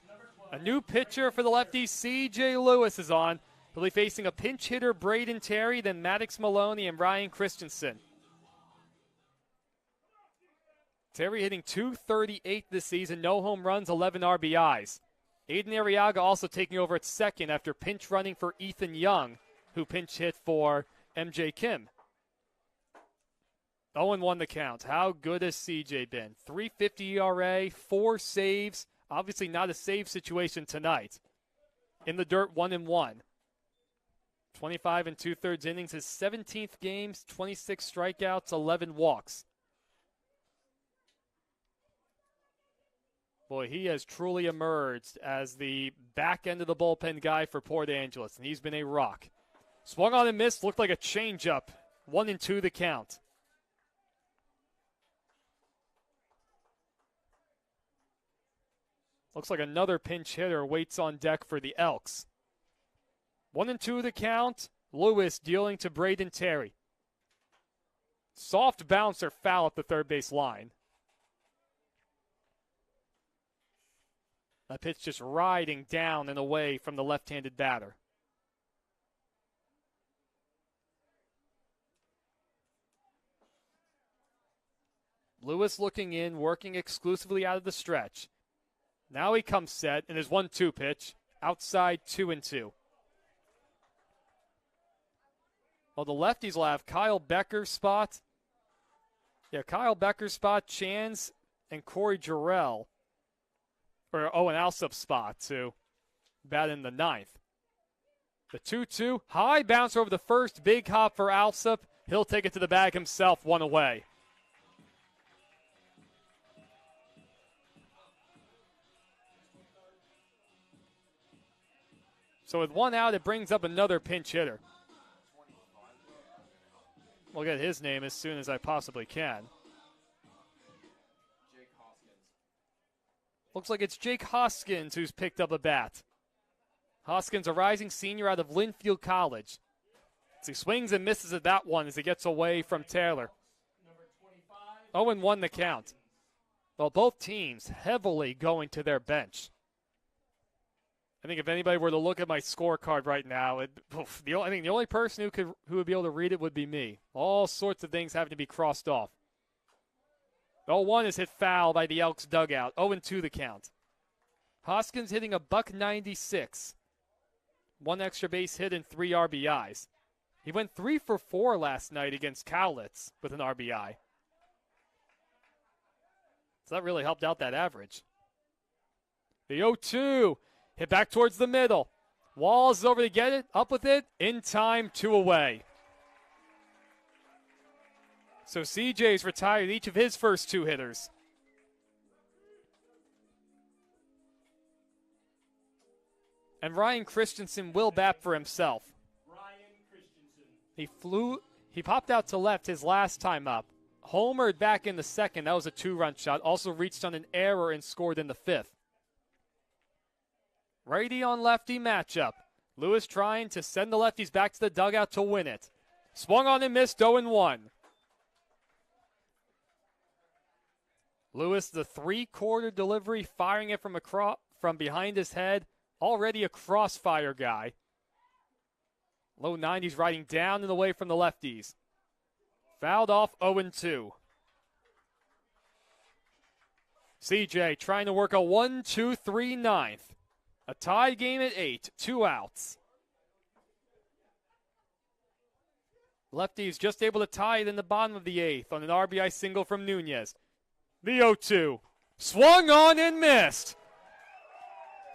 A new pitcher for the lefties, C.J. Lewis, is on. He'll be facing a pinch hitter, Braden Terry, then Maddox Maloney and Ryan Christensen. Terry hitting .238 this season, no home runs, 11 RBIs. Aiden Arriaga also taking over at second after pinch running for Ethan Young, who pinch hit for M.J. Kim. 0-1 the count. How good has CJ been? .350 ERA, 4 saves. Obviously not a save situation tonight. In the dirt, 1-1. 25 2/3 innings, his 17th games, 26 strikeouts, 11 walks. Boy, he has truly emerged as the back end of the bullpen guy for Port Angeles, and he's been a rock. Swung on and missed, looked like a changeup. 1-2 the count. Looks like another pinch hitter waits on deck for the Elks. 1-2 the count. Lewis dealing to Braden Terry. Soft bouncer foul at the third base line. That pitch just riding down and away from the left-handed batter. Lewis looking in, working exclusively out of the stretch. Now he comes set in his 1-2 pitch. Outside 2-2. Well, the lefties will have Kyle Becker's spot. Yeah, Kyle Becker's spot, Chans, and Corey Jarrell. Or Owen Alsop's spot to bat in the ninth. The 2-2, high bounce over the first, big hop for Alsop. He'll take it to the bag himself, one away. So with one out, it brings up another pinch hitter. We'll get his name as soon as I possibly can. Looks like it's Jake Hoskins who's picked up a bat. Hoskins, a rising senior out of Linfield College. As he swings and misses at that one as he gets away from Taylor. 0-1 the count. Well, both teams heavily going to their bench. I think if anybody were to look at my scorecard right now, I think the only person who would be able to read it would be me. All sorts of things having to be crossed off. 0-1 is hit foul by the Elks dugout. 0-2 the count. Hoskins hitting $196. One extra base hit and 3 RBIs. He went 3 for 4 last night against Cowlitz with an RBI. So that really helped out that average. The 0-2. Hit back towards the middle. Walls is over to get it. Up with it. In time, 2 away. So CJ's retired each of his first 2 hitters. And Ryan Christensen will bat for himself. He popped out to left his last time up. Homered back in the second. That was a 2-run shot. Also reached on an error and scored in the 5th. Righty on lefty matchup. Lewis trying to send the lefties back to the dugout to win it. Swung on and missed, 0-1. Lewis, the 3-quarter delivery, firing it from behind his head. Already a crossfire guy. Low 90s riding down and away from the lefties. Fouled off, 0-2. CJ trying to work a 1-2-3 ninth. A tie game at 8, 2 outs. Lefties just able to tie it in the bottom of the 8th on an RBI single from Nunez. The 0-2. Swung on and missed.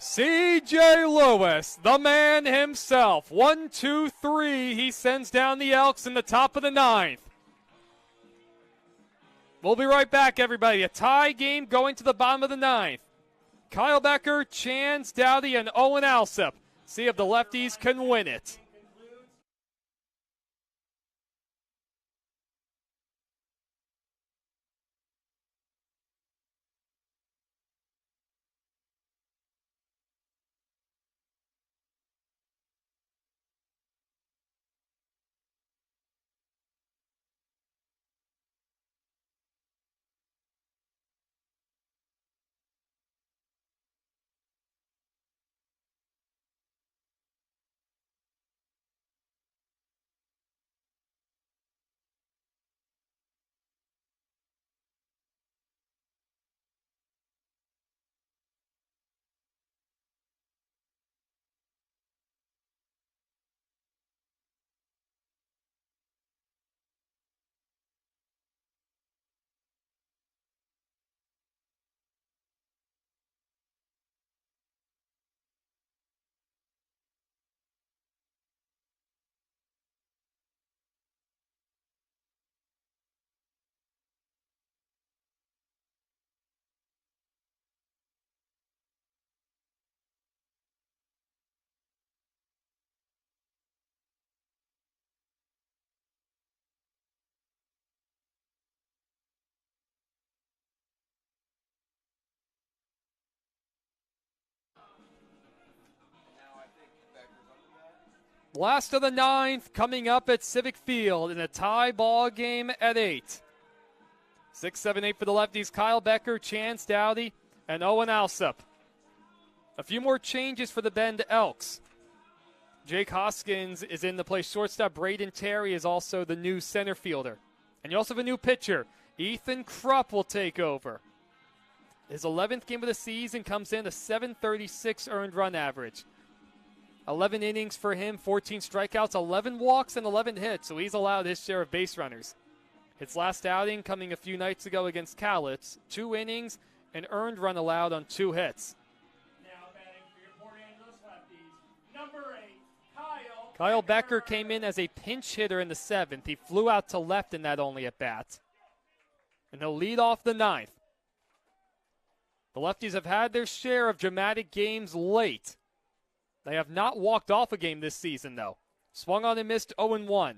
C.J. Lewis, the man himself. 1-2-3. He sends down the Elks in the top of the 9th. We'll be right back, everybody. A tie game going to the bottom of the 9th. Kyle Becker, Chance, Dowdy, and Owen Alsop. See if the lefties can win it. Last of the ninth coming up at Civic Field in a tie ball game at 8. 6, 7, 8 for the lefties. Kyle Becker, Chance Dowdy, and Owen Alsop. A few more changes for the Bend Elks. Jake Hoskins is in to play shortstop. Braden Terry is also the new center fielder. And you also have a new pitcher. Ethan Krupp will take over. His 11th game of the season comes in a 736 earned run average. 11 innings for him, 14 strikeouts, 11 walks, and 11 hits, so he's allowed his share of base runners. His last outing coming a few nights ago against Cowlitz, 2 innings, an earned run allowed on 2 hits. Now batting for your Port Angeles Lefties, number 8, Kyle Becker came in as a pinch hitter in the 7th. He flew out to left in that only at bat. And he'll lead off the 9th. The lefties have had their share of dramatic games late. They have not walked off a game this season, though. Swung on and missed 0-1.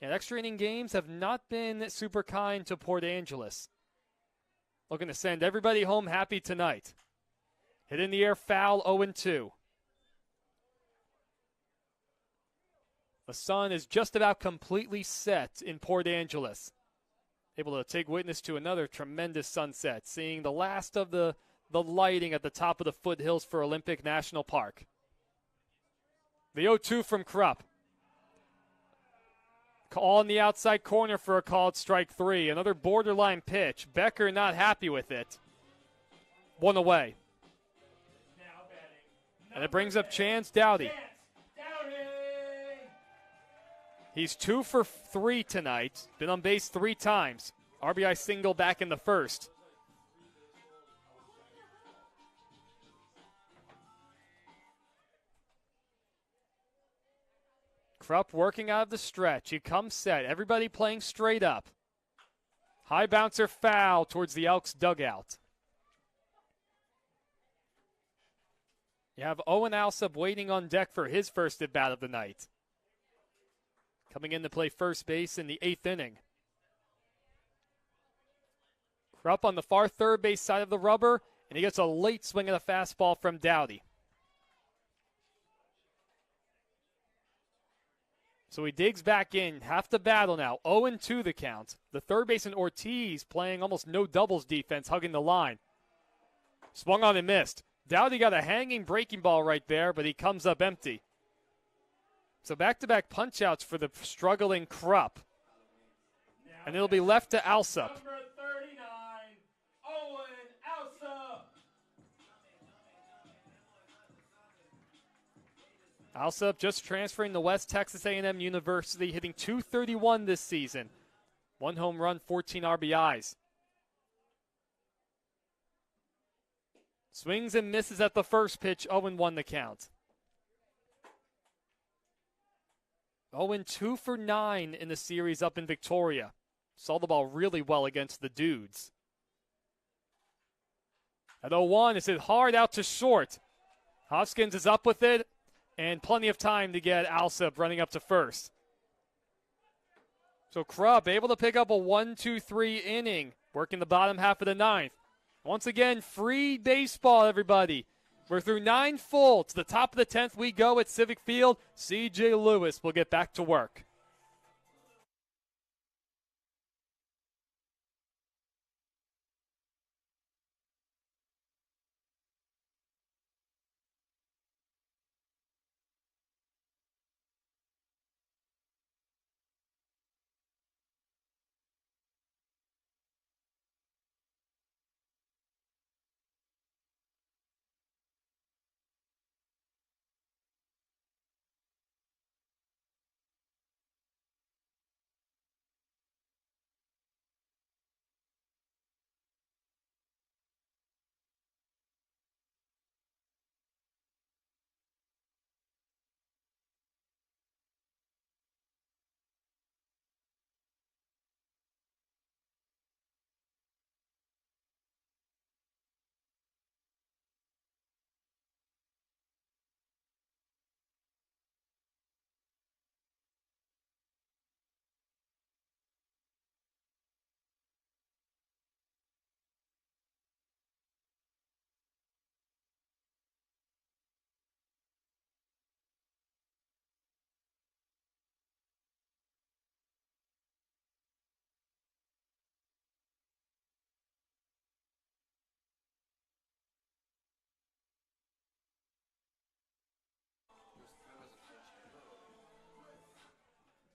And extra inning games have not been super kind to Port Angeles. Looking to send everybody home happy tonight. Hit in the air, foul, 0-2. The sun is just about completely set in Port Angeles. Able to take witness to another tremendous sunset, seeing the last of the lighting at the top of the foothills for Olympic National Park. The 0-2 from Krupp. Call in the outside corner for a called strike 3. Another borderline pitch. Becker not happy with it. 1 away. And it brings up Chance Dowdy. He's 2 for 3 tonight. Been on base 3 times. RBI single back in the first. Krupp working out of the stretch. He comes set. Everybody playing straight up. High bouncer foul towards the Elks dugout. You have Owen Alsop waiting on deck for his first at bat of the night. Coming in to play first base in the 8th inning. Krupp on the far third base side of the rubber, and he gets a late swing of the fastball from Dowdy. So he digs back in, half the battle now, 0-2 the count. The third baseman Ortiz playing almost no doubles defense, hugging the line. Swung on and missed. Dowdy got a hanging breaking ball right there, but he comes up empty. So back-to-back punch-outs for the struggling Krupp. And it'll be left to Alsop. Number 39, Owen Alsop. Alsop just transferring to West Texas A&M University, hitting .231 this season. 1 home run, 14 RBIs. Swings and misses at the first pitch, 0-1 the count. 0-2 for 9 in the series up in Victoria. Saw the ball really well against the Dudes. At 0-1, it's hit hard out to short. Hoskins is up with it, and plenty of time to get Alsop running up to first. So Krupp able to pick up a 1-2-3 inning, working the bottom half of the 9th. Once again, free baseball, everybody. We're through 9 full. To the top of the 10th we go at Civic Field. C.J. Lewis will get back to work.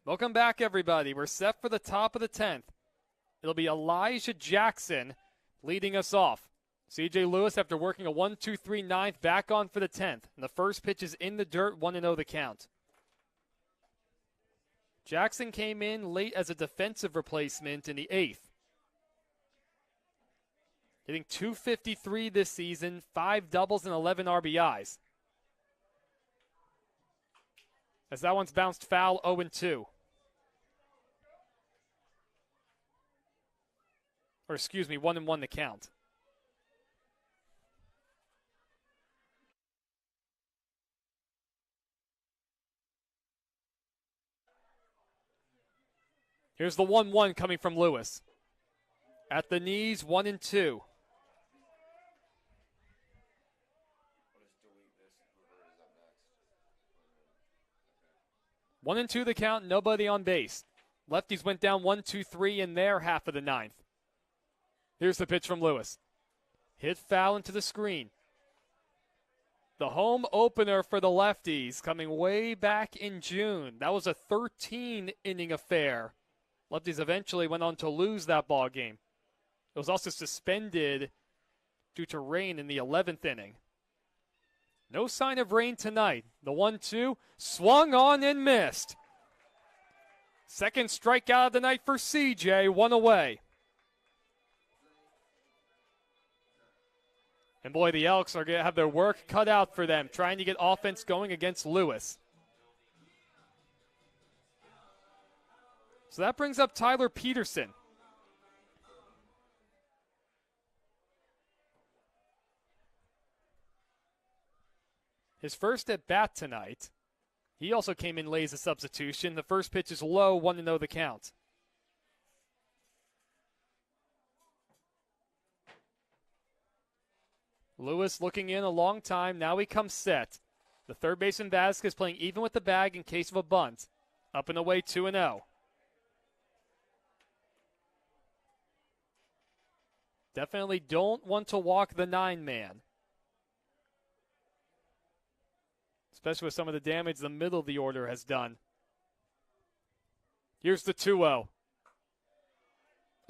Welcome back, everybody. We're set for the top of the 10th. It'll be Elijah Jackson leading us off. C.J. Lewis, after working a 1-2-3 ninth, back on for the 10th. And the first pitch is in the dirt, 1-0 the count. Jackson came in late as a defensive replacement in the 8th. Hitting .253 this season, 5 doubles and 11 RBIs. As that one's bounced foul, 0-2. Or excuse me, 1-1 the count. Here's the 1-1 coming from Lewis. At the knees, 1-2. One and two the count, nobody on base. Lefties went down 1-2-3 in their half of the ninth. Here's the pitch from Lewis. Hit foul into the screen. The home opener for the Lefties coming way back in June. That was a 13-inning affair. Lefties eventually went on to lose that ball game. It was also suspended due to rain in the 11th inning. No sign of rain tonight. The 1-2 swung on and missed. Second strikeout of the night for CJ, one away. And boy, the Elks are going to have their work cut out for them, trying to get offense going against Lewis. So that brings up Tyler Peterson. His first at bat tonight. He also came in late as a substitution. The first pitch is low, 1-0 the count. Lewis looking in a long time. Now he comes set. The third baseman Vasquez playing even with the bag in case of a bunt. Up and away, 2-0. Definitely don't want to walk the 9-man. Especially with some of the damage the middle of the order has done. Here's the 2-0.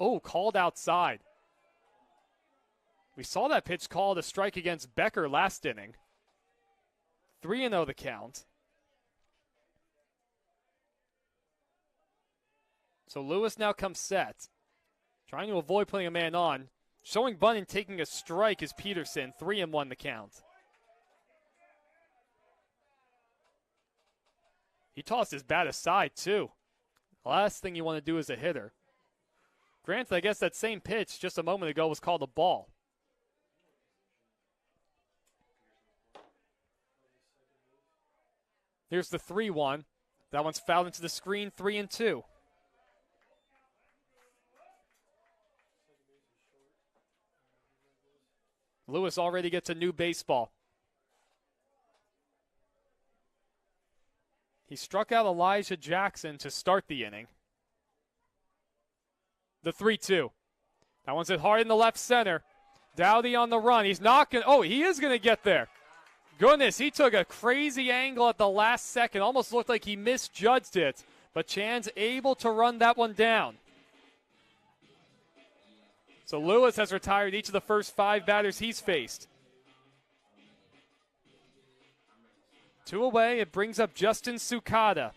Oh, called outside. We saw that pitch called a strike against Becker last inning. 3-0 the count. So Lewis now comes set. Trying to avoid putting a man on. Showing bunt and taking a strike is Peterson. 3-1 the count. He tossed his bat aside, too. The last thing you want to do as a hitter. Granted, I guess that same pitch just a moment ago was called a ball. Here's the 3-1. That one's fouled into the screen, 3-2. Lewis already gets a new baseball. He struck out Elijah Jackson to start the inning. The 3-2. That one's hit hard in the left center. Dowdy on the run. He's not going to. Oh, he is going to get there. Goodness, he took a crazy angle at the last second. Almost looked like he misjudged it. But Chan's able to run that one down. So Lewis has retired each of the first 5 batters he's faced. 2 away, it brings up Justin Sukada.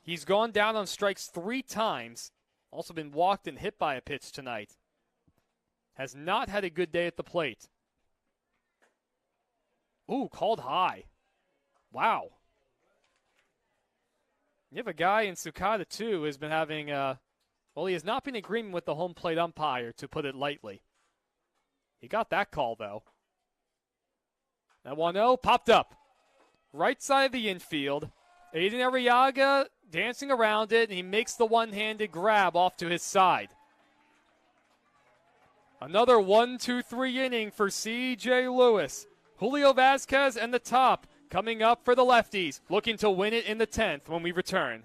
He's gone down on strikes 3 times. Also been walked and hit by a pitch tonight. Has not had a good day at the plate. Ooh, called high. Wow. You have a guy in Sukada, too, who has been having, he has not been in agreement with the home plate umpire, to put it lightly. He got that call, though. That 1-0 popped up. Right side of the infield. Aiden Arriaga dancing around it, and he makes the one-handed grab off to his side. Another 1-2-3 inning for C.J. Lewis. Julio Vasquez and the top coming up for the Lefties, looking to win it in the 10th when we return.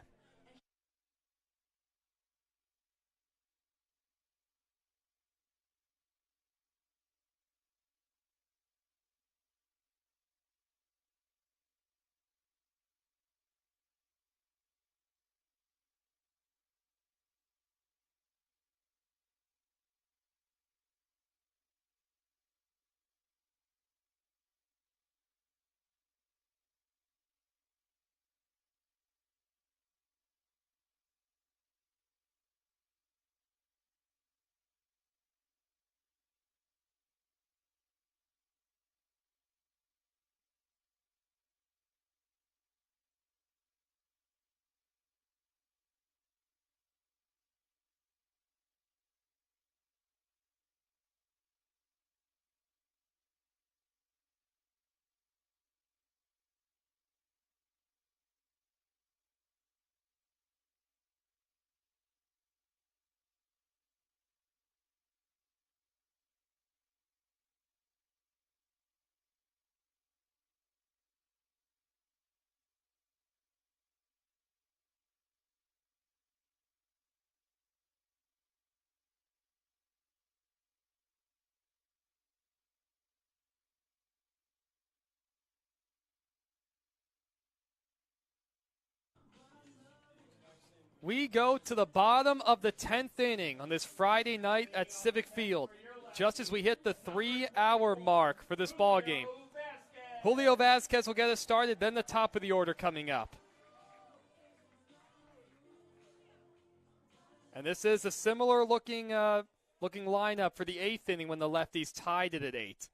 We go to the bottom of the 10th inning on this Friday night at Civic Field, just as we hit the 3-hour mark for this ball game. Julio Vasquez will get us started, then the top of the order coming up. And this is a similar looking lineup for the 8th inning when the Lefties tied it at 8.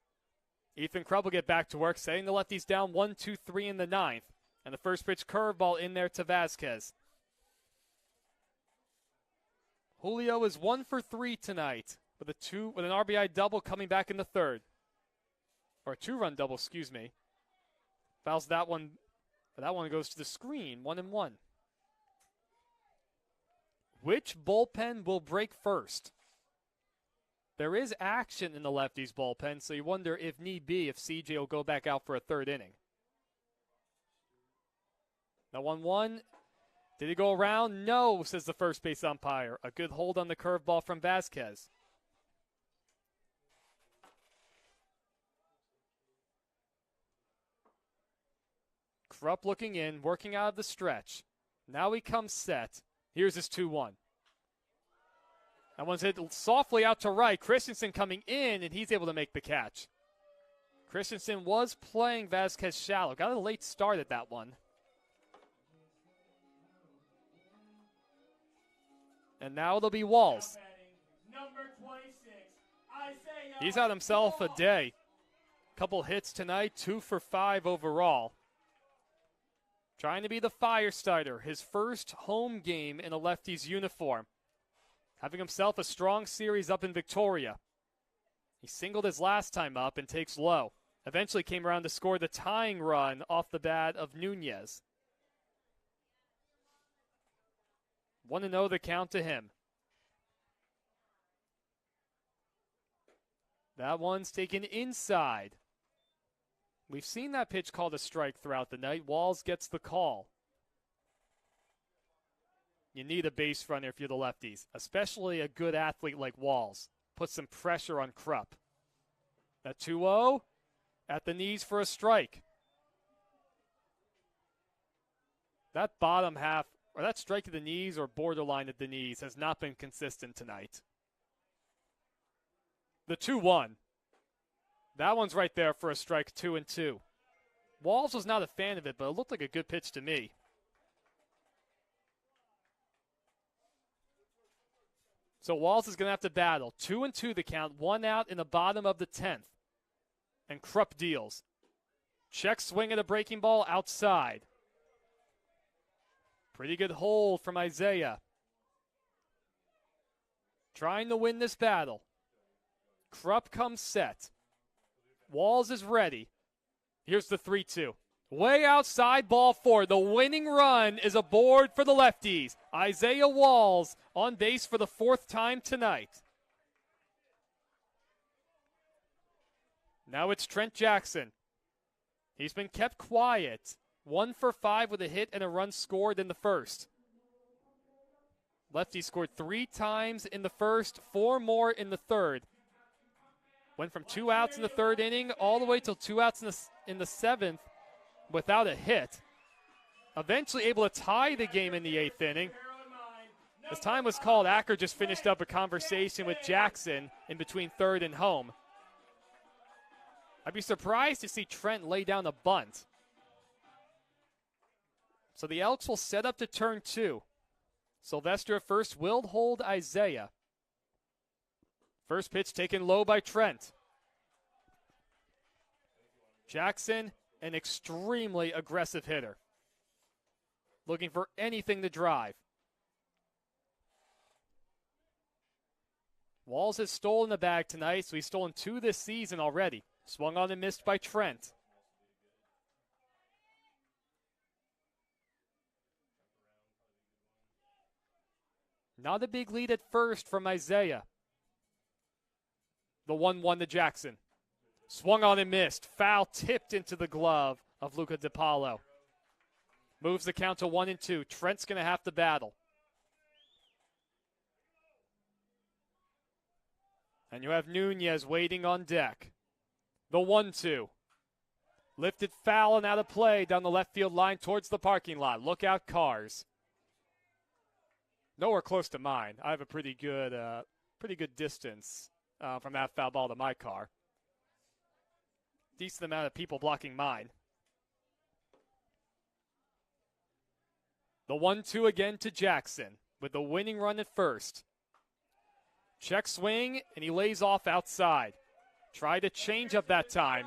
Ethan Krupp will get back to work, setting the Lefties down 1-2-3 in the 9th. And the first pitch curveball in there to Vasquez. Julio is 1 for 3 tonight with an RBI double coming back in the 3rd. Or a 2-run double, excuse me. Fouls that one, but that one goes to the screen, 1-1. Which bullpen will break first? There is action in the Lefties bullpen, so you wonder if need be if CJ will go back out for a 3rd inning. The 1-1. Did he go around? No, says the first base umpire. A good hold on the curveball from Vasquez. Krupp looking in, working out of the stretch. Now he comes set. Here's his 2-1. That one's hit softly out to right. Christensen coming in, and he's able to make the catch. Christensen was playing Vasquez shallow. Got a late start at that one. And now it'll be Walls. Number 26, Isaiah. He's had himself a day. Couple hits tonight, 2 for 5 overall. Trying to be the fire starter, his first home game in a Lefties uniform. Having himself a strong series up in Victoria. He singled his last time up and takes low. Eventually came around to score the tying run off the bat of Nunez. 1-0 the count to him. That one's taken inside. We've seen that pitch called a strike throughout the night. Walls gets the call. You need a base runner if you're the Lefties, especially a good athlete like Walls. Put some pressure on Krupp. That 2-0 at the knees for a strike. That bottom half, or that strike to the knees or borderline at the knees, has not been consistent tonight. The 2-1. That one's right there for a strike, 2-2. Walls was not a fan of it, but it looked like a good pitch to me. So Walls is going to have to battle. 2-2 the count, 1 out in the bottom of the 10th. And Krupp deals. Check swing at a breaking ball outside. Pretty good hold from Isaiah. Trying to win this battle. Krupp comes set. Walls is ready. Here's the 3-2. Way outside, ball 4. The winning run is aboard for the Lefties. Isaiah Walls on base for the 4th time tonight. Now it's Trent Jackson. He's been kept quiet. 1 for 5 with a hit and a run scored in the first. Lefty scored 3 times in the first, 4 more in the 3rd. Went from 2 outs in the 3rd inning all the way till 2 outs in the 7th without a hit. Eventually able to tie the game in the 8th inning. As time was called, Acker just finished up a conversation with Jackson in between 3rd and home. I'd be surprised to see Trent lay down a bunt. So the Elks will set up to turn 2. Sylvester at first will hold Isaiah. First pitch taken low by Trent. Jackson, an extremely aggressive hitter. Looking for anything to drive. Walls has stolen the bag tonight, so he's stolen 2 this season already. Swung on and missed by Trent. Not a big lead at first from Isaiah. The 1-1 to Jackson. Swung on and missed. Foul tipped into the glove of Luca DiPaolo. Moves the count to 1-2. Trent's going to have to battle. And you have Nunez waiting on deck. The 1-2. Lifted foul and out of play down the left field line towards the parking lot. Look out, cars. Nowhere close to mine. I have a pretty good distance from that foul ball to my car. Decent amount of people blocking mine. The 1-2 again to Jackson with the winning run at first. Check swing, and he lays off outside. Tried to change up that time.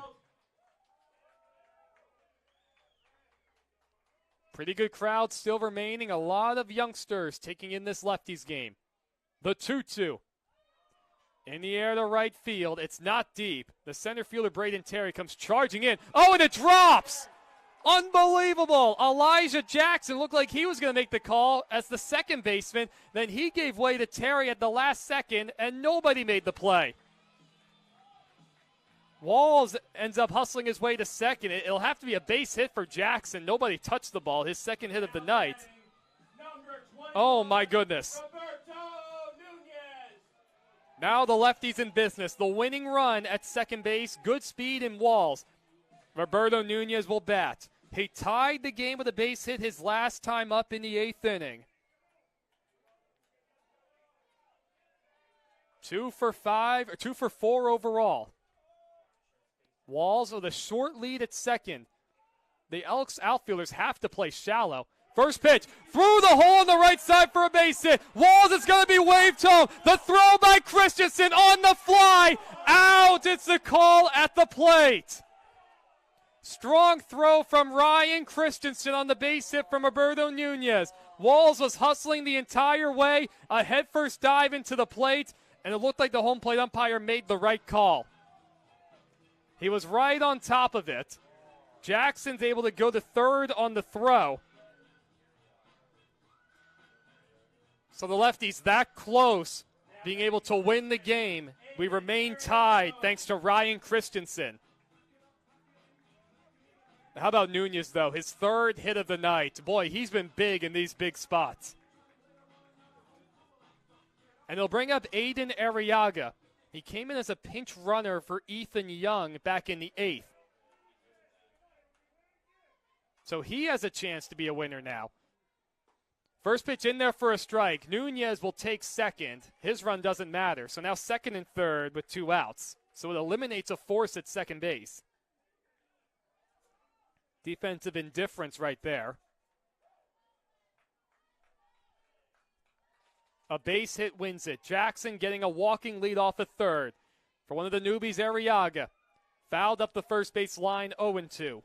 Pretty good crowd still remaining. A lot of youngsters taking in this Lefties game. The 2-2. In the air to right field. It's not deep. The center fielder, Braden Terry, comes charging in. Oh, and it drops! Unbelievable. Elijah Jackson looked like he was going to make the call as the second baseman. Then he gave way to Terry at the last second, and nobody made the play. Walls ends up hustling his way to second. It'll have to be a base hit for Jackson. Nobody touched the ball. His second hit of the night. Oh, my goodness. Now the Lefties in business. The winning run at second base. Good speed in Walls. Roberto Nunez will bat. He tied the game with a base hit his last time up in the 8th inning. 2 for 4 overall. Walls with a short lead at second. The Elks outfielders have to play shallow. First pitch, through the hole on the right side for a base hit. Walls is going to be waved home. The throw by Christensen on the fly. Out, it's the call at the plate. Strong throw from Ryan Christensen on the base hit from Roberto Nunez. Walls was hustling the entire way, a headfirst dive into the plate, and it looked like the home plate umpire made the right call. He was right on top of it. Jackson's able to go to third on the throw. So the Lefties that close, being able to win the game. We remain tied thanks to Ryan Christensen. How about Nunez, though? His third hit of the night. Boy, he's been big in these big spots. And he'll bring up Aiden Arriaga. He came in as a pinch runner for Ethan Young back in the 8th. So he has a chance to be a winner now. First pitch in there for a strike. Nunez will take second. His run doesn't matter. So now second and third with 2 outs. So it eliminates a force at second base. Defensive indifference right there. A base hit wins it. Jackson getting a walking lead off at third. For one of the newbies, Arriaga. Fouled up the first base line, 0-2.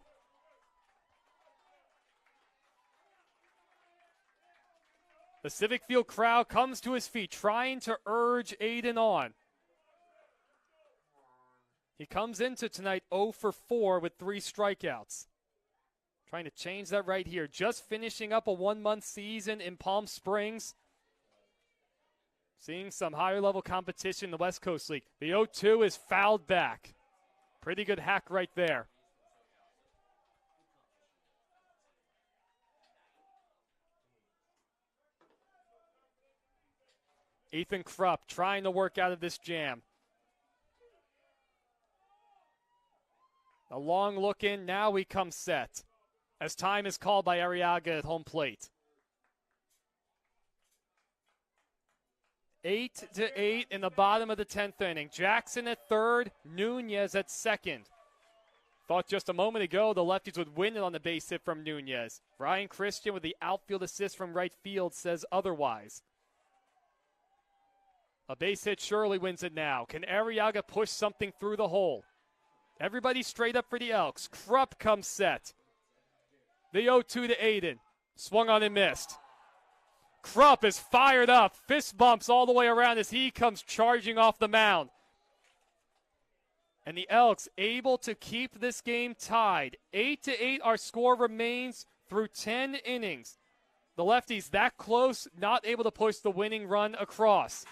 The Civic Field crowd comes to his feet, trying to urge Aiden on. He comes into tonight 0 for 4 with 3 strikeouts. Trying to change that right here. Just finishing up a 1-month season in Palm Springs. Seeing some higher level competition in the West Coast League. The 0-2 is fouled back. Pretty good hack right there. Ethan Krupp trying to work out of this jam. A long look in, now we come set. As time is called by Arriaga at home plate. 8-8 in the bottom of the 10th inning. Jackson at third, Nunez at second. Thought just a moment ago the Lefties would win it on the base hit from Nunez. Ryan Christian with the outfield assist from right field says otherwise. A base hit surely wins it now. Can Arriaga push something through the hole? Everybody straight up for the Elks. Krupp comes set. The 0-2 to Aiden. Swung on and missed. Krupp is fired up. Fist bumps all the way around as he comes charging off the mound. And the Elks able to keep this game tied. 8-8 our score remains through 10 innings. The Lefties that close, not able to push the winning run across.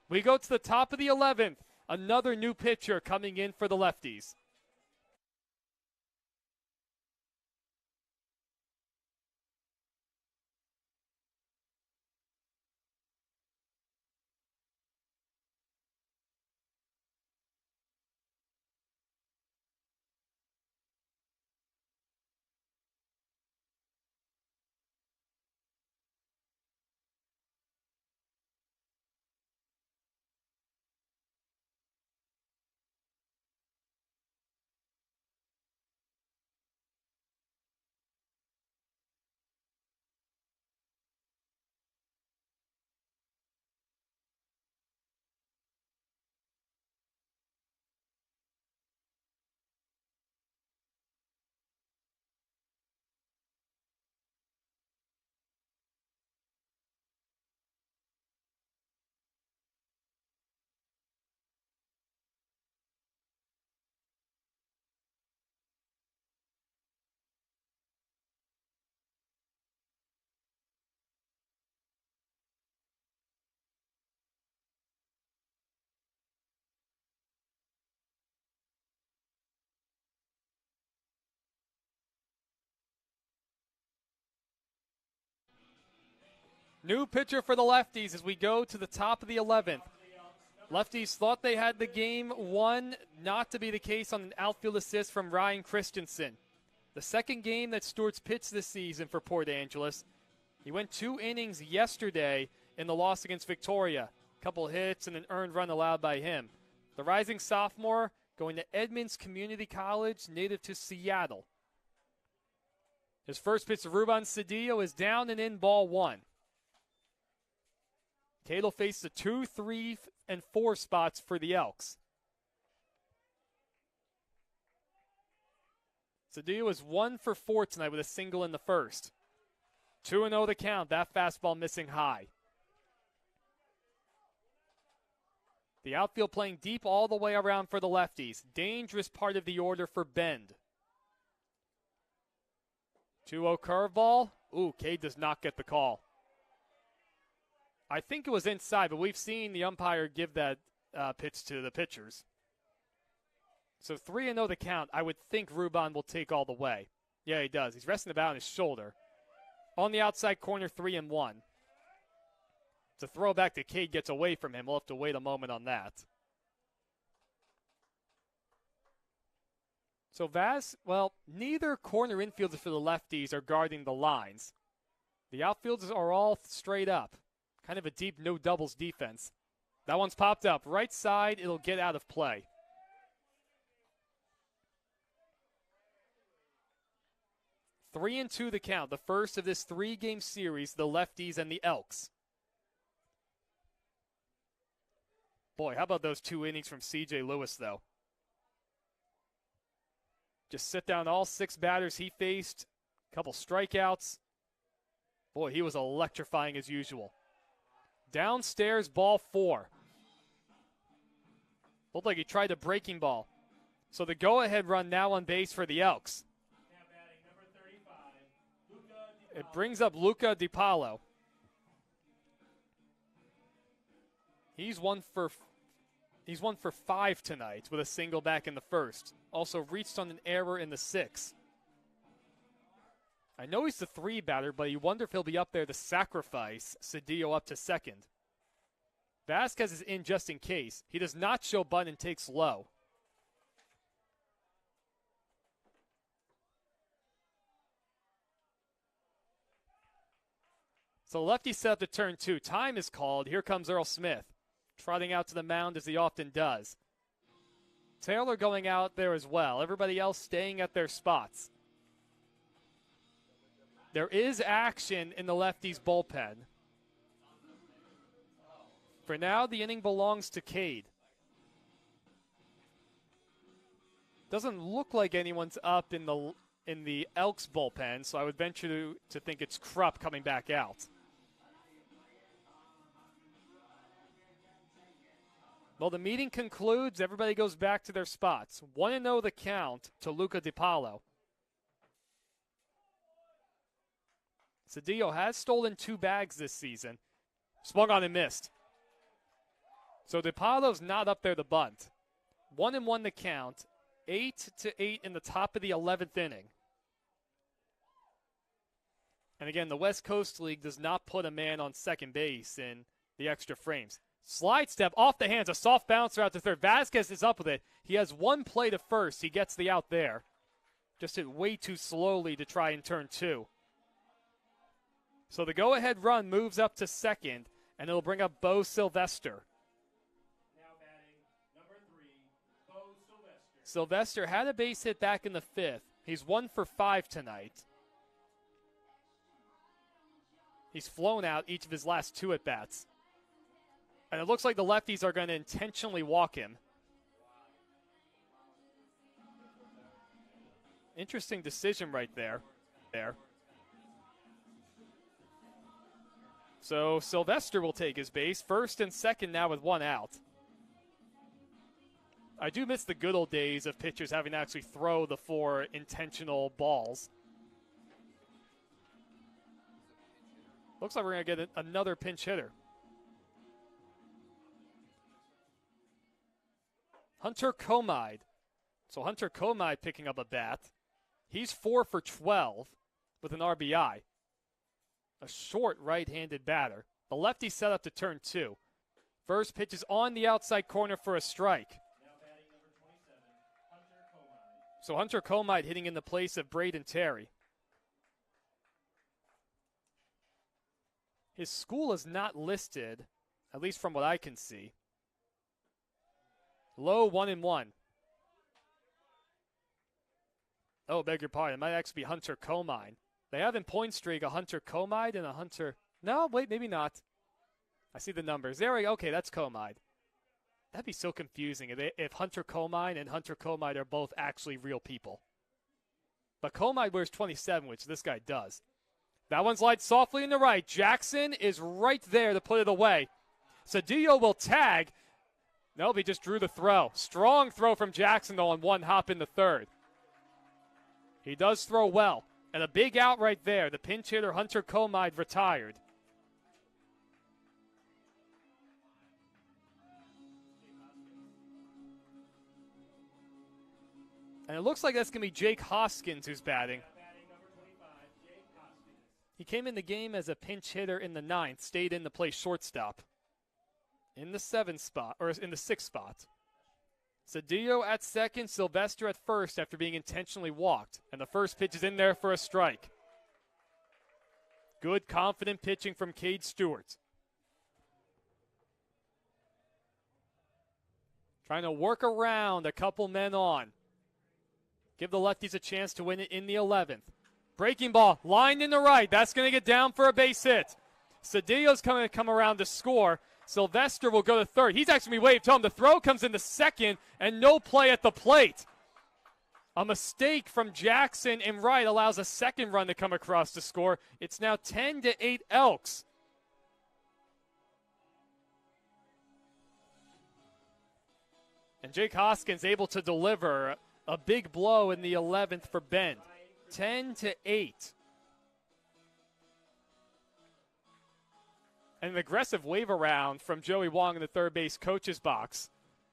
We go to the top of the 11th. Another new pitcher coming in for the Lefties. New pitcher for the Lefties as we go to the top of the 11th. Lefties thought they had the game won, not to be the case on an outfield assist from Ryan Christensen. The second game that Stewart's pitched this season for Port Angeles. He went 2 innings yesterday in the loss against Victoria. A couple hits and an earned run allowed by him. The rising sophomore going to Edmonds Community College, native to Seattle. His first pitch to Ruben Cedillo is down and in, ball 1. Cade will face the 2, 3, and 4 spots for the Elks. Cedillo is 1 for 4 tonight with a single in the first. 2-0 the count. That fastball missing high. The outfield playing deep all the way around for the Lefties. Dangerous part of the order for Bend. 2-0 curveball. Ooh, Cade does not get the call. I think it was inside, but we've seen the umpire give that pitch to the pitchers. So 3-0 the count. I would think Ruben will take all the way. Yeah, he does. He's resting the bat on his shoulder. On the outside corner, 3-1. It's a throwback to Cade gets away from him. We'll have to wait a moment on that. So neither corner infielders for the Lefties are guarding the lines. The outfielders are all straight up. Kind of a deep no doubles defense. That one's popped up. Right side, it'll get out of play. Three and 2 the count. The first of this 3-game series, the Lefties and the Elks. Boy, how about those 2 innings from C.J. Lewis, though? Just sit down all 6 batters he faced. A couple strikeouts. Boy, he was electrifying as usual. Downstairs, ball 4. Looked like he tried a breaking ball. So the go-ahead run now on base for the Elks. Now batting number 35, It brings up Luca DiPaolo. He's one for 5 tonight with a single back in the first. Also reached on an error in the 6th. I know he's the 3 batter, but you wonder if he'll be up there to sacrifice Cedillo up to second. Vasquez is in just in case. He does not show bunt and takes low. So lefty set up to turn 2. Time is called. Here comes Earl Smith, trotting out to the mound as he often does. Taylor going out there as well. Everybody else staying at their spots. There is action in the Lefties' bullpen. For now, the inning belongs to Cade. Doesn't look like anyone's up in the Elks bullpen, so I would venture to think it's Krupp coming back out. Well, the meeting concludes. Everybody goes back to their spots. 1-0 the count to Luca DiPaolo. Cedillo has stolen 2 bags this season. Swung on and missed. So DiPaolo's not up there to bunt. 1-1 the count. 8-8 in the top of the 11th inning. And again, the West Coast League does not put a man on second base in the extra frames. Slide step off the hands, a soft bouncer out to third. Vasquez is up with it. He has 1 play to first. He gets the out there. Just hit way too slowly to try and turn 2. So the go-ahead run moves up to second, and it'll bring up Bo Sylvester. now batting number 3, Bo Sylvester. Sylvester had a base hit back in the 5th. He's 1 for 5 tonight. He's flown out each of his last 2 at-bats. And it looks like the Lefties are going to intentionally walk him. Interesting decision right there. So Sylvester will take his base. First and second now with 1 out. I do miss the good old days of pitchers having to actually throw the 4 intentional balls. Looks like we're going to get another pinch hitter. Hunter Comide. So Hunter Comide picking up a bat. He's 4 for 12 with an RBI. a short right-handed batter. The lefty set up to turn 2. First pitch is on the outside corner for a strike. Now batting number 27, Hunter Comine. So Hunter Comite hitting in the place of Braden Terry. His school is not listed, at least from what I can see. Low 1-1. Oh, beg your pardon. It might actually be Hunter Comine. They have in point streak a Hunter Comide and a Hunter. No, wait, maybe not. I see the numbers. There we go. Okay, that's Comide. That'd be so confusing if Hunter Comine and Hunter Comide are both actually real people. But Comide wears 27, which this guy does. That one's lined softly in the right. Jackson is right there to put it away. Cedillo will tag. Nope, he just drew the throw. Strong throw from Jackson, though, on one hop in the third. He does throw well. And a big out right there. The pinch hitter, Hunter Comide, retired. And it looks like that's going to be Jake Hoskins who's batting. Batting number 25, Jake Hoskins. He came in the game as a pinch hitter in the 9th, stayed in to play shortstop. In the 7th spot, or in the 6th spot. Cedillo at second, Sylvester at first after being intentionally walked. And the first pitch is in there for a strike. Good, confident pitching from Cade Stewart. Trying to work around a couple men on. Give the lefties a chance to win it in the 11th. Breaking ball, lined in the right. That's going to get down for a base hit. Cedillo's going to come around to score. Sylvester will go to third. He's actually waved home. The throw comes into second, and no play at the plate. A mistake from Jackson in right allows a second run to come across to score. It's now 10-8 Elks. And Jake Hoskins able to deliver a big blow in the 11th for Bend. 10-8. And an aggressive wave around from Joey Wong in the third base coach's box.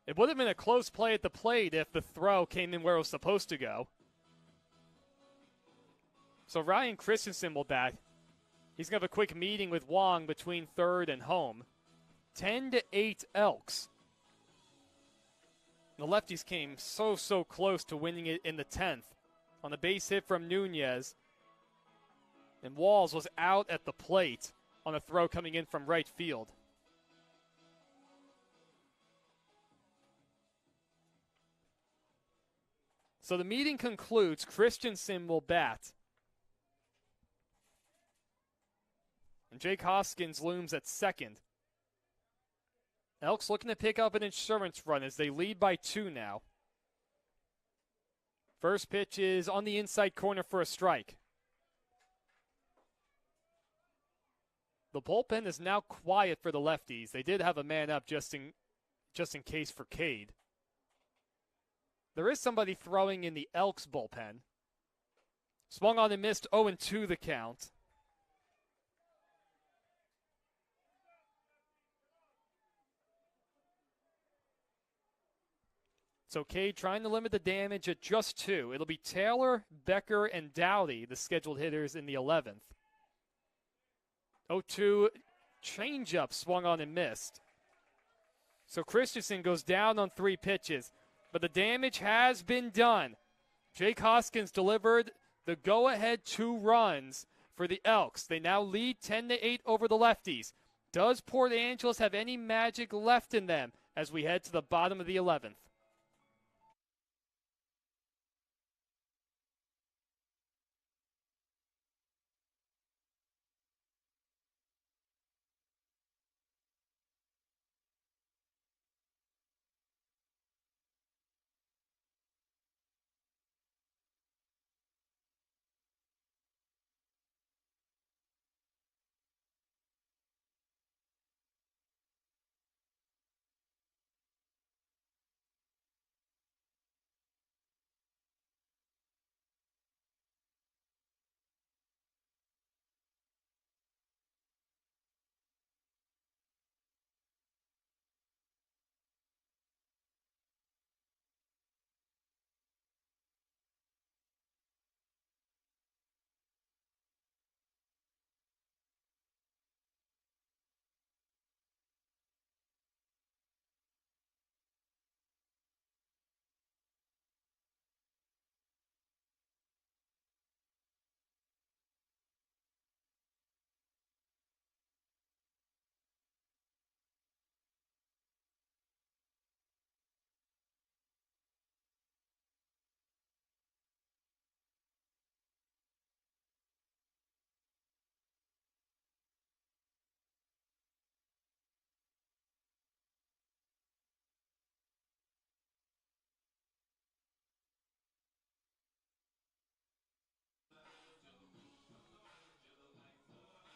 It would have been a close play at the plate if the throw came in where it was supposed to go. So Ryan Christensen will bat. He's going to have a quick meeting with Wong between third and home. 10-8 Elks. The lefties came so close to winning it in the 10th on the base hit from Nunez. And Walls was out at the plate on a throw coming in from right field. So the meeting concludes. Christensen will bat. And Jake Hoskins looms at second. Elks looking to pick up an insurance run as they lead by 2 now. First pitch is on the inside corner for a strike. The bullpen is now quiet for the lefties. They did have a man up just in case for Cade. There is somebody throwing in the Elks bullpen. Swung on and missed, 0-2 the count. So Cade trying to limit the damage at just 2. It'll be Taylor, Becker, and Dowdy, the scheduled hitters in the 11th. 0-2 changeup swung on and missed. So Christensen goes down on 3 pitches, but the damage has been done. Jake Hoskins delivered the go-ahead 2 runs for the Elks. They now lead 10-8 over the lefties. Does Port Angeles have any magic left in them as we head to the bottom of the 11th?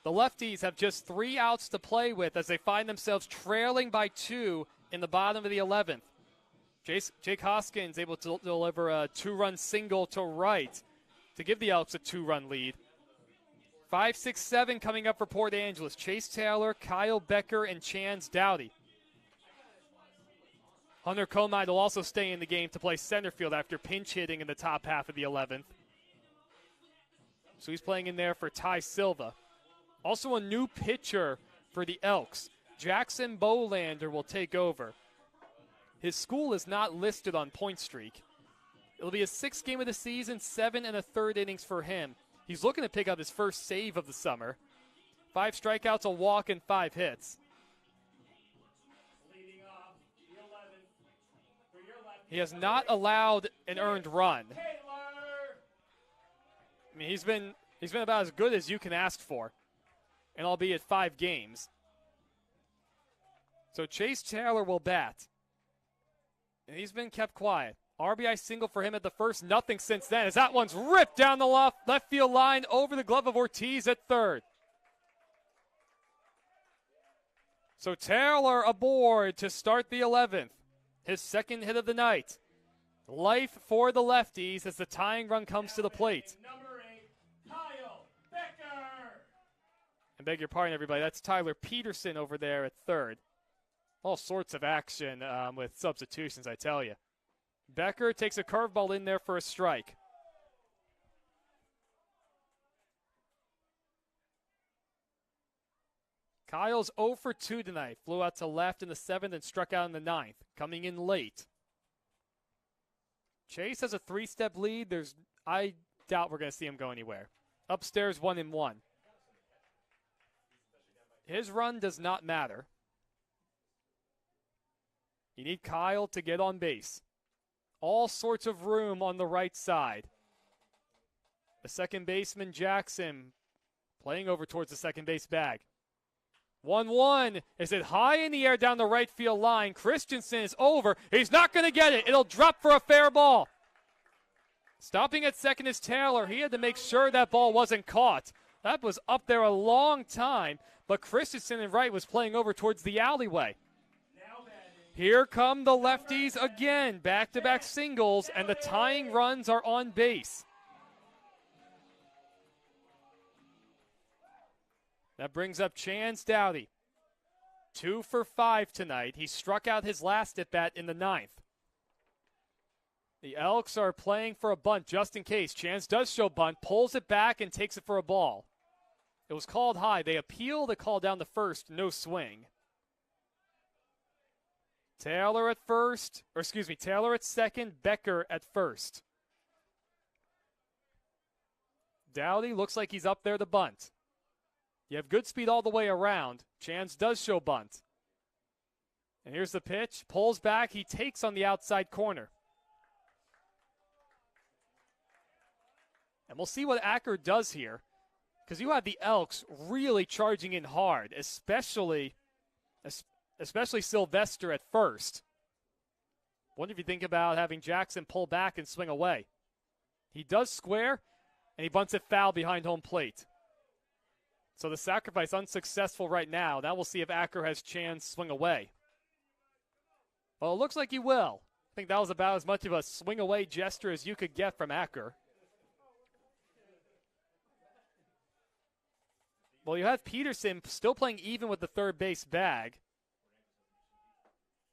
The Lefties have just 3 outs to play with as they find themselves trailing by 2 in the bottom of the 11th. Jake Hoskins able to deliver a 2-run single to right to give the Elks a 2-run lead. 5, 6, 7 coming up for Port Angeles. Chase Taylor, Kyle Becker, and Chance Dowdy. Hunter Comide will also stay in the game to play center field after pinch hitting in the top half of the 11th. So he's playing in there for Ty Silva. Also a new pitcher for the Elks. Jackson Bolander will take over. His school is not listed on point streak. It'll be his 6th game of the season, 7 1/3 innings for him. He's looking to pick up his first save of the summer. 5 strikeouts, a walk, and 5 hits. Leading off the 11th for your lefty. He has not allowed an earned run. Taylor. I mean, he's been about as good as you can ask for, and albeit 5 games. So Chase Taylor will bat, and he's been kept quiet. RBI single for him at the first, nothing since then, as that one's ripped down the left field line over the glove of Ortiz at third. So Taylor aboard to start the 11th, his 2nd hit of the night. Life for the Lefties as the tying run comes to the plate. Number 8, Kyle Becker. I beg your pardon, everybody. That's Tyler Peterson over there at third. All sorts of action with substitutions, I tell you. Becker takes a curveball in there for a strike. Kyle's 0 for 2 tonight. Flew out to left in the 7th and struck out in the 9th. Coming in late. Chase has a 3-step lead. I doubt we're going to see him go anywhere. Upstairs 1-1. His run does not matter. You need Kyle to get on base. All sorts of room on the right side. The second baseman, Jackson, playing over towards the second base bag. 1-1. Is it high in the air down the right field line? Christensen is over. He's not going to get it. It'll drop for a fair ball. Stopping at second is Taylor. He had to make sure that ball wasn't caught. That was up there a long time, but Christensen in right was playing over towards the alleyway. Here come the Lefties again, back-to-back singles, and the tying runs are on base. That brings up Chance Dowdy. 2 for 5 tonight. He struck out his last at-bat in the 9th. The Elks are playing for a bunt just in case. Chance does show bunt, pulls it back, and takes it for a ball. It was called high. They appeal the call down the first, no swing. Taylor at second, Becker at first. Dowdy looks like he's up there to bunt. You have good speed all the way around. Chance does show bunt. And here's the pitch. Pulls back. He takes on the outside corner. And we'll see what Acker does here, because you have the Elks really charging in hard, especially Sylvester at first. Wonder if you think about having Jackson pull back and swing away. He does square, and he bunts it foul behind home plate. So the sacrifice unsuccessful right now. Now we'll see if Acker has chance swing away. Well, it looks like he will. I think that was about as much of a swing away gesture as you could get from Acker. Well, you have Peterson still playing even with the third base bag.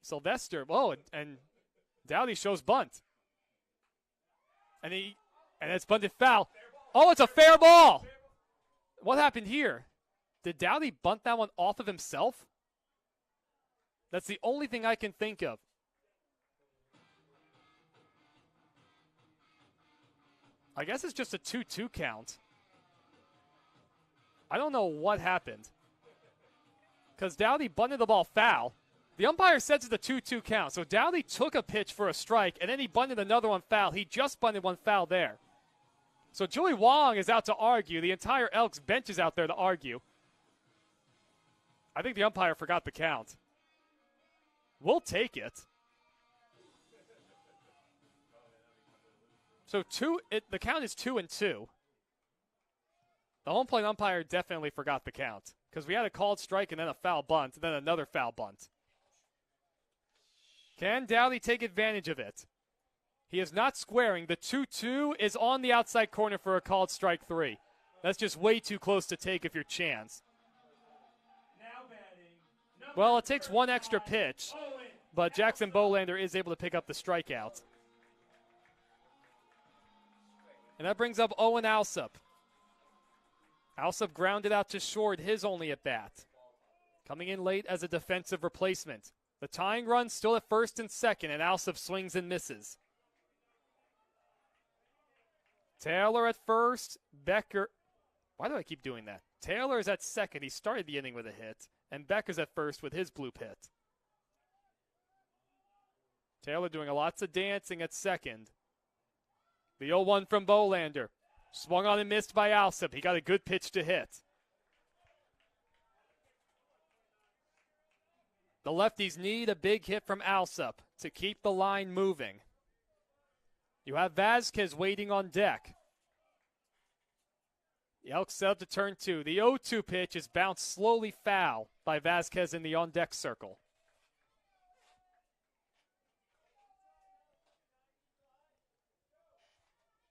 Sylvester, and Dowdy shows bunt. And it's bunted foul. Oh, it's a fair ball. What happened here? Did Dowdy bunt that one off of himself? That's the only thing I can think of. I guess it's just a 2-2 count. I don't know what happened, because Dowdy bunted the ball foul. The umpire says it's a 2-2 count, so Dowdy took a pitch for a strike, and then he bunted another one foul. He just bunted one foul there. So Joey Wong is out to argue. The entire Elks bench is out there to argue. I think the umpire forgot the count. We'll take it. So the count is 2-2. The home plate umpire definitely forgot the count because we had a called strike and then a foul bunt, and then another foul bunt. Can Dowdy take advantage of it? He is not squaring. The 2-2 is on the outside corner for a called strike 3. That's just way too close to take if you're Chance. Well, it takes one extra pitch, but Jackson Bolander is able to pick up the strikeout. And that brings up Owen Alsop. Alsop grounded out to short, his only at bat. Coming in late as a defensive replacement. The tying run still at first and second, and Alsop swings and misses. Taylor at first, Becker. Why do I keep doing that? Taylor is at second. He started the inning with a hit, and Becker's at first with his blue pit. Taylor doing lots of dancing at second. The 0-1 from Bolander. Swung on and missed by Alsop. He got a good pitch to hit. The lefties need a big hit from Alsop to keep the line moving. You have Vasquez waiting on deck. The Elks set up to turn 2. The 0-2 pitch is bounced slowly foul by Vasquez in the on-deck circle.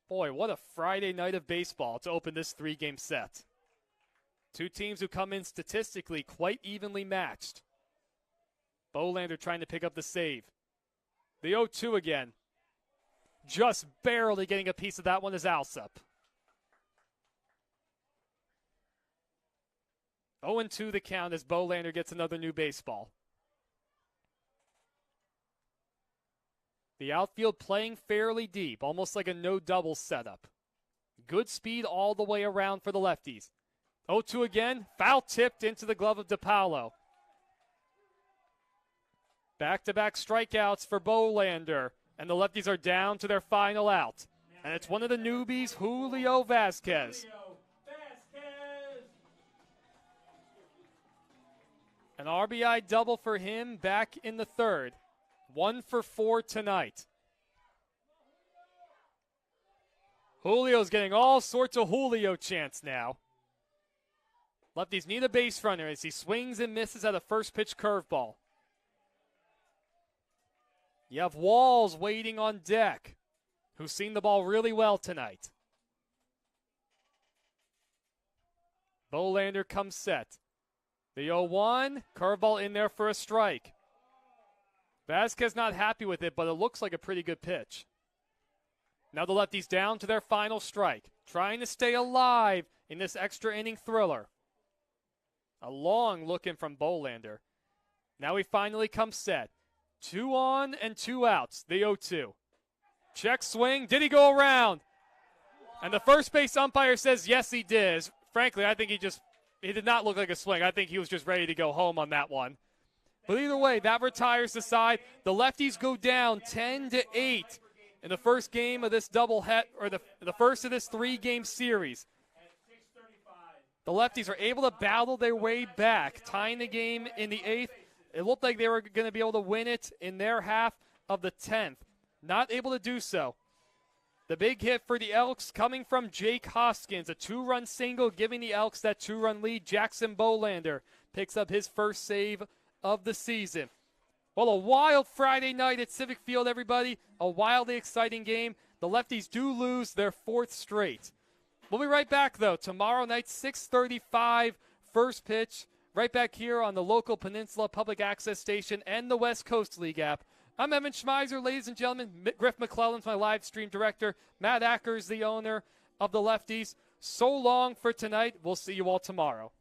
Boy, what a Friday night of baseball to open this 3-game set. Two teams who come in statistically quite evenly matched. Bolander trying to pick up the save. The 0-2 again. Just barely getting a piece of that one is Alsop. 0-2 the count as Bolander gets another new baseball. The outfield playing fairly deep, almost like a no-double setup. Good speed all the way around for the lefties. 0-2 again, foul tipped into the glove of DePaulo. Back-to-back strikeouts for Bolander, and the lefties are down to their final out. And it's one of the newbies, Julio Vasquez. An RBI double for him back in the third. 1 for 4 tonight. Julio's getting all sorts of Julio chants now. Lefties need a base runner as he swings and misses at a first pitch curveball. You have Walls waiting on deck, who's seen the ball really well tonight. Bolander comes set. The 0-1, curveball in there for a strike. Vasquez not happy with it, but it looks like a pretty good pitch. Now the lefties down to their final strike, trying to stay alive in this extra inning thriller. A long look in from Bolander. Now he finally comes set. 2 on and 2 outs, the 0-2. Check swing, did he go around? And the first base umpire says yes he did. Frankly, I think he did not look like a swing. I think he was just ready to go home on that one. But either way, that retires the side. The lefties go down 10-8 in the first game of this doubleheader, or the first of this 3-game series. The lefties are able to battle their way back, tying the game in the 8th. It looked like they were going to be able to win it in their half of the 10th. Not able to do so. The big hit for the Elks coming from Jake Hoskins, a 2-run single giving the Elks that 2-run lead. Jackson Bolander picks up his first save of the season. Well, a wild Friday night at Civic Field, everybody. A wildly exciting game. The lefties do lose their 4th straight. We'll be right back, though. Tomorrow night, 6:35, first pitch. Right back here on the local Peninsula Public Access Station and the West Coast League app. I'm Evan Schmeiser, ladies and gentlemen. Griff McClellan's my live stream director. Matt Ackers, the owner of the Lefties. So long for tonight. We'll see you all tomorrow.